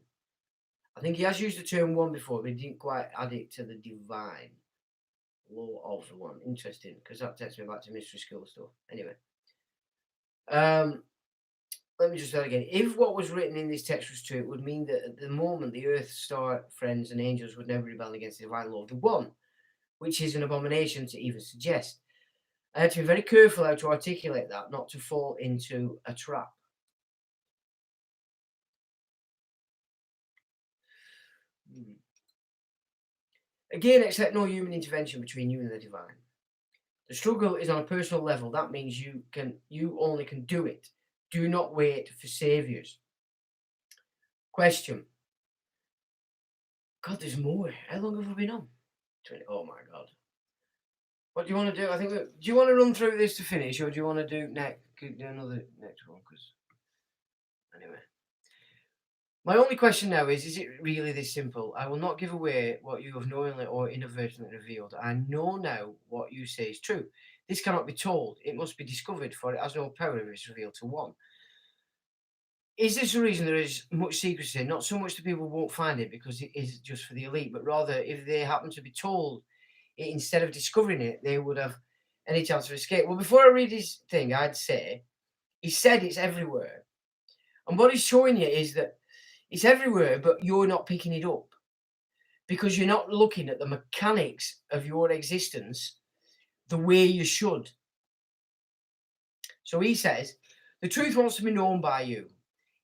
I think he has used the term one before, but he didn't quite add it to the divine law of the one. Interesting, because that takes me back to mystery school stuff. Anyway, let me just start again. If what was written in this text was true, it would mean that at the moment the earth, star, friends, and angels would never rebel against the divine law of the one, which is an abomination to even suggest. I had to be very careful how to articulate that, not to fall into a trap. Again, accept no human intervention between you and the divine. The struggle is on a personal level. That means you only can do it. Do not wait for saviors. Question. God, there's more. How long have we been on? 20. Oh my God. What do you want to do? Do you want to run through this to finish, or do you want to do another next one? Because anyway. My only question now is it really this simple? I will not give away what you have knowingly or inadvertently revealed. I know now what you say is true. This cannot be told. It must be discovered, for it has no power if it is revealed to one. Is this the reason there is much secrecy? Not so much that people won't find it because it is just for the elite, but rather if they happen to be told it instead of discovering it, they would have any chance of escape. Well, before I read his thing, I'd say he said it's everywhere. And what he's showing you is that it's everywhere, but you're not picking it up because you're not looking at the mechanics of your existence the way you should. So he says, the truth wants to be known by you.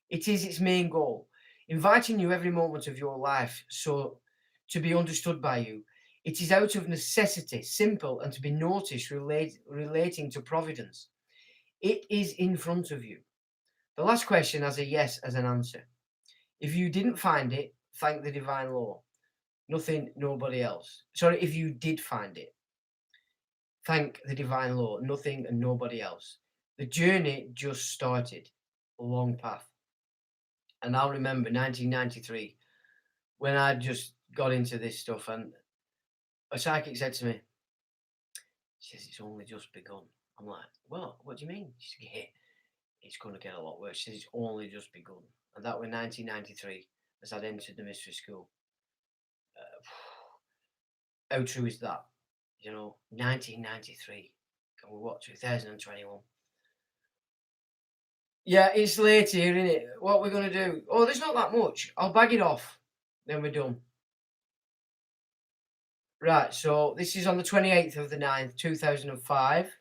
It is its main goal, inviting you every moment of your life so to be understood by you. It is out of necessity, simple, and to be noticed relating to providence. It is in front of you. The last question has a yes as an answer. If you didn't find it, thank the divine law. Nothing, nobody else. Sorry, if you did find it, thank the divine law. Nothing and nobody else. The journey just started. A long path. And I'll remember 1993 when I just got into this stuff, and a psychic said to me, she says, it's only just begun. I'm like, well, what do you mean? She said, yeah, it's going to get a lot worse. She says, it's only just begun. And that was 1993 as I'd entered the mystery school. How true is that? 1993. And we're what, 2021? Yeah, it's late here, isn't it? What we're going to do? Oh, there's not that much. I'll bag it off. Then we're done. Right, so this is on the 28th of the 9th, 2005.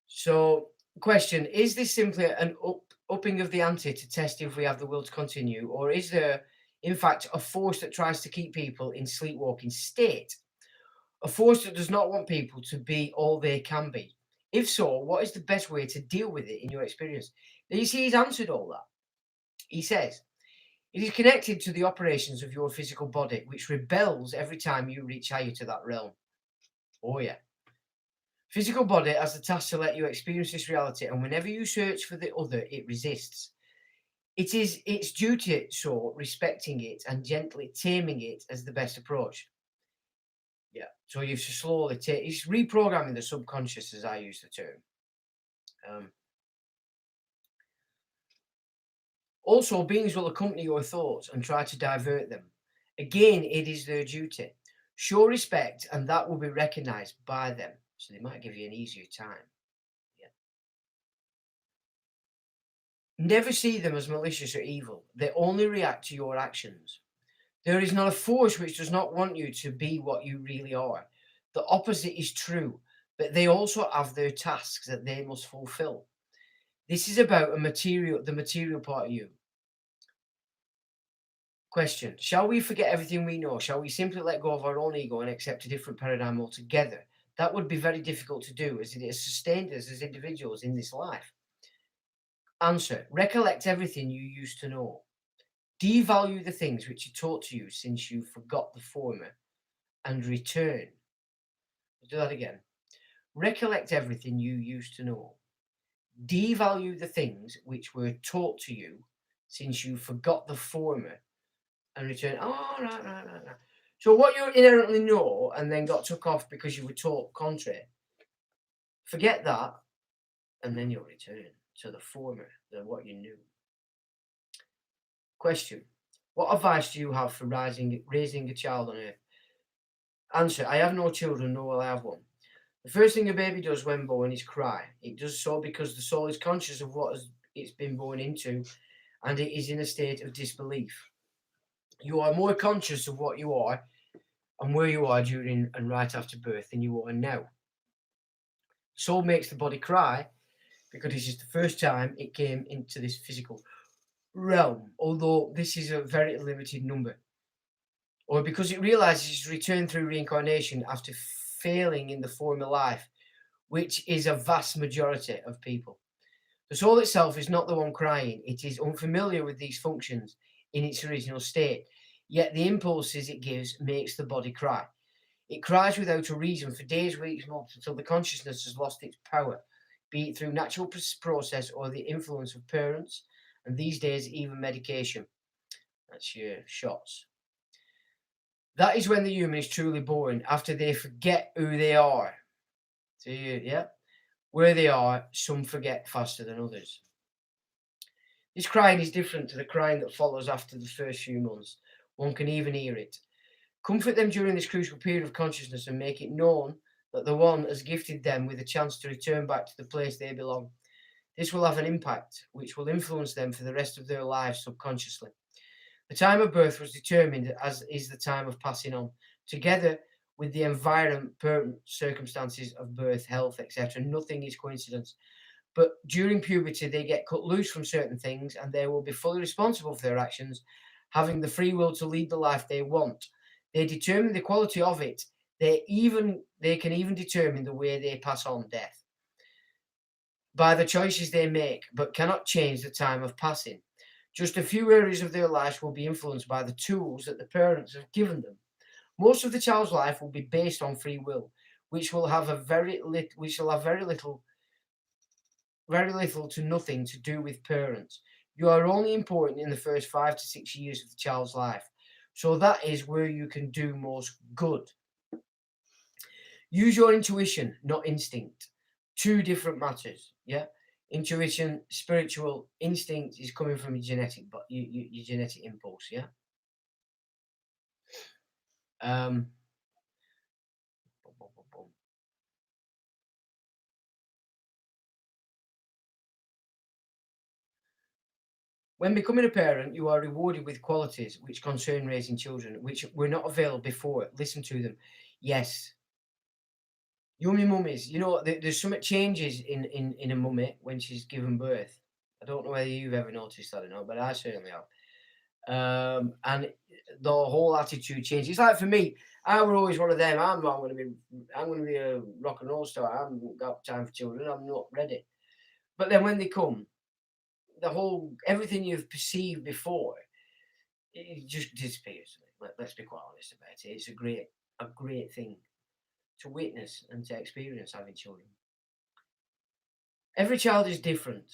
So, question, is this simply an upping of the ante to test if we have the will to continue, or is there, in fact, a force that tries to keep people in sleepwalking state? A force that does not want people to be all they can be? If so, what is the best way to deal with it in your experience? Now, you see, he's answered all that. He says, it is connected to the operations of your physical body, which rebels every time you reach higher to that realm. Oh, yeah. Physical body has the task to let you experience this reality, and whenever you search for the other, it resists. It is its duty, so respecting it and gently taming it as the best approach. Yeah, so you should slowly take. It's reprogramming the subconscious, as I use the term. Also, beings will accompany your thoughts and try to divert them. Again, it is their duty. Show respect, and that will be recognized by them. So they might give you an easier time. Yeah. Never see them as malicious or evil. They only react to your actions. There is not a force which does not want you to be what you really are. The opposite is true, but they also have their tasks that they must fulfill. This is about the material part of you. Question, shall we forget everything we know? Shall we simply let go of our own ego and accept a different paradigm altogether? That would be very difficult to do, as it has sustained us as individuals in this life. Answer, recollect everything you used to know. Devalue the things which are taught to you since you forgot the former, and return. I'll do that again. Recollect everything you used to know. Devalue the things which were taught to you, since you forgot the former, and return. Oh, right. So what you inherently know and then got took off because you were taught contrary, forget that, and then you'll return to the former, what you knew. Question: what advice do you have for raising a child on earth? Answer: I have no children, nor will I have one. The first thing a baby does when born is cry. It does so because the soul is conscious of what it's been born into, and it is in a state of disbelief. You are more conscious of what you are and where you are during and right after birth than you are now. Soul makes the body cry because this is the first time it came into this physical realm, although this is a very limited number. Or because it realizes it's returned through reincarnation after failing in the former life, which is a vast majority of people. The soul itself is not the one crying. It is unfamiliar with these functions in its original state, yet the impulses it gives makes the body cry. It cries without a reason for days, weeks, months, until the consciousness has lost its power, be it through natural process or the influence of parents, and these days even medication. That's your shots. That is when the human is truly born, after they forget who they are. So where they are, some forget faster than others. This crying is different to the crying that follows after the first few months. One can even hear it. Comfort them during this crucial period of consciousness and make it known that the One has gifted them with a chance to return back to the place they belong. This will have an impact which will influence them for the rest of their lives subconsciously. The time of birth was determined, as is the time of passing on, together with the environment, circumstances of birth, health, etc. Nothing is coincidence. But during puberty, they get cut loose from certain things and they will be fully responsible for their actions, having the free will to lead the life they want. They determine the quality of it. They can even determine the way they pass on death by the choices they make, but cannot change the time of passing. Just a few areas of their lives will be influenced by the tools that the parents have given them. Most of the child's life will be based on free will, which will have very little to nothing to do with parents. You are only important in the first 5 to 6 years of the child's life. So that is where you can do most good. Use your intuition, not instinct. Two different matters. Yeah. Intuition, spiritual instinct is coming from your genetic, but your genetic impulse. Yeah. When becoming a parent, you are rewarded with qualities which concern raising children, which were not available before. Listen to them. Yes. Yummy mummies. There's some changes in a mummy when she's given birth. I don't know whether you've ever noticed that or not, but I certainly have. And the whole attitude changes. It's like for me, I was always one of them. I'm going to be a rock and roll star. I haven't got time for children. I'm not ready. But then when they come, everything you've perceived before, it just disappears. Let's be quite honest about it. It's a great thing to witness and to experience having children. Every child is different.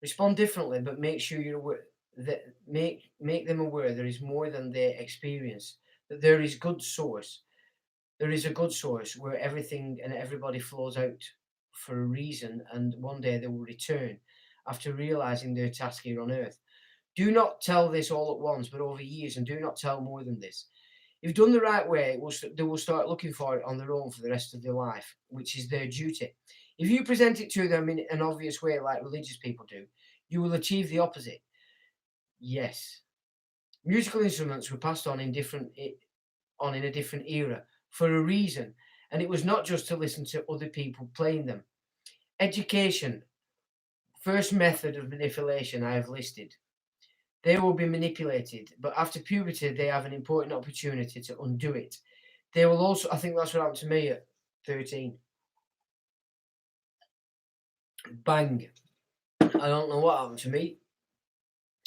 Respond differently, but make sure you're aware that make them aware there is more than their experience. That there is good source. There is a good source where everything and everybody flows out for a reason, and one day they will return after realizing their task here on earth. Do not tell this all at once, but over years, and do not tell more than this. If done the right way, they will start looking for it on their own for the rest of their life, which is their duty. If you present it to them in an obvious way, like religious people do, you will achieve the opposite. Yes. Musical instruments were passed on in a different era for a reason, and it was not just to listen to other people playing them. Education, first method of manipulation I have listed. They will be manipulated, but after puberty, they have an important opportunity to undo it. They will also, I think that's what happened to me at 13. Bang. I don't know what happened to me,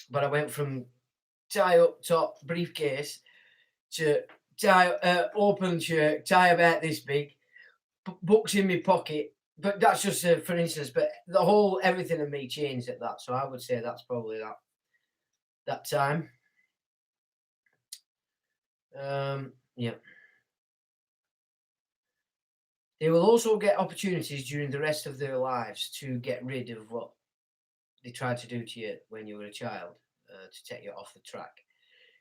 but I went from tie up top briefcase to open shirt, tie about this big, books in my pocket. But that's just for instance. But the whole everything of me changed at that. So I would say that's probably that time. Yeah. They will also get opportunities during the rest of their lives to get rid of what they tried to do to you when you were a child, to take you off the track.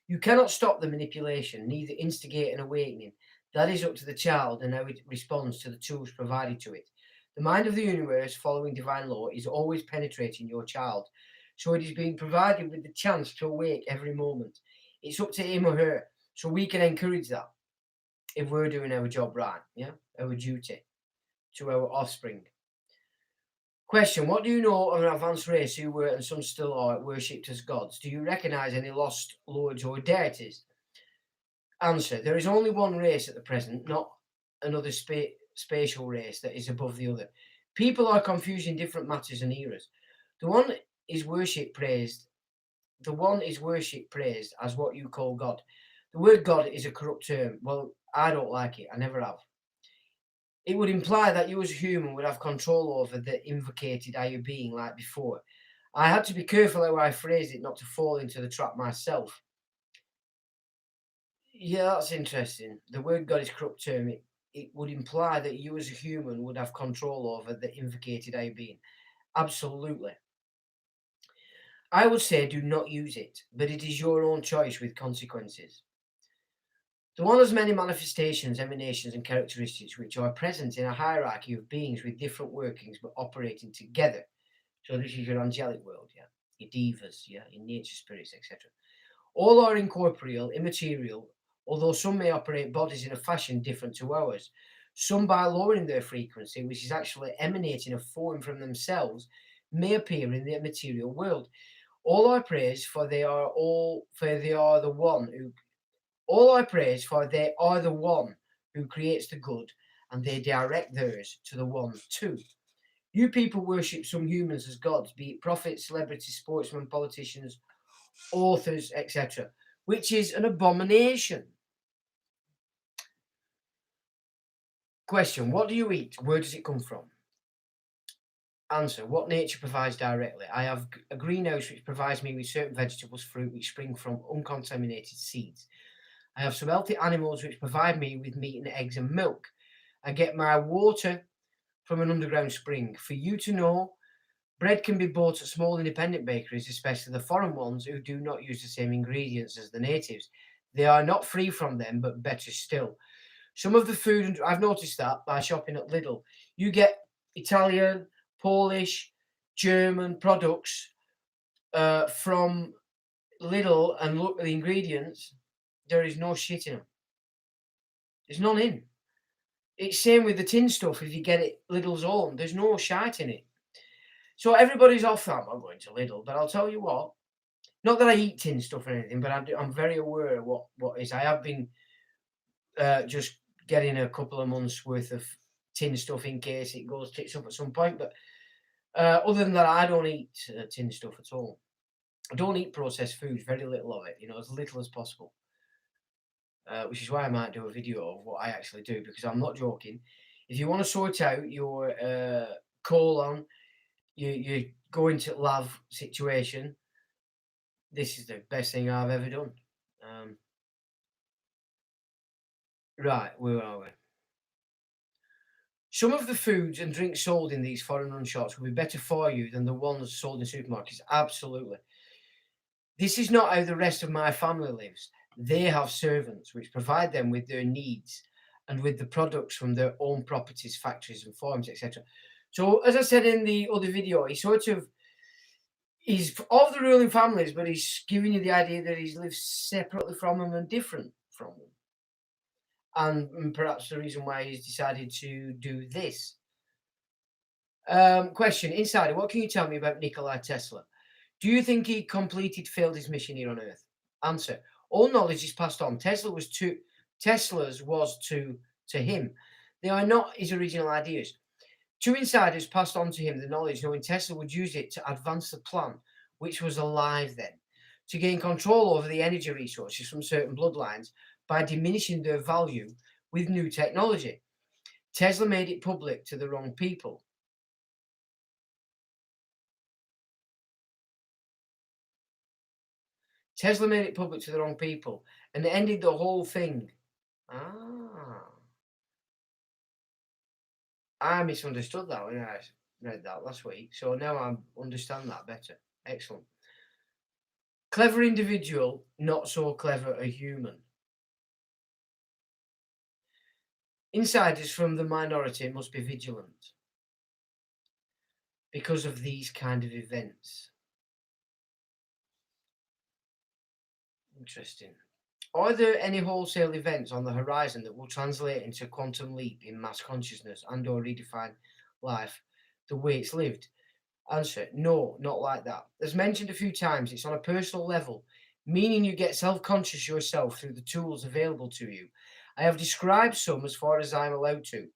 You cannot stop the manipulation, neither instigate an awakening. That is up to the child and how it responds to the tools provided to it. The mind of the universe, following divine law, is always penetrating your child, so it is being provided with the chance to awake every moment. It's up to him or her, so we can encourage that if we're doing our job right, yeah, our duty to our offspring. Question: what do you know of an advanced race who were, and some still are, worshipped as gods? Do you recognise any lost lords or deities? Answer: there is only one race at the present, not another spatial race that is above the other. People are confusing different matters and eras. The one is worship praised. The one is worship praised as what you call God. The word God is a corrupt term. Well, I don't like it. I never have. It would imply that you as a human would have control over the invocated higher being like before. I had to be careful how I phrased it not to fall into the trap myself. Yeah, that's interesting. The word God is corrupt term. It would imply that you as a human would have control over the invocated higher being. Absolutely. I would say do not use it, but it is your own choice with consequences. The one has many manifestations, emanations, and characteristics which are present in a hierarchy of beings with different workings but operating together. So this is your angelic world, yeah, your devas, yeah, your nature spirits, etc. All are incorporeal, immaterial, although some may operate bodies in a fashion different to ours. Some, by lowering their frequency, which is actually emanating a form from themselves, may appear in the material world. All I praise, for they are the one who all I praise, for they are the one who creates the good, and they direct theirs to the one too. You people worship some humans as gods, be it prophets, celebrities, sportsmen, politicians, authors, etc., which is an abomination. Question: what do you eat? Where does it come from? Answer: what nature provides directly. I have a greenhouse which provides me with certain vegetables, fruit, which spring from uncontaminated seeds. I have some healthy animals which provide me with meat and eggs and milk. I get my water from an underground spring. For you to know, bread can be bought at small independent bakeries, especially the foreign ones who do not use the same ingredients as the natives. They are not free from them, but better still. Some of the food, and I've noticed that by shopping at Lidl, you get Italian, Polish, German products from Lidl, and look at the ingredients. There is no shit in them. There's none in. It's same with the tin stuff. If you get it Lidl's own, there's no shite in it. So everybody's off that. I'm not going to Lidl, but I'll tell you what. Not that I eat tin stuff or anything, but I'm very aware of what is. I have been just getting a couple of months worth of tin stuff in case it goes tits up at some point. But other than that, I don't eat tin stuff at all. I don't eat processed foods. Very little of it. As little as possible. Which is why I might do a video of what I actually do, because I'm not joking. If you want to sort out your colon, you go into lav situation, this is the best thing I've ever done. Right, where are we? Some of the foods and drinks sold in these foreign run shops will be better for you than the ones sold in supermarkets. Absolutely. This is not how the rest of my family lives. They have servants which provide them with their needs and with the products from their own properties, factories, and farms, etc. So, as I said in the other video, he's of the ruling families, but he's giving you the idea that he's lived separately from them and different from them. And perhaps the reason why he's decided to do this. Question: Insider, what can you tell me about Nikola Tesla? Do you think he failed his mission here on Earth? Answer: all knowledge is passed on. Tesla's was to him. They are not his original ideas. Two insiders passed on to him the knowledge, knowing Tesla would use it to advance the plan, which was alive then, to gain control over the energy resources from certain bloodlines, by diminishing their value with new technology. Tesla made it public to the wrong people. Tesla made it public to the wrong people and it ended the whole thing. I misunderstood that when I read that last week, so now I understand that better. Excellent. Clever individual, not so clever a human. Insiders from the minority must be vigilant because of these kind of events. Interesting. Are there any wholesale events on the horizon that will translate into a quantum leap in mass consciousness and or redefine life the way it's lived? Answer, no, not like that. As mentioned a few times, it's on a personal level, meaning you get self-conscious yourself through the tools available to you. I have described some as far as I'm allowed to.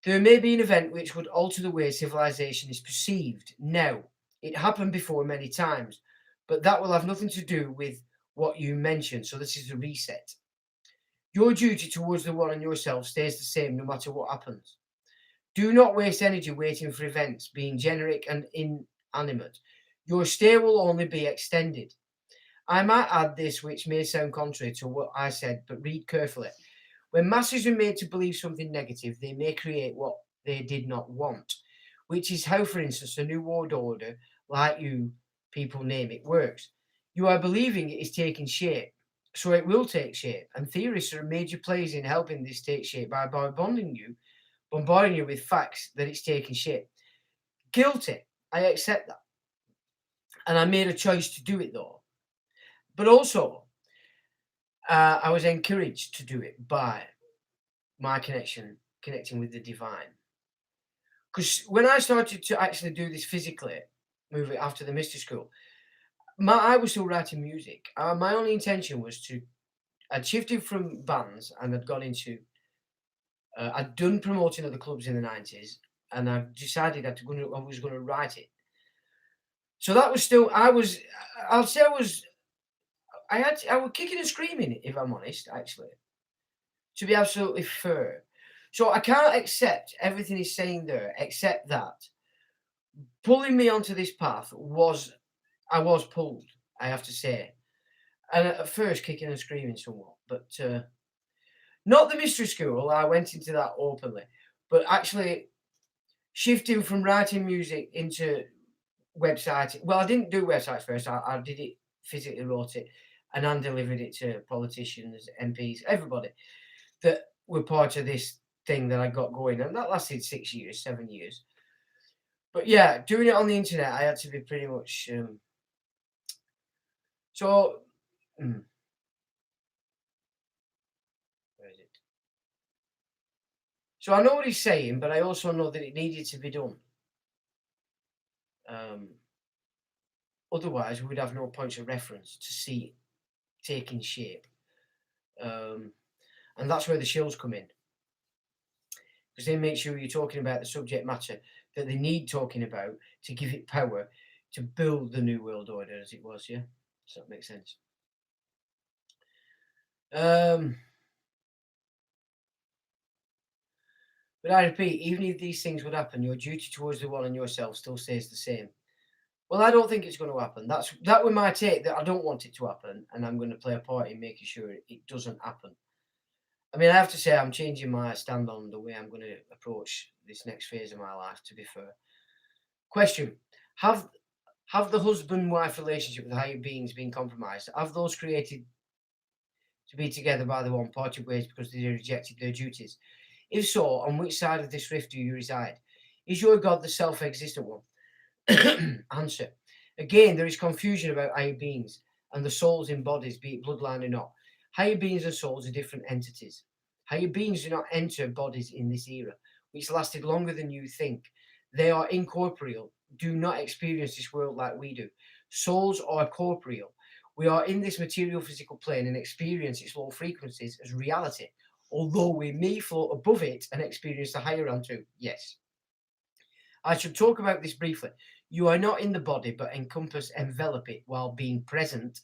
There may be an event which would alter the way civilization is perceived. Now, it happened before many times, but that will have nothing to do with what you mentioned, so this is a reset. Your duty towards the one and yourself stays the same no matter what happens. Do not waste energy waiting for events, being generic and inanimate. Your stay will only be extended. I might add this, which may sound contrary to what I said, but read carefully. When masses are made to believe something negative, they may create what they did not want, which is how, for instance, a new world order, like you people name it, works. You are believing it is taking shape, so it will take shape, and theorists are major players in helping this take shape by bombarding you with facts that it's taking shape. Guilty, I accept that. And I made a choice to do it though. But also, I was encouraged to do it by my connecting with the divine. Because when I started to actually do this physically, moving after the mystery school, I was still writing music. My only intention was I'd shifted from bands and I'd gone into, I'd done promoting at the clubs in the 90s and I decided I was going to write it. So that was still, I'll say I was kicking and screaming, if I'm honest, actually, to be absolutely fair. So I can't accept everything he's saying there, except that pulling me onto this path I was pulled, I have to say. And at first kicking and screaming somewhat, but not the mystery school, I went into that openly, but actually shifting from writing music into websites. Well, I didn't do websites first, I did it, physically wrote it, and then delivered it to politicians, MPs, everybody that were part of this thing that I got going. And that lasted 6 years, 7 years. But yeah, doing it on the internet, I had to be pretty much. So, where is it? So I know what he's saying, but I also know that it needed to be done. Otherwise, we would have no points of reference to see it taking shape. And that's where the shows come in. Because they make sure you're talking about the subject matter that they need talking about to give it power to build the new world order as it was, yeah? Does that make sense? But I repeat, even if these things would happen, your duty towards the one and yourself still stays the same. Well, I don't think it's going to happen. That was my take, that I don't want it to happen, and I'm going to play a part in making sure it doesn't happen. I mean, I have to say I'm changing my stand on the way I'm going to approach this next phase of my life, to be fair. Question: Have the husband-wife relationship with higher beings been compromised? Have those created to be together by the one parted ways because they rejected their duties? If so, on which side of this rift do you reside? Is your God the self-existent one? Answer. Again, there is confusion about higher beings and the souls in bodies, be it bloodline or not. Higher beings and souls are different entities. Higher beings do not enter bodies in this era, which lasted longer than you think. They are incorporeal, do not experience this world like we do. Souls are corporeal. We are in this material physical plane and experience its low frequencies as reality, although we may float above it and experience the higher realm too. Yes. I should talk about this briefly. You are not in the body, but envelop it while being present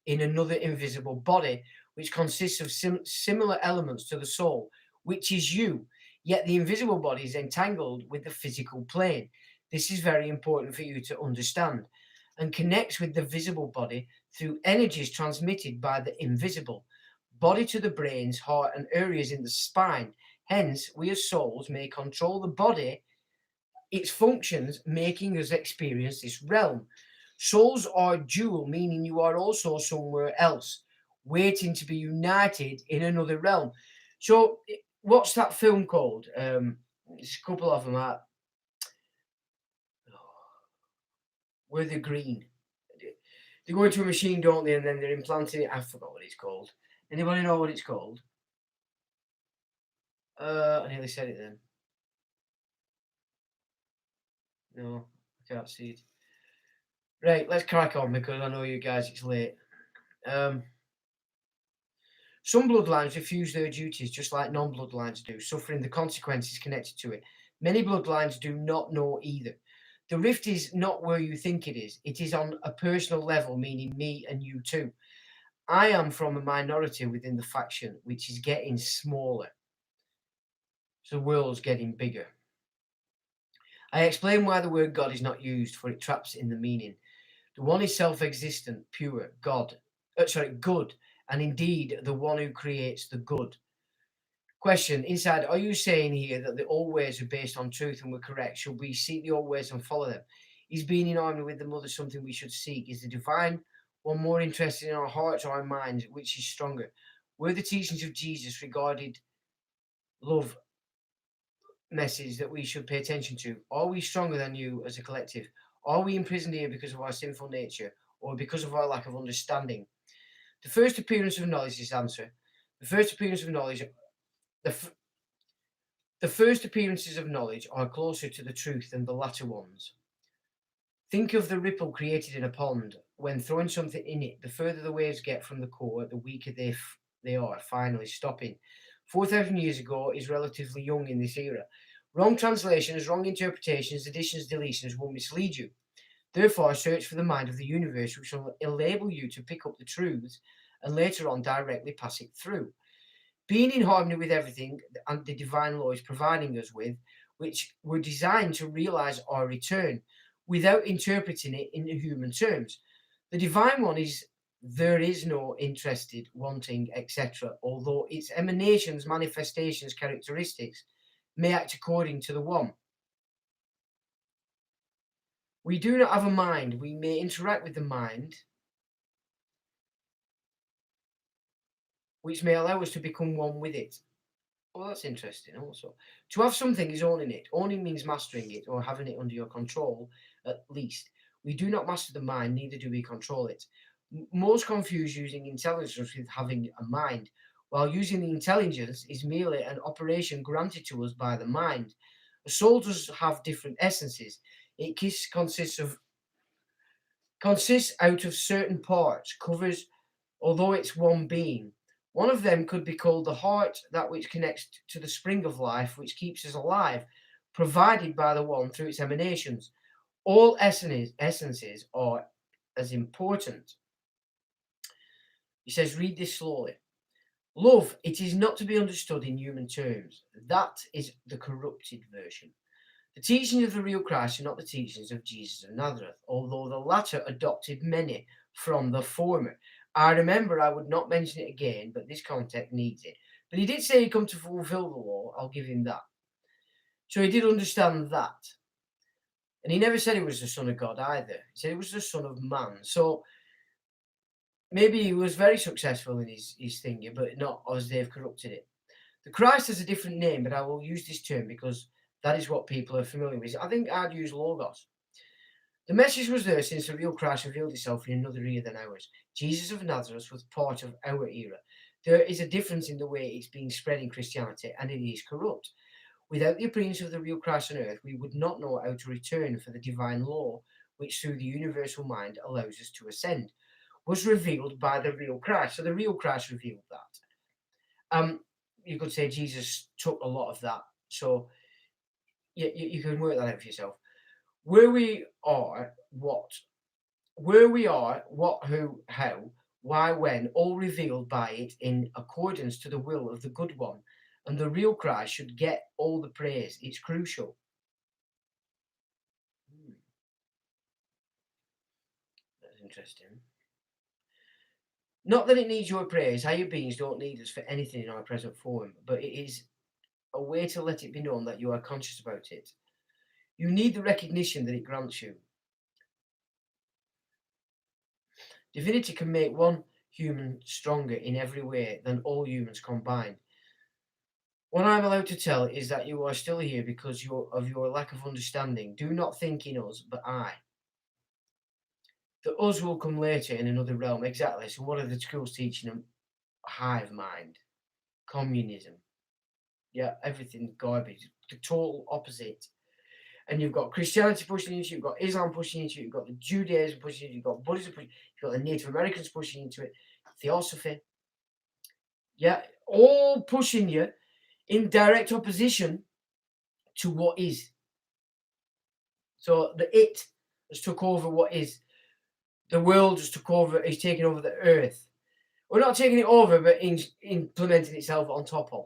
in another invisible body, which consists of similar elements to the soul, which is you, yet the invisible body is entangled with the physical plane. This is very important for you to understand and connects with the visible body through energies transmitted by the invisible body to the brains, heart, and areas in the spine. Hence, we as souls may control the body, its functions, making us experience this realm. Souls are dual, meaning you are also somewhere else, waiting to be united in another realm. So, what's that film called? There's a couple of them out. Where they're green. They go into a machine, don't they? And then they're implanting it. I forgot what it's called. Anybody know what it's called? I nearly said it then. No, I can't see it. Right, let's crack on because I know you guys, it's late. Some bloodlines refuse their duties just like non-bloodlines do, suffering the consequences connected to it. Many bloodlines do not know either. The rift is not where you think it is on a personal level, meaning me and you too. I am from a minority within the faction, which is getting smaller. So the world's getting bigger. I explain why the word God is not used, for it traps in the meaning. The one is self-existent, pure, good, and indeed the one who creates the good. Question, inside, are you saying here that the old ways are based on truth and were correct? Should we seek the old ways and follow them? Is being in harmony with the mother something we should seek? Is the divine one more interested in our hearts or our minds? Which is stronger? Were the teachings of Jesus regarded love message that we should pay attention to? Are we stronger than you as a collective? Are we imprisoned here because of our sinful nature or because of our lack of understanding? The first appearance of knowledge is answer. The first appearance of knowledge, the first appearances of knowledge are closer to the truth than the latter ones. Think of the ripple created in a pond. When throwing something in it, the further the waves get from the core, the weaker they are, finally stopping. 4,000 years ago is relatively young in this era. Wrong translations, wrong interpretations, additions, deletions will mislead you. Therefore, search for the mind of the universe, which will enable you to pick up the truths and later on directly pass it through. Being in harmony with everything and the divine law is providing us with, which were designed to realize our return without interpreting it in human terms. The divine one is there is no interested, wanting, etc., although its emanations, manifestations, characteristics may act according to the one. We do not have a mind. We may interact with the mind, which may allow us to become one with it. Oh, that's interesting also. To have something is owning it. Owning means mastering it or having it under your control, at least. We do not master the mind, neither do we control it. Most confuse using intelligence with having a mind, while using the intelligence is merely an operation granted to us by the mind. A soul does have different essences. It consists out of certain parts, covers, although it's one being. One of them could be called the heart, that which connects to the spring of life, which keeps us alive, provided by the one through its emanations. All essences are as important. He says, read this slowly. Love, it is not to be understood in human terms. That is the corrupted version. The teachings of the real Christ are not the teachings of Jesus of Nazareth, although the latter adopted many from the former. I remember I would not mention it again, but this context needs it. But he did say he come to fulfill the law. I'll give him that. So he did understand that. And he never said he was the Son of God either. He said he was the Son of Man. So maybe he was very successful in his thing, but not as they've corrupted it. The Christ has a different name, but I will use this term because that is what people are familiar with. I think I'd use Logos. The message was there since the real Christ revealed itself in another era than ours. Jesus of Nazareth was part of our era. There is a difference in the way it's being spread in Christianity, and it is corrupt. Without the appearance of the real Christ on earth, we would not know how to return for the divine law, which through the universal mind allows us to ascend, was revealed by the real Christ. So the real Christ revealed that. You could say Jesus took a lot of that. So you can work that out for yourself. Where we are, what, who, how, why, when, all revealed by it in accordance to the will of the good one. And the real Christ should get all the praise. It's crucial. That's interesting. Not that it needs your praise. Higher beings don't need us for anything in our present form, but it is a way to let it be known that you are conscious about it. You need the recognition that it grants you. Divinity can make one human stronger in every way than all humans combined. What I'm allowed to tell is that you are still here because of your lack of understanding. Do not think in us, but I. The us will come later in another realm. Exactly. So what are the schools teaching them? Hive mind, communism. Yeah, everything garbage. The total opposite. And you've got Christianity pushing into it, you've got Islam pushing into it, you've got the Judaism pushing into it, you've got Buddhism pushing, you've got the Native Americans pushing into it, Theosophy. Yeah, all pushing you in direct opposition to what is. So the it has took over what is. The world has took over, is taking over the earth. We're not taking it over, but implementing itself on top of.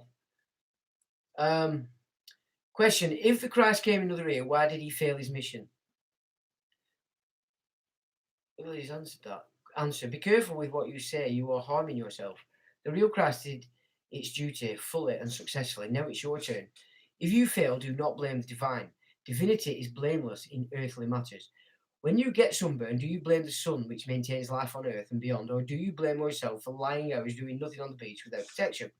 Question: if the Christ came another year, why did he fail his mission? Well, he's answered that. Answer: be careful with what you say. You are harming yourself. The real Christ did its duty fully and successfully. Now it's your turn. If you fail, do not blame the divine. Divinity is blameless in earthly matters. When you get sunburned, do you blame the sun, which maintains life on earth and beyond, or do you blame yourself for lying hours doing nothing on the beach without protection?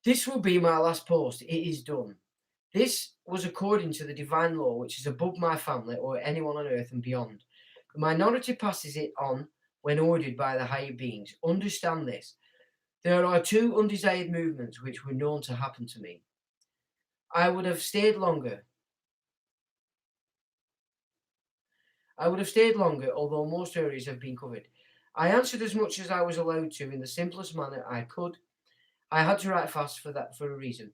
This will be my last post. It is done. This was according to the divine law, which is above my family or anyone on earth and beyond. The minority passes it on when ordered by the higher beings. Understand this. There are two undesired movements which were known to happen to me. I would have stayed longer, although most areas have been covered. I answered as much as I was allowed to in the simplest manner I could. I had to write fast for a reason.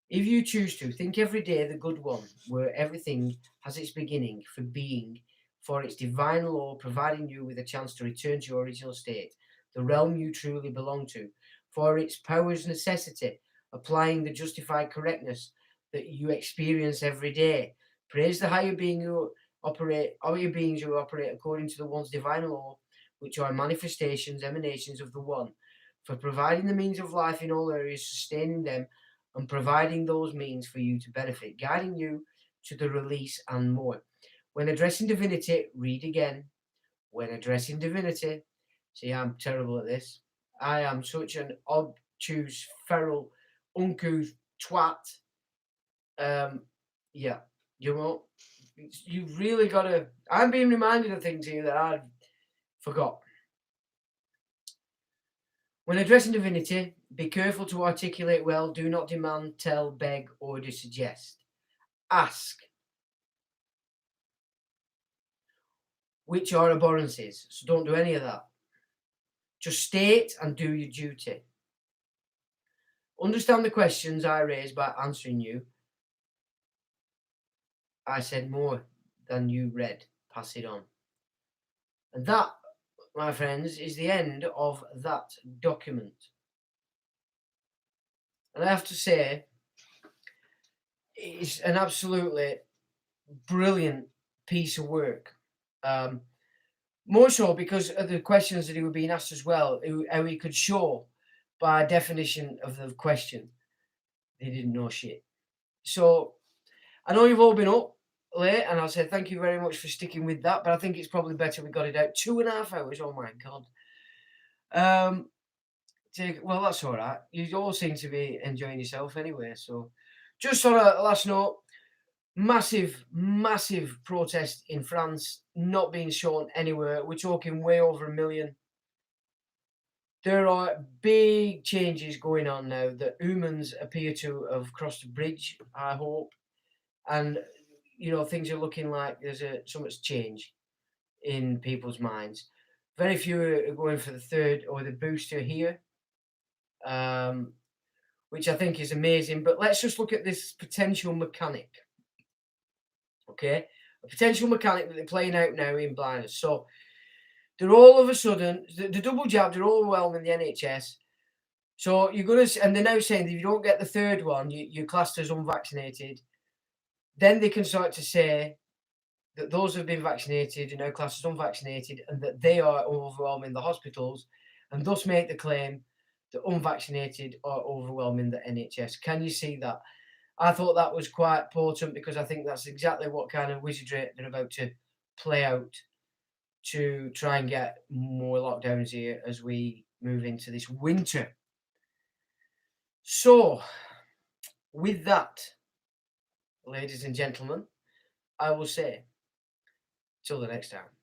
If you choose to, think every day the good one, where everything has its beginning for being, for its divine law providing you with a chance to return to your original state, the realm you truly belong to, for its power's necessity, applying the justified correctness that you experience every day. Praise the higher beings who operate according to the one's divine law, which are manifestations, emanations of the one, for providing the means of life in all areas, sustaining them, and providing those means for you to benefit, guiding you to the release and more. When addressing divinity, read again. When addressing divinity, see, I'm terrible at this. I am such an obtuse, feral, uncouth twat. Yeah, you know, you've really got to. I'm being reminded of things here that I forgot. When addressing divinity, be careful to articulate well. Do not demand, tell, beg, order, suggest. Ask, which are abhorrences. So don't do any of that. Just state and do your duty. Understand the questions I raised by answering you. I said more than you read. Pass it on. And that, my friends, is the end of that document. And I have to say, it's an absolutely brilliant piece of work. More so because of the questions that he were being asked as well, how he could show by definition of the question they didn't know shit. So I know you've all been up late, and I'll say thank you very much for sticking with that, but I think it's probably better we got it out 2.5 hours. Oh my god. Well, that's all right. You all seem to be enjoying yourself anyway. So just on a last note, massive protest in France, not being shown anywhere. We're talking way over 1 million. There are big changes going on now. The humans appear to have crossed the bridge, I hope. And, things are looking like there's so much change in people's minds. Very few are going for the third or the booster here, which I think is amazing. But let's just look at this potential mechanic. Okay, a potential mechanic that they're playing out now in blindness. So they're all of a sudden, the double jab, they're overwhelming the NHS. So you're going to, and they're now saying that if you don't get the third one, you're classed as unvaccinated. Then they can start to say that those who've been vaccinated are now classed as unvaccinated and that they are overwhelming the hospitals, and thus make the claim that unvaccinated are overwhelming the NHS. Can you see that? I thought that was quite potent because I think that's exactly what kind of wizardry they're about to play out to try and get more lockdowns here as we move into this winter. So, with that, ladies and gentlemen, I will say, till the next time.